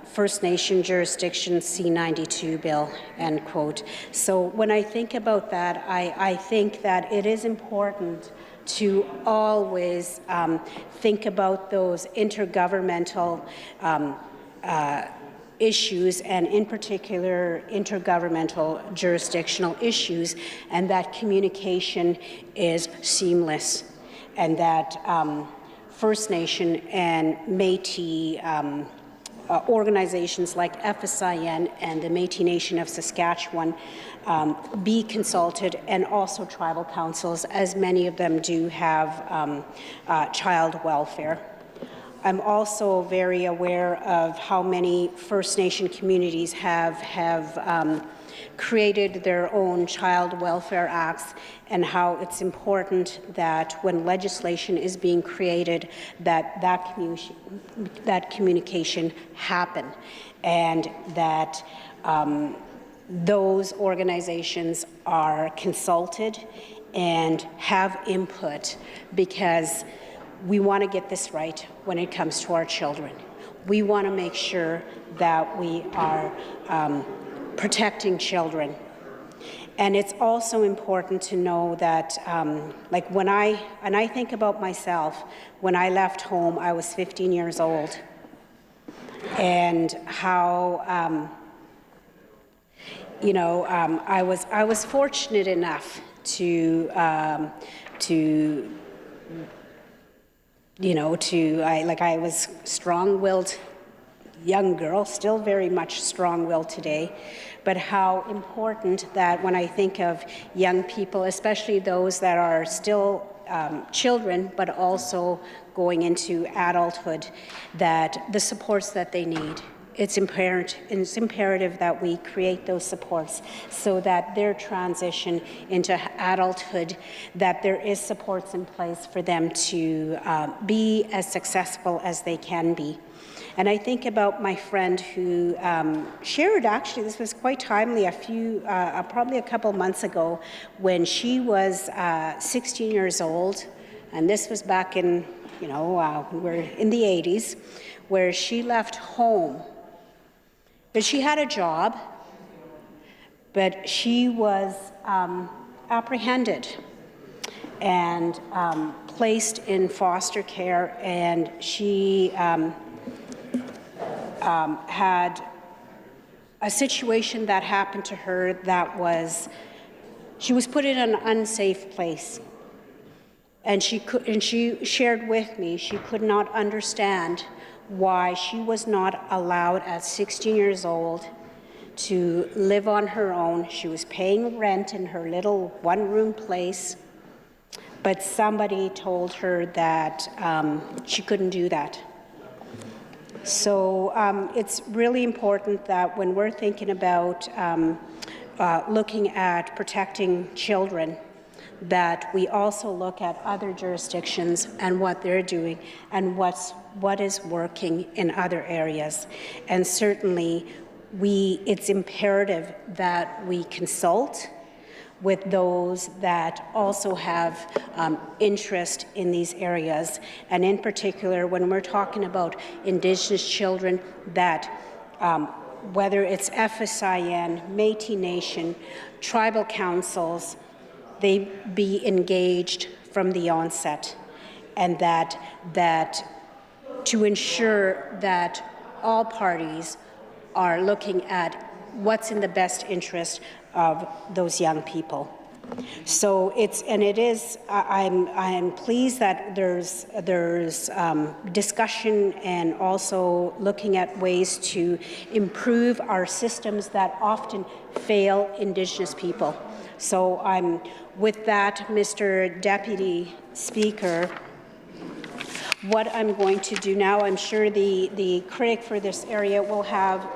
S19: First Nation jurisdiction C-92 bill, end quote. So when I think about that, I think that it is important to always think about those intergovernmental issues, and in particular intergovernmental jurisdictional issues, and that communication is seamless, and that First Nation and Métis organizations like FSIN and the Métis Nation of Saskatchewan be consulted, and also tribal councils, as many of them do have child welfare. I'm also very aware of how many First Nation communities have created their own child welfare acts, and how it's important that when legislation is being created, that communication happen, and that those organizations are consulted and have input, because we want to get this right when it comes to our children. we want to make sure that we are protecting children. And it's also important to know that, like when I think about myself, when I left home, I was 15 years old, and how, you know, I was fortunate enough to, you know, I was strong-willed young girl, still very much strong-willed today, but how important that when I think of young people, especially those that are still children, but also going into adulthood, that the supports that they need. It's imperative that we create those supports so that their transition into adulthood, that there is supports in place for them to be as successful as they can be. And I think about my friend who shared, actually, this was quite timely, probably a couple months ago, when she was 16 years old, and this was back in, you know, we're in the 80s, where she left home. But she had a job, but she was apprehended and placed in foster care, and she had a situation that happened to her that was, she was put in an unsafe place. And she shared with me she could not understand why she was not allowed at 16 years old to live on her own. She was paying rent in her little one-room place, but somebody told her that she couldn't do that. So it's really important that when we're thinking about looking at protecting children, that we also look at other jurisdictions and what they're doing and what is working in other areas. And certainly it's imperative that we consult with those that also have interest in these areas. And in particular, when we're talking about Indigenous children, that whether it's FSIN, Métis Nation, tribal councils, they be engaged from the onset, and that to ensure that all parties are looking at what's in the best interest of those young people. So I'm pleased that there's discussion and also looking at ways to improve our systems that often fail Indigenous people. So with that, Mr. Deputy Speaker, what I'm going to do now, I'm sure the critic for this area will have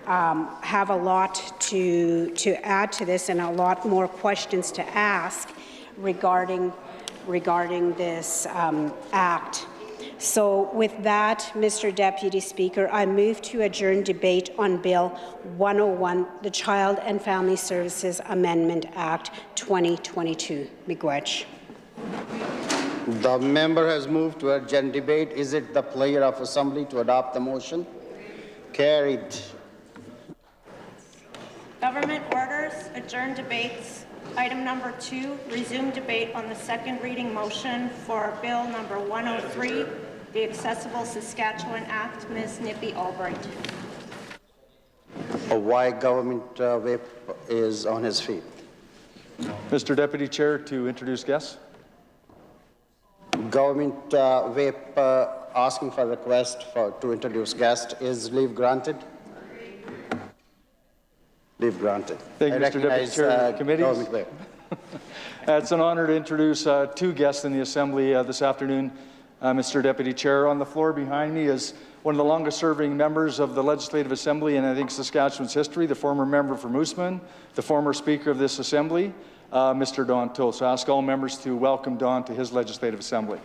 S19: a lot to add to this and a lot more questions to ask regarding this act. So with that, Mr. Deputy Speaker, I move to adjourn debate on Bill 101, the Child and Family Services Amendment Act 2022. Miigwech.
S4: The member has moved to adjourn debate. Is it the pleasure of Assembly to adopt the motion? Carried.
S6: Government orders, adjourn debates. Item number 2, resume debate on the second reading motion for Bill number 103, the Accessible Saskatchewan Act. Ms. Nippy Albright.
S4: Why government whip is on his feet.
S22: Mr. Deputy Chair, to introduce guests.
S4: Government whip asking for request to introduce guest. Is leave granted? Leave granted.
S22: Thank you, Mr. Deputy Chair of the Committee. It's an honor to introduce two guests in the Assembly this afternoon, Mr. Deputy Chair. On the floor behind me is one of the longest-serving members of the Legislative Assembly in, I think, Saskatchewan's history, the former member for Moosomin, the former Speaker of this Assembly, Mr. Don Toll. So I ask all members to welcome Don to his Legislative Assembly.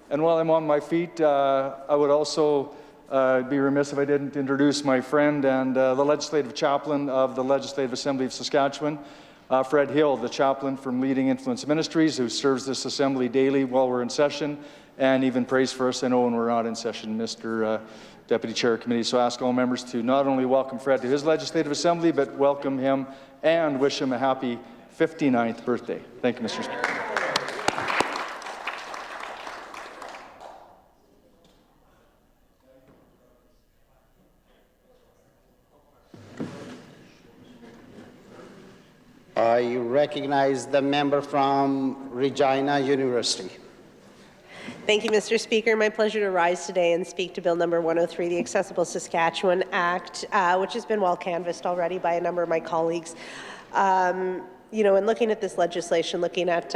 S22: And while I'm on my feet, I would also be remiss if I didn't introduce my friend and the Legislative Chaplain of the Legislative Assembly of Saskatchewan, Fred Hill, the chaplain from Leading Influence Ministries, who serves this assembly daily while we're in session, and even prays for us, I know, when we're not in session, Mr. Deputy Chair of Committee. So I ask all members to not only welcome Fred to his Legislative Assembly, but welcome him and wish him a happy 59th birthday. Thank you, Mr. Speaker.
S4: I recognize the member from Regina University.
S8: Thank you, Mr. Speaker. My pleasure to rise today and speak to Bill number 103, the Accessible Saskatchewan Act, which has been well canvassed already by a number of my colleagues. You know, in looking at this legislation, looking at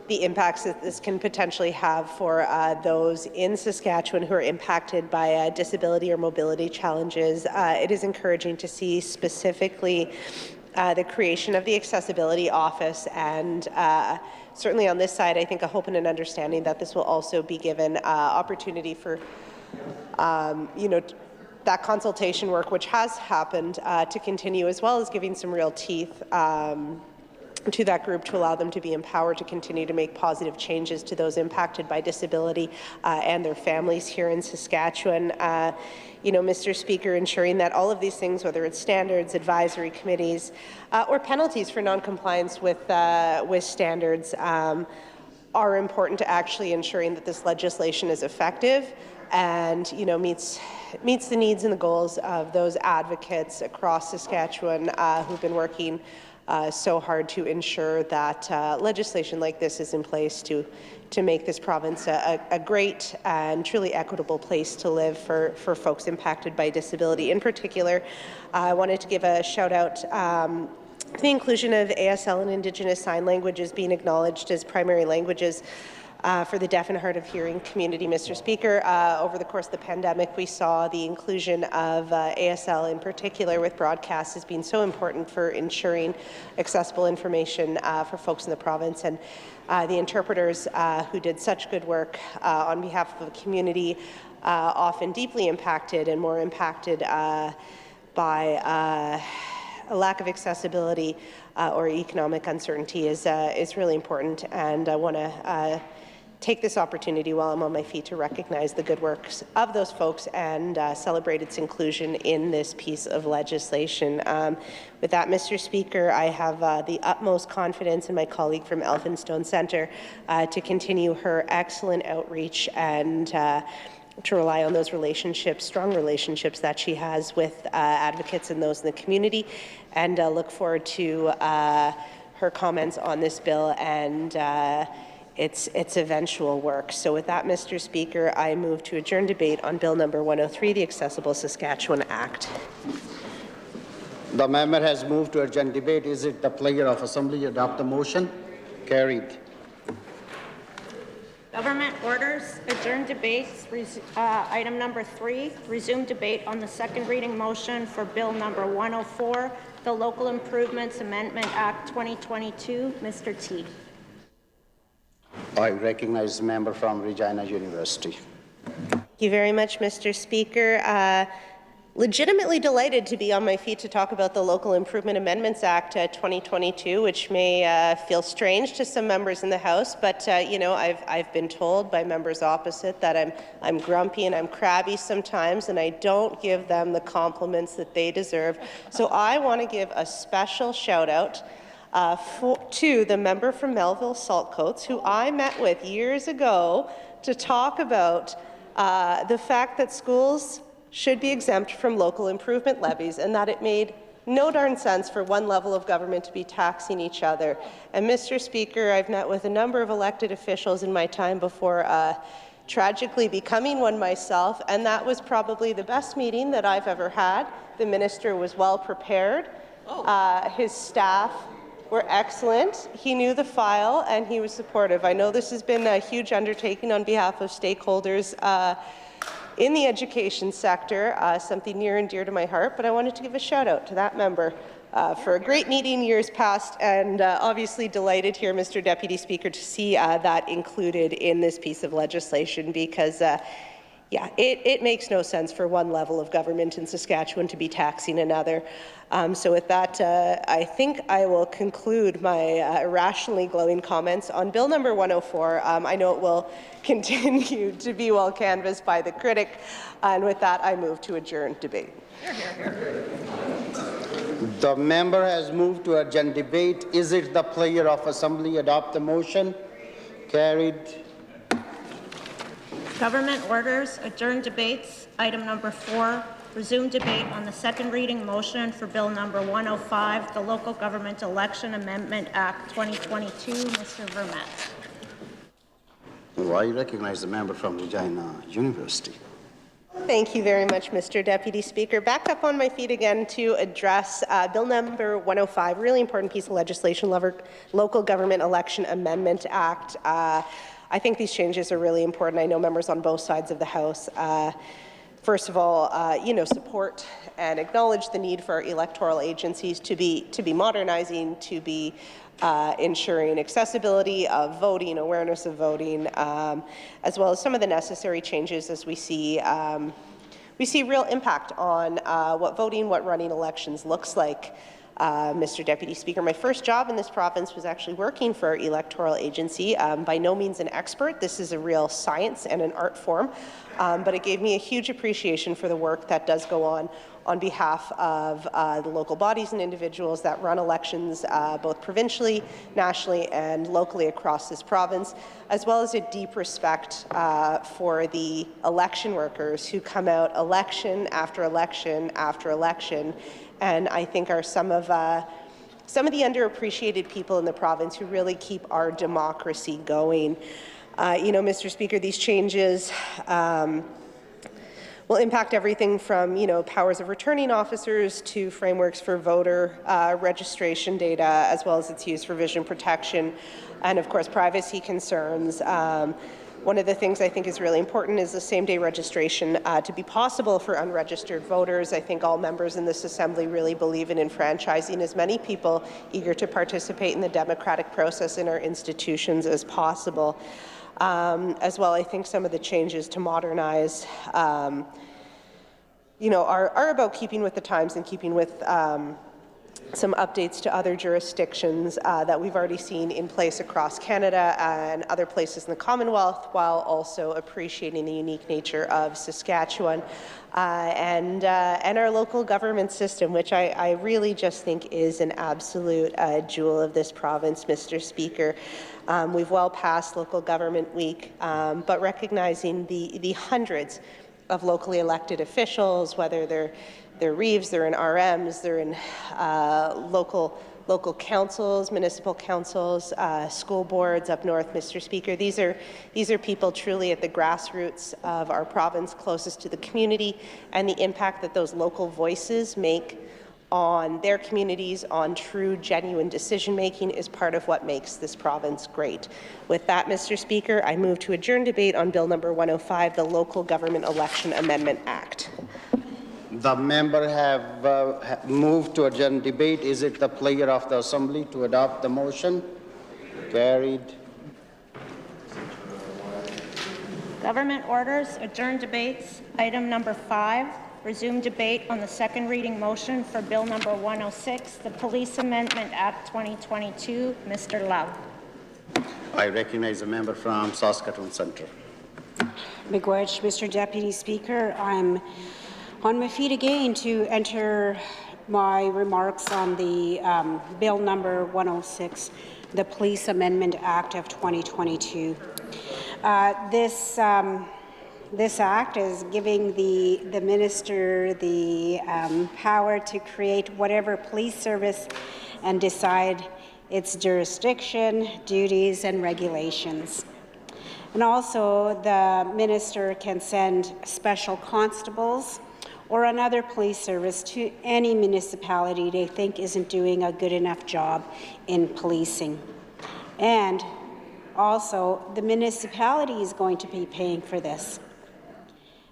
S8: the impacts that this can potentially have for those in Saskatchewan who are impacted by disability or mobility challenges, it is encouraging to see specifically the creation of the Accessibility Office, and certainly on this side, I think a hope and an understanding that this will also be given opportunity for, you know, that consultation work, which has happened, to continue, as well as giving some real teeth to that group to allow them to be empowered to continue to make positive changes to those impacted by disability and their families here in Saskatchewan. You know, Mr. Speaker, ensuring that all of these things, whether it's standards, advisory committees, or penalties for non-compliance with standards, are important to actually ensuring that this legislation is effective and, you know, meets the needs and the goals of those advocates across Saskatchewan who've been working so hard to ensure that legislation like this is in place to make this province a great and truly equitable place to live for folks impacted by disability. In particular, I wanted to give a shout out to the inclusion of ASL and Indigenous Sign Languages being acknowledged as primary languages for the deaf and hard of hearing community, Mr. Speaker. Over the course of the pandemic, we saw the inclusion of ASL in particular with broadcasts as being so important for ensuring accessible information for folks in the province. And the interpreters who did such good work on behalf of the community, often deeply impacted and more impacted by a lack of accessibility or economic uncertainty is really important. And I want to take this opportunity while I'm on my feet to recognize the good works of those folks and celebrate its inclusion in this piece of legislation. With that, Mr. Speaker, I have the utmost confidence in my colleague from Elphinstone Centre to continue her excellent outreach and to rely on those relationships, strong relationships that she has with advocates and those in the community, and look forward to her comments on this bill and its eventual work. So with that, Mr. Speaker, I move to adjourn debate on Bill number 103, the Accessible Saskatchewan Act.
S4: The member has moved to adjourn debate. Is it the pleasure of Assembly to adopt the motion? Carried.
S6: Government orders, adjourn debates, item number 3, resume debate on the second reading motion for Bill number 104, the Local Improvements Amendment Act 2022. Mr. T.
S4: I recognize the member from Regina University.
S8: Thank you very much, Mr. Speaker. Legitimately delighted to be on my feet to talk about the Local Improvement Amendments Act 2022, which may feel strange to some members in the House, but you know, I've been told by members opposite that I'm grumpy and I'm crabby sometimes, and I don't give them the compliments that they deserve. So I want to give a special shout out to the member from Melville Saltcoats, who I met with years ago to talk about the fact that schools should be exempt from local improvement levies, and that it made no darn sense for one level of government to be taxing each other. And Mr. Speaker, I've met with a number of elected officials in my time before tragically becoming one myself, and that was probably the best meeting that I've ever had. The minister was well prepared. His staff were excellent. He knew the file and he was supportive. I know this has been a huge undertaking on behalf of stakeholders in the education sector, something near and dear to my heart, but I wanted to give a shout out to that member for a great meeting years past, and obviously delighted here, Mr. Deputy Speaker, to see that included in this piece of legislation, because Yeah, it makes no sense for one level of government in Saskatchewan to be taxing another. So with that, I think I will conclude my rationally glowing comments on Bill number 104. I know it will continue to be well canvassed by the critic, and with that, I move to adjourn debate.
S4: The member has moved to adjourn debate. Is it the pleasure of Assembly adopt the motion? Carried.
S6: Government orders, adjourn debates. Item number 4, resume debate on the second reading motion for Bill number 105, the Local Government Election Amendment Act 2022. Mr. Vermette.
S4: Oh, I recognize the member from Regina University.
S8: Thank you very much, Mr. Deputy Speaker. Back up on my feet again to address Bill number 105, really important piece of legislation, Local Government Election Amendment Act. I think these changes are really important. I know members on both sides of the House, first of all, support and acknowledge the need for our electoral agencies to be modernizing, to be ensuring accessibility of voting, awareness of voting, as well as some of the necessary changes as we see real impact on what voting, what running elections looks like. Mr. Deputy Speaker, my first job in this province was actually working for our electoral agency. By no means an expert. This is a real science and an art form, but it gave me a huge appreciation for the work that does go on behalf of the local bodies and individuals that run elections both provincially, nationally, and locally across this province, as well as a deep respect for the election workers who come out election after election after election, and I think are some of the underappreciated people in the province who really keep our democracy going. Mr. Speaker, these changes will impact everything from, powers of returning officers to frameworks for voter registration data, as well as its use for vision protection, and of course privacy concerns. One of the things I think is really important is the same-day registration to be possible for unregistered voters. I think all members in this Assembly really believe in enfranchising as many people eager to participate in the democratic process in our institutions as possible. As well, I think some of the changes to modernize, are about keeping with the times and keeping with some updates to other jurisdictions that we've already seen in place across Canada and other places in the Commonwealth, while also appreciating the unique nature of Saskatchewan and our local government system, which I really just think is an absolute jewel of this province, Mr. Speaker. We've well passed Local Government Week, but recognizing the hundreds of locally elected officials, whether they're Reeves, they're in RMs, they're in local councils, municipal councils, school boards up north, Mr. Speaker. These are people truly at the grassroots of our province, closest to the community, and the impact that those local voices make on their communities, on true, genuine decision-making is part of what makes this province great. With that, Mr. Speaker, I move to adjourn debate on Bill number 105, the Local Government Election Amendment Act.
S4: The member have moved to adjourn debate. Is it the pleasure of the Assembly to adopt the motion? Carried.
S6: Government orders, adjourn debates. Item number 5, resume debate on the second reading motion for Bill number 106, the Police Amendment Act 2022. Mr. Love.
S4: I recognize a member from Saskatoon Centre.
S19: Miigwech, Mr. Deputy Speaker, I'm on my feet again to enter my remarks on the Bill number 106, the Police Amendment Act of 2022. This act is giving the minister the power to create whatever police service and decide its jurisdiction, duties, and regulations. And also, the minister can send special constables or another police service to any municipality they think isn't doing a good enough job in policing. And also, the municipality is going to be paying for this.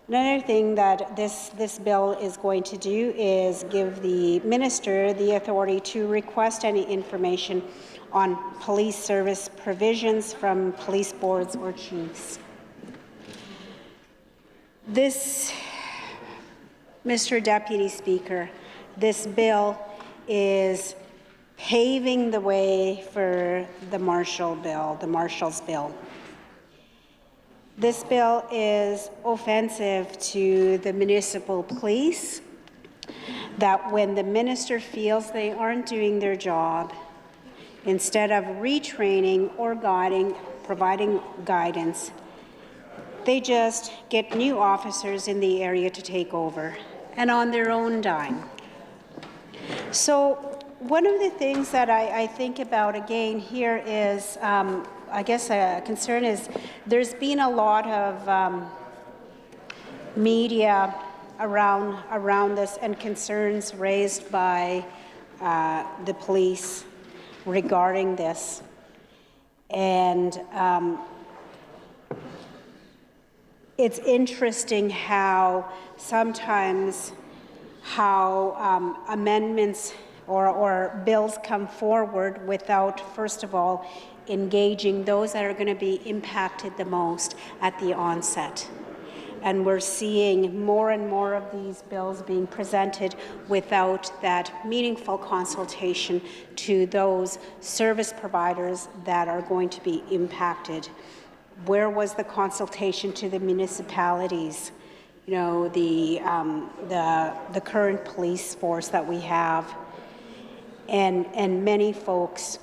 S19: Another thing that this bill is going to do is give the minister the authority to request any information on police service provisions from police boards or chiefs. This, Mr. Deputy Speaker, this bill is paving the way for the Marshal's bill. This bill is offensive to the municipal police, that when the minister feels they aren't doing their job, instead of retraining or providing guidance, they just get new officers in the area to take over, and on their own dime. So one of the things that I think about again here is, I guess a concern is, there's been a lot of media around this and concerns raised by the police regarding this. And it's interesting how sometimes amendments or bills come forward without, first of all, engaging those that are going to be impacted the most at the onset. And we're seeing more and more of these bills being presented without that meaningful consultation to those service providers that are going to be impacted. Where was the consultation to the municipalities? You know, the current police force that we have, and many folks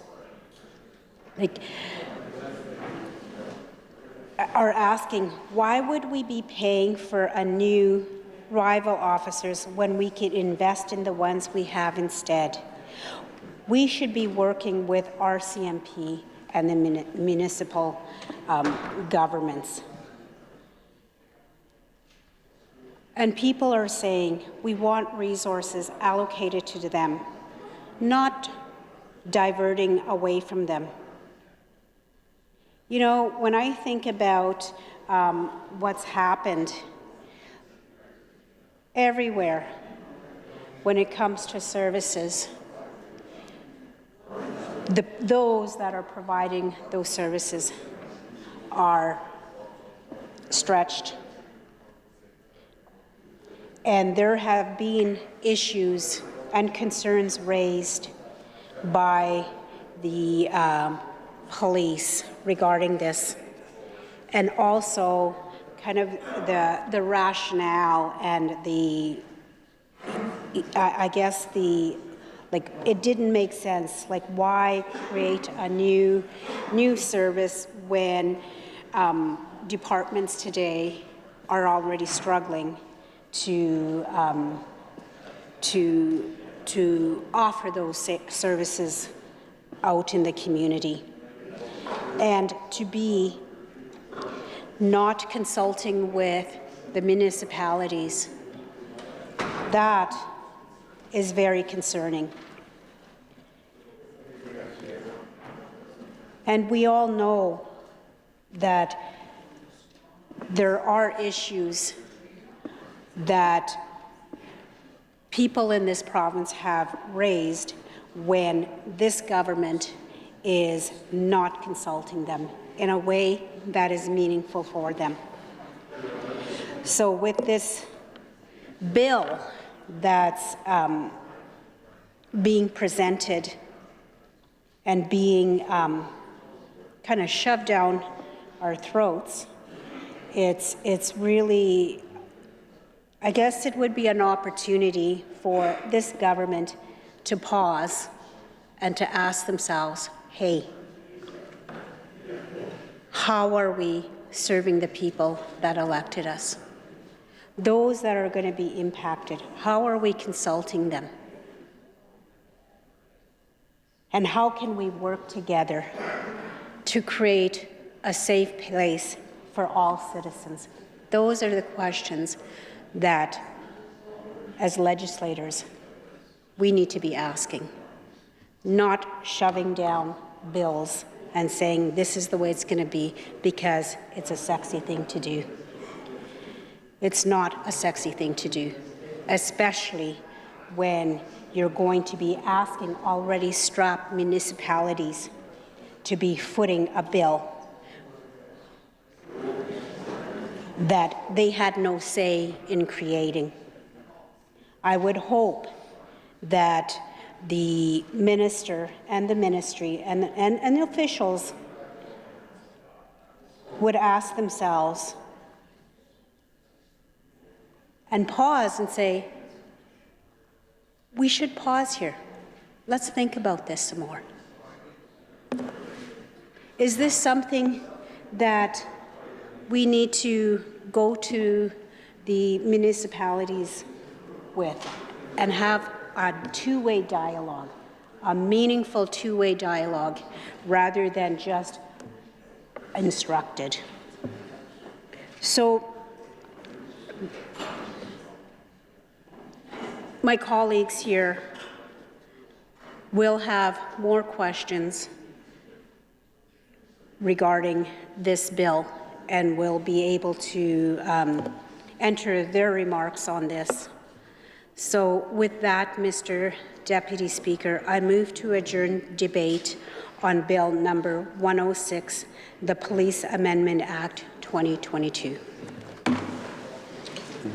S19: are asking, why would we be paying for a new rival officers when we could invest in the ones we have instead? We should be working with RCMP and the municipal governments. And people are saying, we want resources allocated to them, not diverting away from them. You know, when I think about what's happened everywhere when it comes to services, those that are providing those services are stretched. And there have been issues and concerns raised by the police regarding this, and also kind of the rationale and I guess it didn't make sense. Like, why create a new service when departments today are already struggling to offer those services out in the community? And to be not consulting with the municipalities, that is very concerning. And we all know that there are issues that people in this province have raised when this government is not consulting them in a way that is meaningful for them. So with this bill that's being presented and being kind of shoved down our throats, it's really, I guess it would be an opportunity for this government to pause and to ask themselves, hey, how are we serving the people that elected us? Those that are going to be impacted, how are we consulting them? And how can we work together to create a safe place for all citizens? Those are the questions that, as legislators, we need to be asking, not shoving down bills and saying this is the way it's going to be because it's a sexy thing to do. It's not a sexy thing to do, especially when you're going to be asking already strapped municipalities to be footing a bill that they had no say in creating. I would hope that the minister and the ministry and the officials would ask themselves and pause and say, we should pause here. Let's think about this some more. Is this something that we need to go to the municipalities with and have a two-way dialogue, a meaningful two-way dialogue, rather than just instructed? So my colleagues here will have more questions regarding this bill and will be able to enter their remarks on this. So with that, Mr. Deputy Speaker, I move to adjourn debate on Bill number 106, the Police Amendment Act 2022.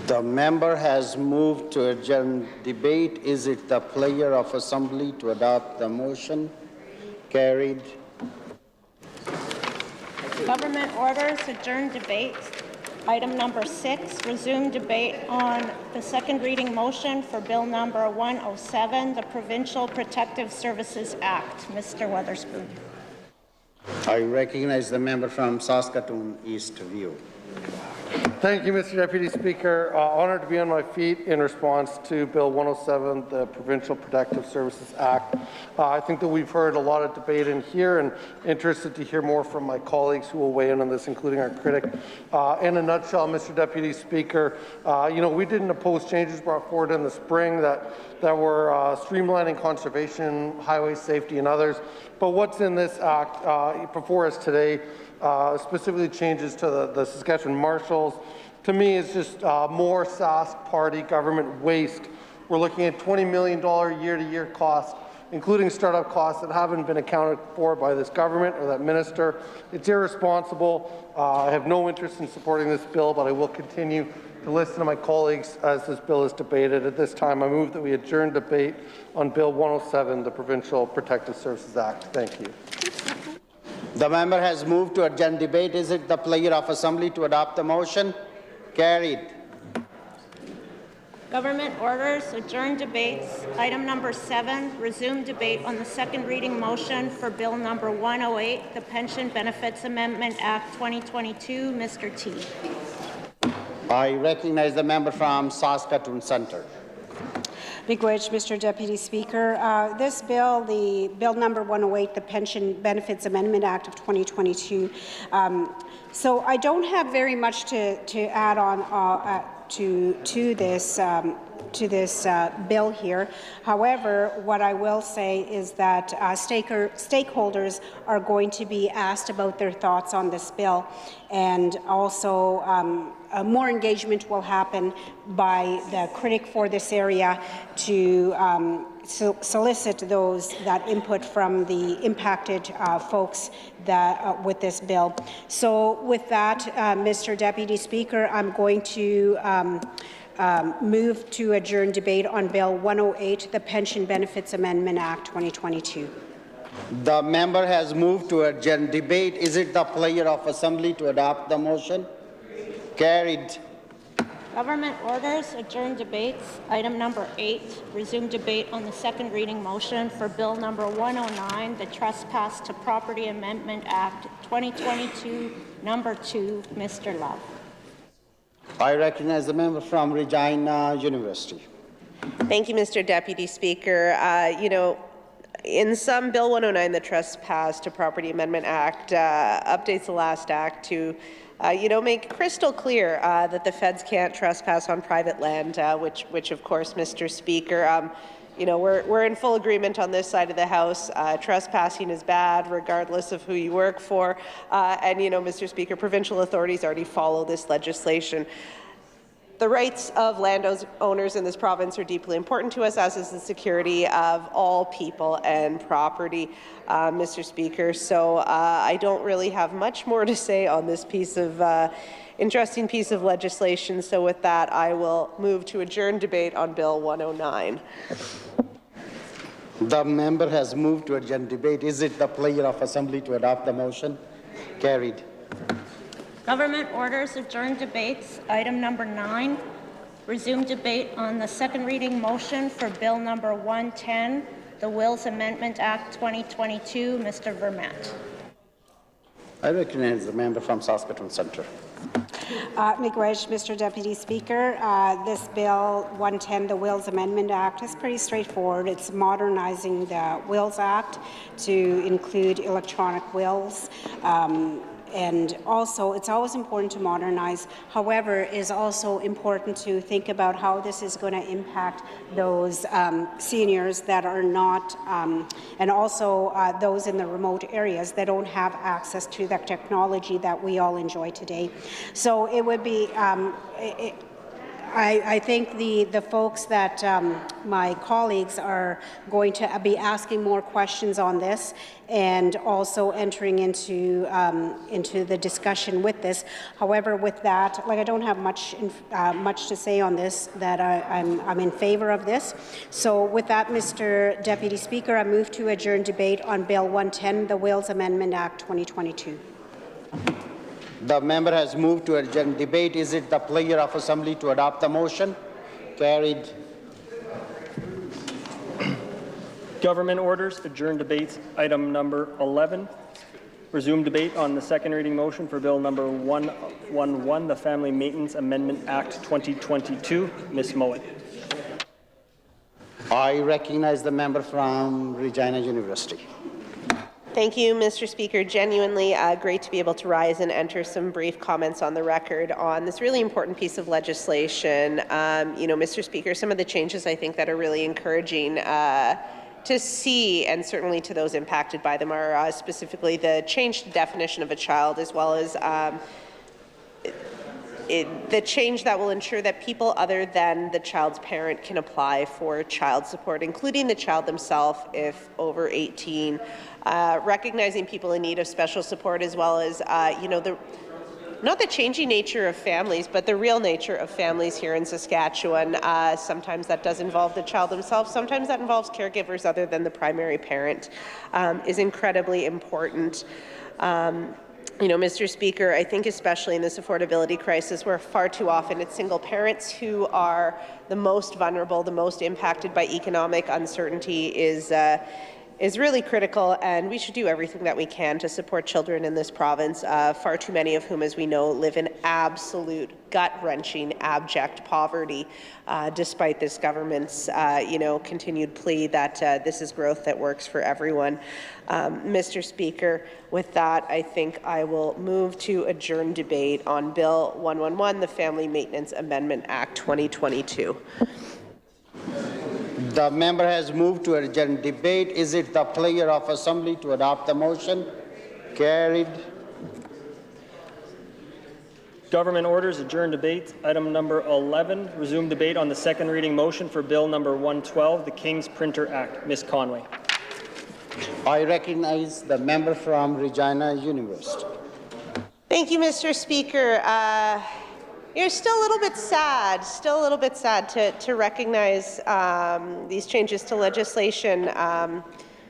S4: The member has moved to adjourn debate. Is it the pleasure of Assembly to adopt the motion? Carried.
S6: Government orders adjourn debate. Item number 6, resume debate on the second reading motion for Bill number 107, the Provincial Protective Services Act. Mr. Weatherspoon.
S4: I recognize the member from Saskatoon East View.
S15: Thank you, Mr. Deputy Speaker. Honored to be on my feet in response to Bill 107, the Provincial Protective Services Act. I think that we've heard a lot of debate in here, and interested to hear more from my colleagues who will weigh in on this, including our critic. In a nutshell, Mr. Deputy Speaker, we didn't oppose changes brought forward in the spring that were streamlining conservation, highway safety, and others. But what's in this act before us today, specifically changes to the Saskatchewan Marshals, to me is just more Sask Party government waste. We're looking at $20 million year-to-year costs, including startup costs that haven't been accounted for by this government or that minister. It's irresponsible. I have no interest in supporting this bill, but I will continue to listen to my colleagues as this bill is debated. At this time, I move that we adjourn debate on Bill 107, the Provincial Protective Services Act. Thank you.
S4: The member has moved to adjourn debate. Is it the pleasure of Assembly to adopt the motion? Carried.
S6: Government orders adjourn debates. Item number 7, resume debate on the second reading motion for Bill number 108, the Pension Benefits Amendment Act 2022. Mr. T.
S4: I recognize the member from Saskatoon Centre.
S19: Miigwech, Mr. Deputy Speaker. This bill, the Bill number 108, the Pension Benefits Amendment Act of 2022. So I don't have very much to add on to this bill here. However, what I will say is that stakeholders are going to be asked about their thoughts on this bill, and also more engagement will happen by the critic for this area to solicit that input from the impacted folks with this bill. So with that, Mr. Deputy Speaker, I'm going to move to adjourn debate on Bill 108, the Pension Benefits Amendment Act 2022.
S4: The member has moved to adjourn debate. Is it the pleasure of Assembly to adopt the motion? Carried.
S6: Government orders adjourn debates. Item number 8, resume debate on the second reading motion for Bill number 109, the Trespass to Property Amendment Act 2022, number 2. Mr. Love.
S4: I recognize the member from Regina University.
S8: Thank you, Mr. Deputy Speaker. In some, Bill 109, the Trespass to Property Amendment Act, updates the last act to make crystal clear that the feds can't trespass on private land, which of course, Mr. Speaker, we're in full agreement on this side of the House. Trespassing is bad, regardless of who you work for. And, Mr. Speaker, provincial authorities already follow this legislation. The rights of landowners in this province are deeply important to us, as is the security of all people and property, Mr. Speaker. So I don't really have much more to say on this piece of interesting piece of legislation. So with that, I will move to adjourn debate on Bill 109.
S4: The member has moved to adjourn debate. Is it the pleasure of Assembly to adopt the motion? Carried.
S6: Government orders adjourn debates. Item number 9. Resume debate on the second reading motion for Bill number 110, the Wills Amendment Act 2022. Mr. Vermette.
S4: I recognize the member from Saskatoon Centre.
S19: Miigwech, Mr. Deputy Speaker. This Bill 110, the Wills Amendment Act, is pretty straightforward. It's modernizing the Wills Act to include electronic wills. And also, it's always important to modernize. However, it is also important to think about how this is going to impact those seniors that are not, and also those in the remote areas that don't have access to the technology that we all enjoy today. So it would be, I think the folks that my colleagues are going to be asking more questions on this and also entering into the discussion with this. However, with that, I don't have much to say on this. That I'm in favor of this. So with that, Mr. Deputy Speaker, I move to adjourn debate on Bill 110, the Wills Amendment Act 2022.
S4: The member has moved to adjourn debate. Is it the pleasure of Assembly to adopt the motion? Carried.
S9: Government orders adjourn debates. Item number 11. Resume debate on the second reading motion for Bill number 111, the Family Maintenance Amendment Act 2022. Ms. Mowat.
S4: I recognize the member from Regina University.
S8: Thank you, Mr. Speaker. Genuinely great to be able to rise and enter some brief comments on the record on this really important piece of legislation. Mr. Speaker, some of the changes I think that are really encouraging to see, and certainly to those impacted by them, are specifically the changed definition of a child, as well as the change that will ensure that people other than the child's parent can apply for child support, including the child themselves if over 18. Recognizing people in need of special support, as well as, not the changing nature of families, but the real nature of families here in Saskatchewan. Sometimes that does involve the child themselves. Sometimes that involves caregivers other than the primary parent, is incredibly important. Mr. Speaker, I think especially in this affordability crisis, where far too often it's single parents who are the most vulnerable, the most impacted by economic uncertainty, is really critical, and we should do everything that we can to support children in this province, far too many of whom, as we know, live in absolute gut-wrenching, abject poverty, despite this government's, continued plea that this is growth that works for everyone. Mr. Speaker, with that, I think I will move to adjourn debate on Bill 111, the Family Maintenance Amendment Act 2022.
S4: The member has moved to adjourn debate. Is it the pleasure of Assembly to adopt the motion? Carried.
S9: Government orders adjourn debate. Item number 11. Resume debate on the second reading motion for Bill number 112, the King's Printer Act. Ms. Conway.
S4: I recognize the member from Regina University.
S8: Thank you, Mr. Speaker. Still a little bit sad to recognize these changes to legislation,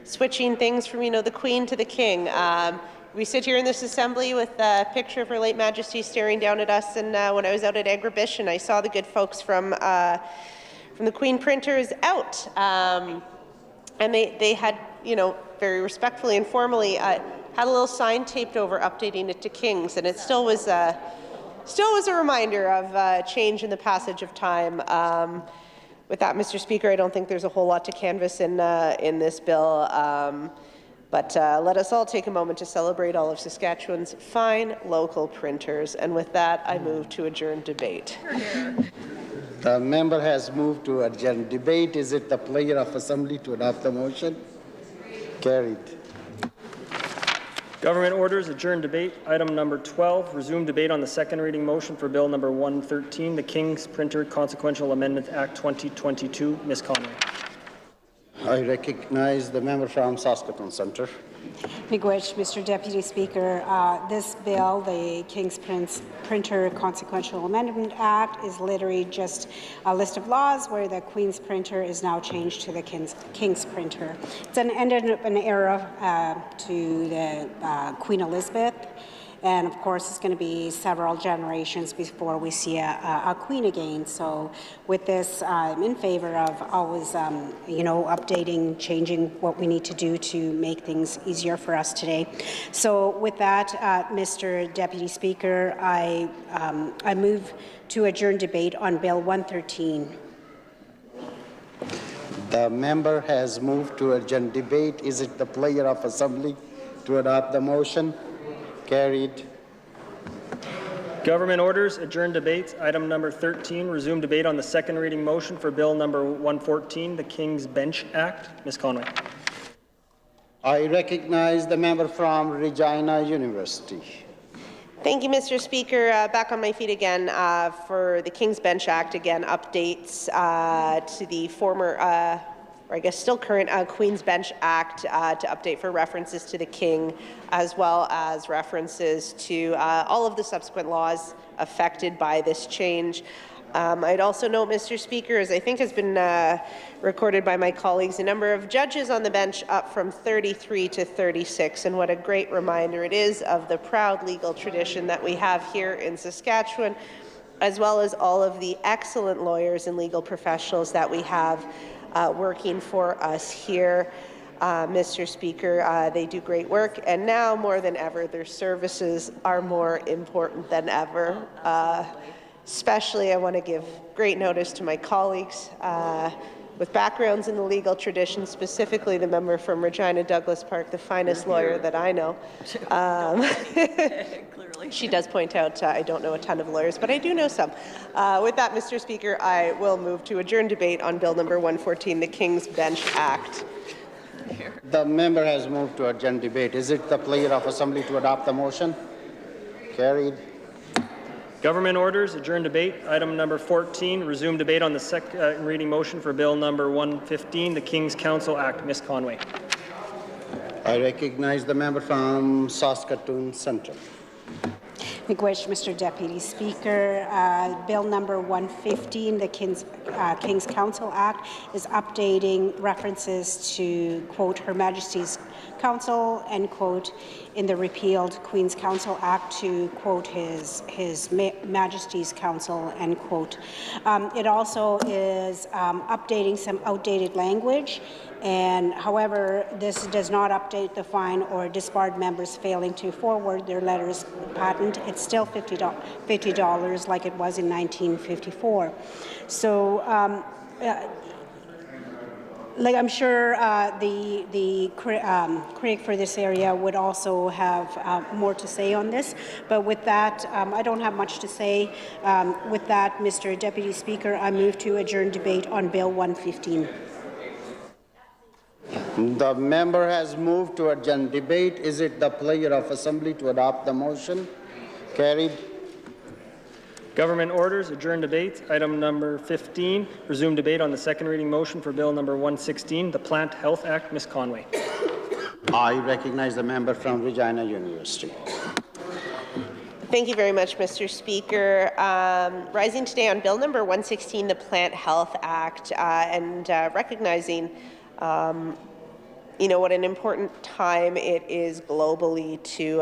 S8: switching things from, the Queen to the King. We sit here in this Assembly with a picture of Her late Majesty staring down at us, and when I was out at Agribition, I saw the good folks from the Queen printers out, and they had, very respectfully and formally had a little sign taped over updating it to King's, and it still was a reminder of change in the passage of time. With that, Mr. Speaker, I don't think there's a whole lot to canvass in this bill, but let us all take a moment to celebrate all of Saskatchewan's fine local printers. And with that, I move to adjourn debate.
S4: The member has moved to adjourn debate. Is it the pleasure of Assembly to adopt the motion? Carried.
S9: Government orders, adjourn debate. Item number 12, resume debate on the second reading motion for Bill number 113, the King's Printer Consequential Amendment Act 2022. Ms. Conway.
S4: I recognize the member from Saskatoon Centre.
S19: Miigwech, Mr. Deputy Speaker. This bill, the King's Printer Consequential Amendment Act, is literally just a list of laws where the Queen's Printer is now changed to the King's Printer. It's an end of an era to the Queen Elizabeth. And of course, it's going to be several generations before we see a queen again. So with this, I'm in favor of always, updating, changing what we need to do to make things easier for us today. So with that, Mr. Deputy Speaker, I move to adjourn debate on Bill 113.
S4: The member has moved to adjourn debate. Is it the pleasure of Assembly to adopt the motion? Carried.
S9: Government orders, adjourn debates. Item number 13, resume debate on the second reading motion for Bill number 114, the King's Bench Act. Ms. Conway.
S4: I recognize the member from Regina University.
S8: Thank you, Mr. Speaker. Back on my feet again for the King's Bench Act, again, updates to the former, or I guess still current Queen's Bench Act to update for references to the King, as well as references to all of the subsequent laws affected by this change. I'd also note, Mr. Speaker, as I think has been recorded by my colleagues, a number of judges on the bench up from 33 to 36, and what a great reminder it is of the proud legal tradition that we have here in Saskatchewan, as well as all of the excellent lawyers and legal professionals that we have working for us here. Mr. Speaker, they do great work, and now more than ever, their services are more important than ever. Especially, I want to give great notice to my colleagues with backgrounds in the legal tradition, specifically the member from Regina Douglas Park, the finest lawyer that I know. She does point out I don't know a ton of lawyers, but I do know some. With that, Mr. Speaker, I will move to adjourn debate on Bill number 114, the King's Bench Act.
S4: The member has moved to adjourn debate. Is it the pleasure of Assembly to adopt the motion? Carried.
S9: Government orders, adjourn debate. Item number 14, resume debate on the second reading motion for Bill number 115, the King's Council Act. Ms. Conway.
S4: I recognize the member from Saskatoon Centre.
S19: Miigwech, Mr. Deputy Speaker. Bill number 115, the King's Council Act, is updating references to, quote, Her Majesty's Council, end quote, in the repealed Queen's Council Act to, quote, His Majesty's Council, end quote. It also is updating some outdated language, and however, this does not update the fine or disbarred members failing to forward their letters patent. It's still $50 like it was in 1954. So, like I'm sure the critic for this area would also have more to say on this, but with that, I don't have much to say. With that, Mr. Deputy Speaker, I move to adjourn debate on Bill 115.
S4: The member has moved to adjourn debate. Is it the pleasure of Assembly to adopt the motion? Carried.
S9: Government orders, adjourn debate. Item number 15, resume debate on the second reading motion for Bill number 116, the Plant Health Act. Ms. Conway.
S4: I recognize the member from Regina University.
S8: Thank you very much, Mr. Speaker. Rising today on Bill number 116, the Plant Health Act, and recognizing what an important time it is globally to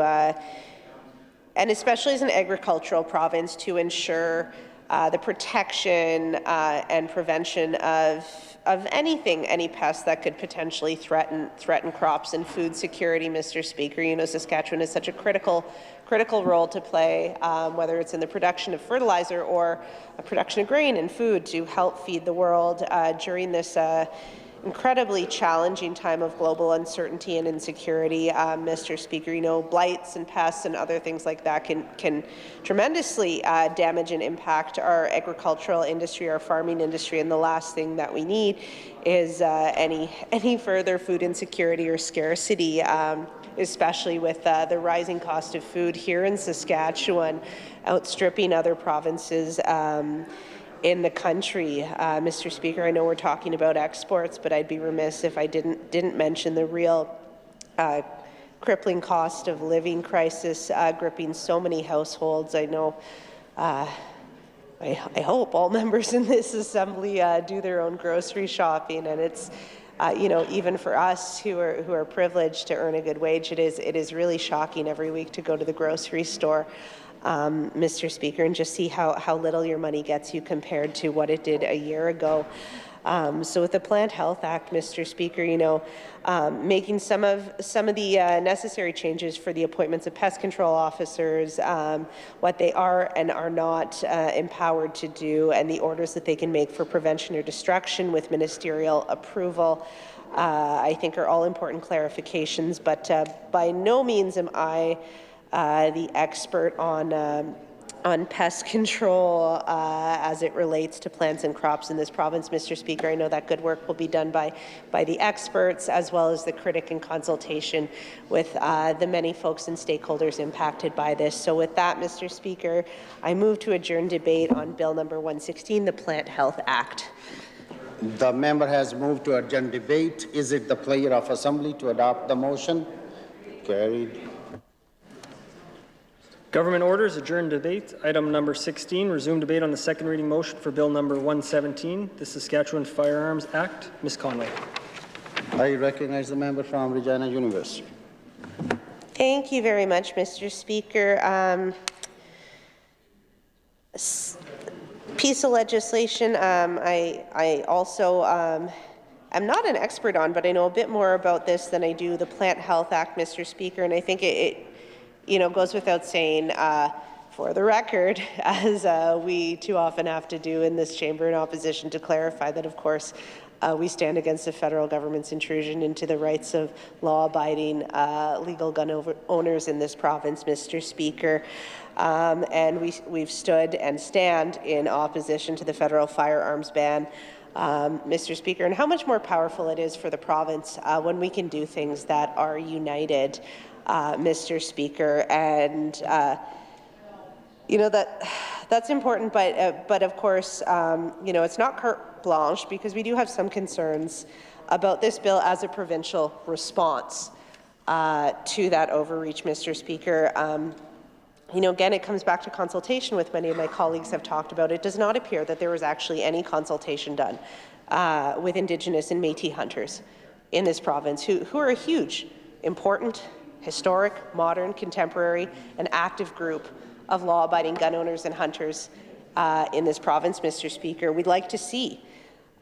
S8: and especially as an agricultural province, to ensure the protection and prevention of anything, any pest that could potentially threaten crops and food security, Mr. Speaker. You know, Saskatchewan has such a critical role to play, whether it's in the production of fertilizer or a production of grain and food to help feed the world during this incredibly challenging time of global uncertainty and insecurity, Mr. Speaker. You know, blights and pests and other things like that can tremendously damage and impact our agricultural industry, our farming industry, and the last thing that we need is any further food insecurity or scarcity. especially with the rising cost of food here in Saskatchewan, outstripping other provinces in the country. Mr. Speaker, I know we're talking about exports, but I'd be remiss if I didn't mention the real crippling cost of living crisis gripping so many households. I know, I hope all members in this assembly do their own grocery shopping, and it's, even for us who are privileged to earn a good wage, it is really shocking every week to go to the grocery store, Mr. Speaker, and just see how little your money gets you compared to what it did a year ago. So with the Plant Health Act, Mr. Speaker, making some of the necessary changes for the appointments of pest control officers, what they are and are not empowered to do, and the orders that they can make for prevention or destruction with ministerial approval, I think are all important clarifications. But by no means am I the expert on pest control as it relates to plants and crops in this province, Mr. Speaker. I know that good work will be done by the experts as well as the critic in consultation with the many folks and stakeholders impacted by this. So with that, Mr. Speaker, I move to adjourn debate on Bill number 116, the Plant Health Act.
S4: The member has moved to adjourn debate. Is it the pleasure of Assembly to adopt the motion? Carried.
S9: Government orders, adjourn debate. Item number 16, resume debate on the second reading motion for Bill number 117, the Saskatchewan Firearms Act. Ms. Conway.
S4: I recognize the member from Regina University.
S8: Thank you very much, Mr. Speaker. Piece of legislation I also I'm not an expert on, but I know a bit more about this than I do the Plant Health Act, Mr. Speaker, and I think it goes without saying, for the record, as we too often have to do in this chamber in opposition, to clarify that, of course, we stand against the federal government's intrusion into the rights of law-abiding legal gun owners in this province, Mr. Speaker. And we've stood and stand in opposition to the federal firearms ban, Mr. Speaker, and how much more powerful it is for the province when we can do things that are united, Mr. Speaker, and that's important. But of course, it's not carte blanche, because we do have some concerns about this bill as a provincial response to that overreach, Mr. Speaker. Again, it comes back to consultation, with many of my colleagues have talked about. It does not appear that there was actually any consultation done with Indigenous and Métis hunters in this province, who are a huge, important, historic, modern, contemporary, and active group of law-abiding gun owners and hunters in this province, Mr. Speaker. We'd like to see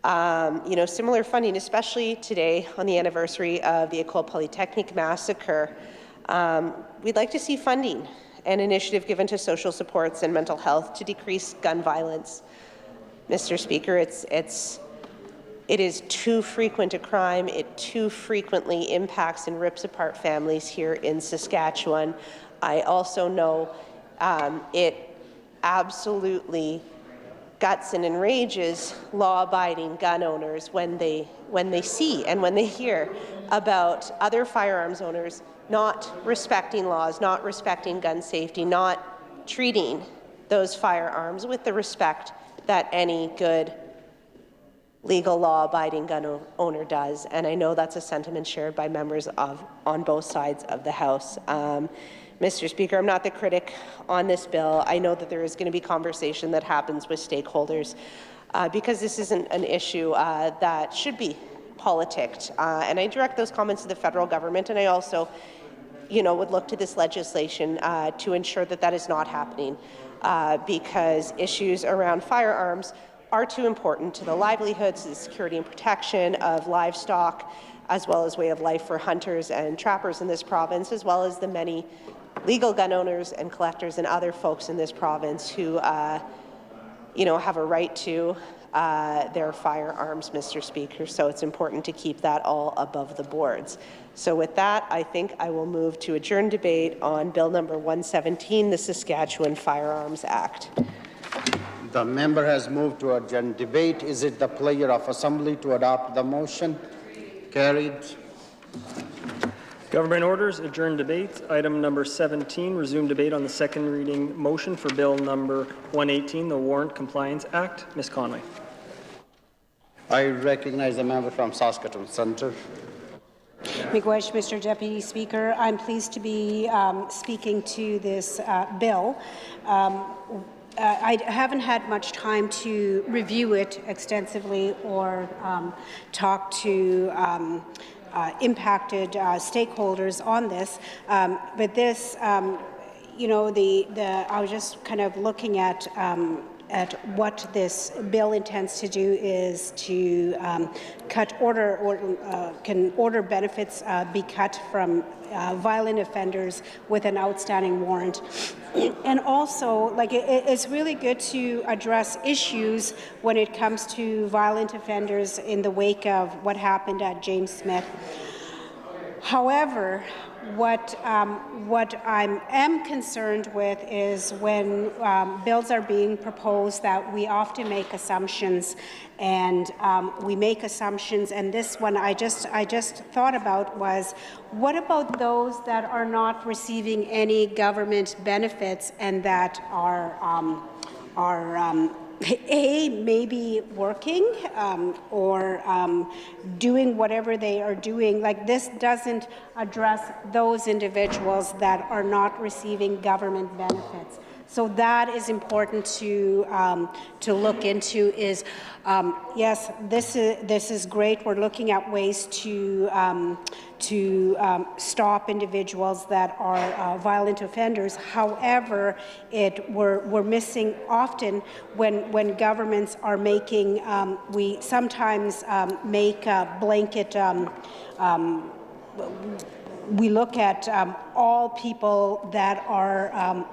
S8: similar funding, especially today on the anniversary of the École Polytechnique massacre. We'd like to see funding and initiative given to social supports and mental health to decrease gun violence. Mr. Speaker, it is too frequent a crime. It too frequently impacts and rips apart families here in Saskatchewan. I also know it absolutely guts and enrages law-abiding gun owners when they see and when they hear about other firearms owners not respecting laws, not respecting gun safety, not treating those firearms with the respect that any good legal law-abiding gun owner does. And I know that's a sentiment shared by members on both sides of the House. Mr. Speaker, I'm not the critic on this bill. I know that there is going to be conversation that happens with stakeholders because this isn't an issue that should be politicked. And I direct those comments to the federal government, and I also would look to this legislation to ensure that that is not happening because issues around firearms are too important to the livelihoods, the security and protection of livestock, as well as way of life for hunters and trappers in this province, as well as the many legal gun owners and collectors and other folks in this province who, have a right to their firearms, Mr. Speaker. So it's important to keep that all above the boards. So with that, I think I will move to adjourn debate on Bill number 117, the Saskatchewan Firearms Act.
S4: The member has moved to adjourn debate. Is it the pleasure of Assembly to adopt the motion? Carried.
S9: Government orders, adjourn debate. Item number 17, resume debate on the second reading motion for Bill number 118, the Warrant Compliance Act. Ms. Conway.
S4: I recognize the member from Saskatoon Centre.
S19: Miigwech, Mr. Deputy Speaker. I'm pleased to be speaking to this bill. I haven't had much time to review it extensively or talk to impacted stakeholders on this, but this, you know, I was just kind of looking at what this bill intends to do is to cut can order benefits be cut from violent offenders with an outstanding warrant. And also, like, it's really good to address issues when it comes to violent offenders in the wake of what happened at James Smith. However, what I am concerned with is when bills are being proposed that we often make assumptions, and and this one I just thought about was, what about those that are not receiving any government benefits and that are maybe working or doing whatever they are doing. Like, this doesn't address those individuals that are not receiving government benefits. So that is important to look into. Is yes, this is great. We're looking at ways to stop individuals that are violent offenders. However, we're missing often when governments are making. We sometimes make a blanket. We look at all people that are.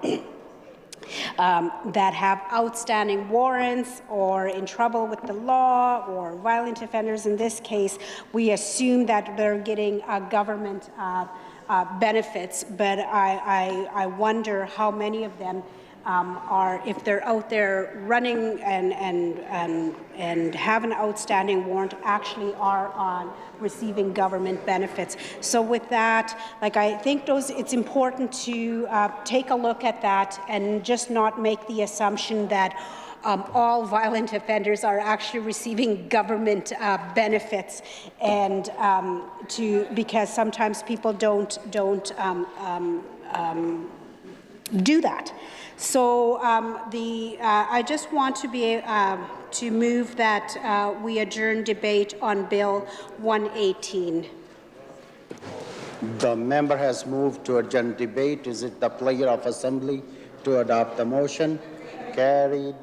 S19: That have outstanding warrants or in trouble with the law or violent offenders. In this case, we assume that they're getting government benefits, but I wonder how many of them are, if they're out there running and have an outstanding warrant, actually are on receiving government benefits. So with that, like, I think it's important to take a look at that and just not make the assumption that all violent offenders are actually receiving government benefits, and because sometimes people don't do that. So I just want to be to move that we adjourn debate on Bill 118.
S4: The member has moved to adjourn debate. Is it the pleasure of Assembly to adopt the motion? Carried.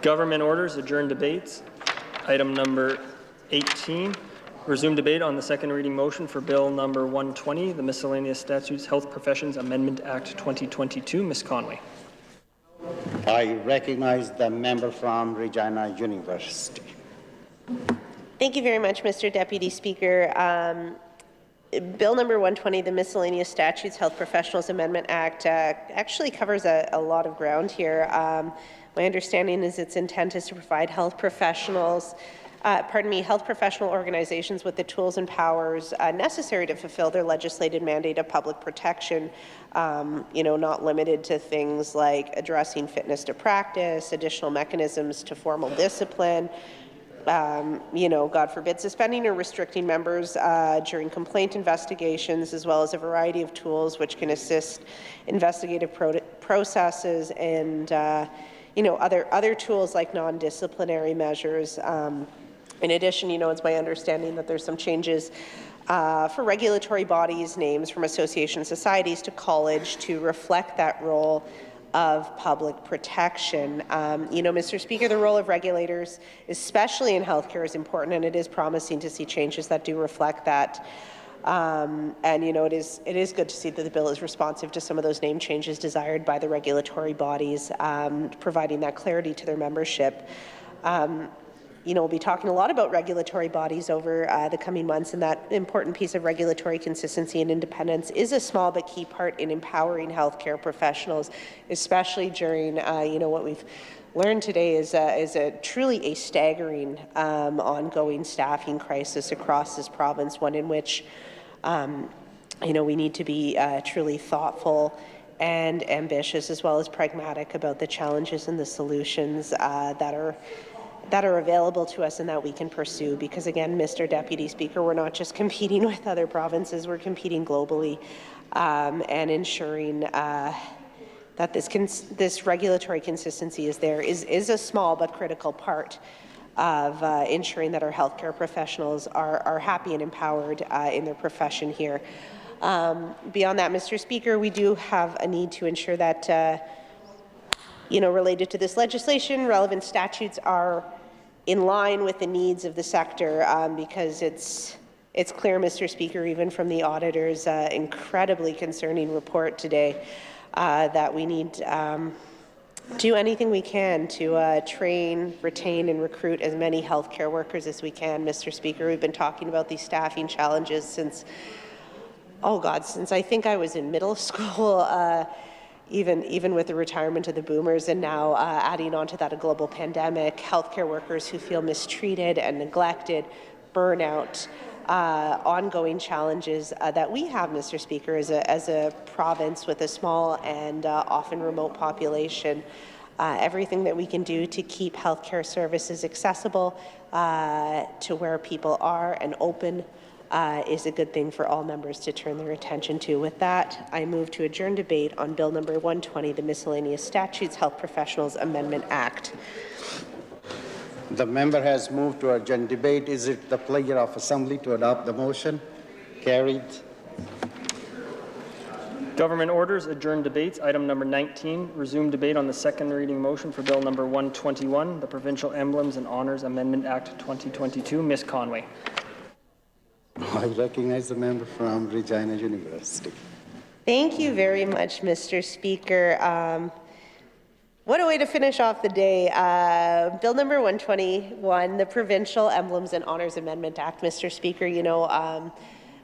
S9: Government orders, adjourn debates. Item number 18. Resume debate on the second reading motion for Bill number 120, the Miscellaneous Statutes Health Professions Amendment Act 2022. Ms. Conway.
S4: I recognize the member from Regina University.
S8: Thank you very much, Mr. Deputy Speaker. Bill number 120, the Miscellaneous Statutes Health Professionals Amendment Act, actually covers a lot of ground here. My understanding is its intent is to provide health professional organizations with the tools and powers necessary to fulfill their legislated mandate of public protection, not limited to things like addressing fitness to practice, additional mechanisms to formal discipline, God forbid, suspending or restricting members during complaint investigations, as well as a variety of tools which can assist investigative processes and, other tools like non-disciplinary measures. In addition, it's my understanding that there's some changes for regulatory bodies, names from association societies to college to reflect that role of public protection. Mr. Speaker, the role of regulators, especially in healthcare, is important, and it is promising to see changes that do reflect that. It is good to see that the bill is responsive to some of those name changes desired by the regulatory bodies, providing that clarity to their membership. We'll be talking a lot about regulatory bodies over the coming months, and that important piece of regulatory consistency and independence is a small but key part in empowering healthcare professionals, especially during, what we've learned today is truly a staggering ongoing staffing crisis across this province, one in which we need to be truly thoughtful and ambitious as well as pragmatic about the challenges and the solutions that are available to us and that we can pursue. Because again, Mr. Deputy Speaker, we're not just competing with other provinces, we're competing globally and ensuring that this regulatory consistency is there is a small but critical part of ensuring that our healthcare professionals are happy and empowered in their profession here. Beyond that, Mr. Speaker, we do have a need to ensure that, related to this legislation, relevant statutes are in line with the needs of the sector because it's clear, Mr. Speaker, even from the auditor's incredibly concerning report today, that we need to do anything we can to train, retain, and recruit as many healthcare workers as we can, Mr. Speaker. We've been talking about these staffing challenges since I think I was in middle school, even with the retirement of the boomers, and now adding on to that a global pandemic, healthcare workers who feel mistreated and neglected, burnout, ongoing challenges that we have, Mr. Speaker, as a province with a small and often remote population. Everything that we can do to keep healthcare services accessible to where people are and open is a good thing for all members to turn their attention to. With that, I move to adjourn debate on Bill number 120, the Miscellaneous Statutes Health Professionals Amendment Act.
S4: The member has moved to adjourn debate. Is it the pleasure of Assembly to adopt the motion? Carried.
S9: Government orders, adjourn debates. Item number 19, resume debate on the second reading motion for Bill number 121, the Provincial Emblems and Honours Amendment Act 2022. Ms. Conway.
S4: I recognize the member from Regina University.
S8: Thank you very much, Mr. Speaker. What a way to finish off the day. Bill number 121, the Provincial Emblems and Honours Amendment Act, Mr. Speaker.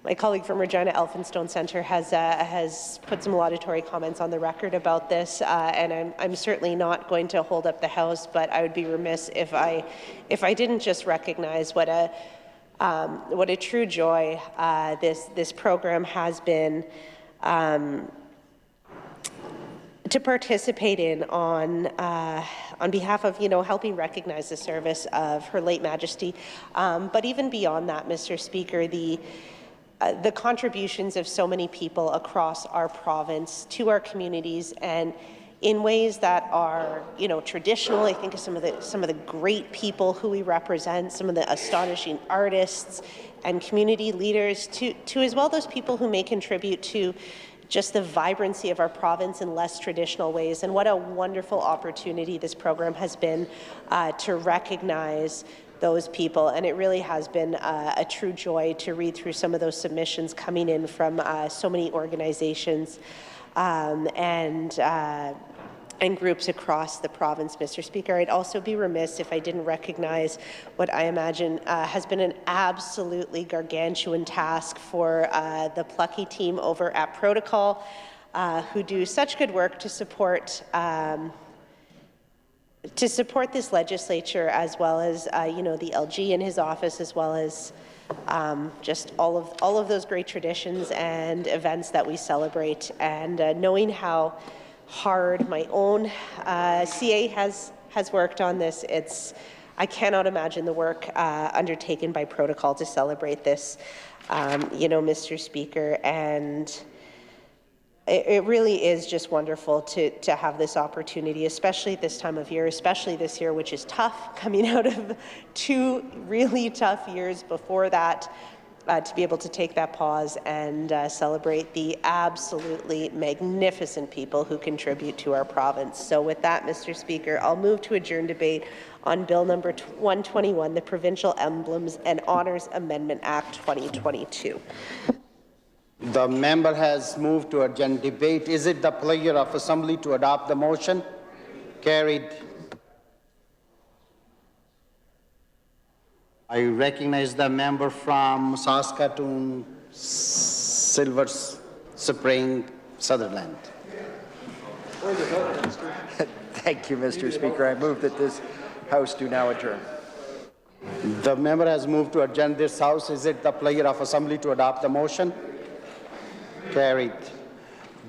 S8: My colleague from Regina Elphinstone Centre has put some laudatory comments on the record about this, and I'm certainly not going to hold up the House, but I would be remiss if I didn't just recognize what a true joy this program has been to participate in on behalf of helping recognize the service of Her late Majesty, but even beyond that, Mr. Speaker, the contributions of so many people across our province to our communities and in ways that are, traditional. I think of some of the great people who we represent, some of the astonishing artists and community leaders, to as well those people who may contribute to just the vibrancy of our province in less traditional ways. And what a wonderful opportunity this program has been to recognize those people. And it really has been a true joy to read through some of those submissions coming in from so many organizations and groups across the province, Mr. Speaker. I'd also be remiss if I didn't recognize what I imagine has been an absolutely gargantuan task for the plucky team over at Protocol, who do such good work to support this legislature, as well as the LG in his office, as well as just all of those great traditions and events that we celebrate. And knowing how hard my own CA has worked on this, I cannot imagine the work undertaken by Protocol to celebrate this, Mr. Speaker. And it really is just wonderful to have this opportunity, especially at this time of year, especially this year, which is tough, coming out of 2 really tough years before that, to be able to take that pause and celebrate the absolutely magnificent people who contribute to our province. So with that, Mr. Speaker, I'll move to adjourn debate on Bill number 121, the Provincial Emblems and Honours Amendment Act 2022.
S4: The member has moved to adjourn debate. Is it the pleasure of Assembly to adopt the motion? Carried. I recognize the member from Saskatoon, Silver Spring, Sutherland.
S10: Thank you, Mr. Speaker. I move that this House do now adjourn.
S4: The member has moved to adjourn this House. Is it the pleasure of Assembly to adopt the motion? Carried.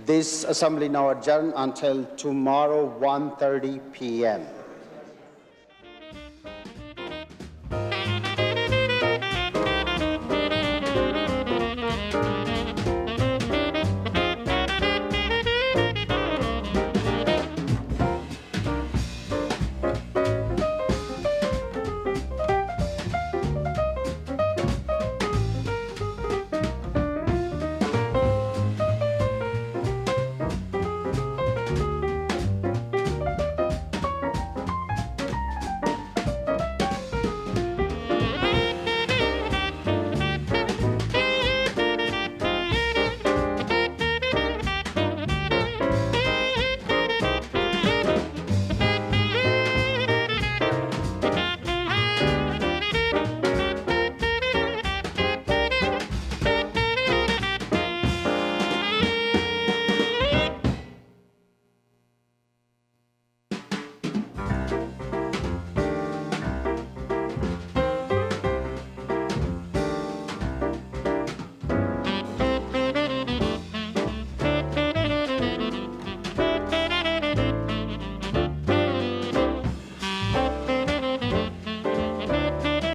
S4: This Assembly now adjourned until tomorrow, 1:30 p.m.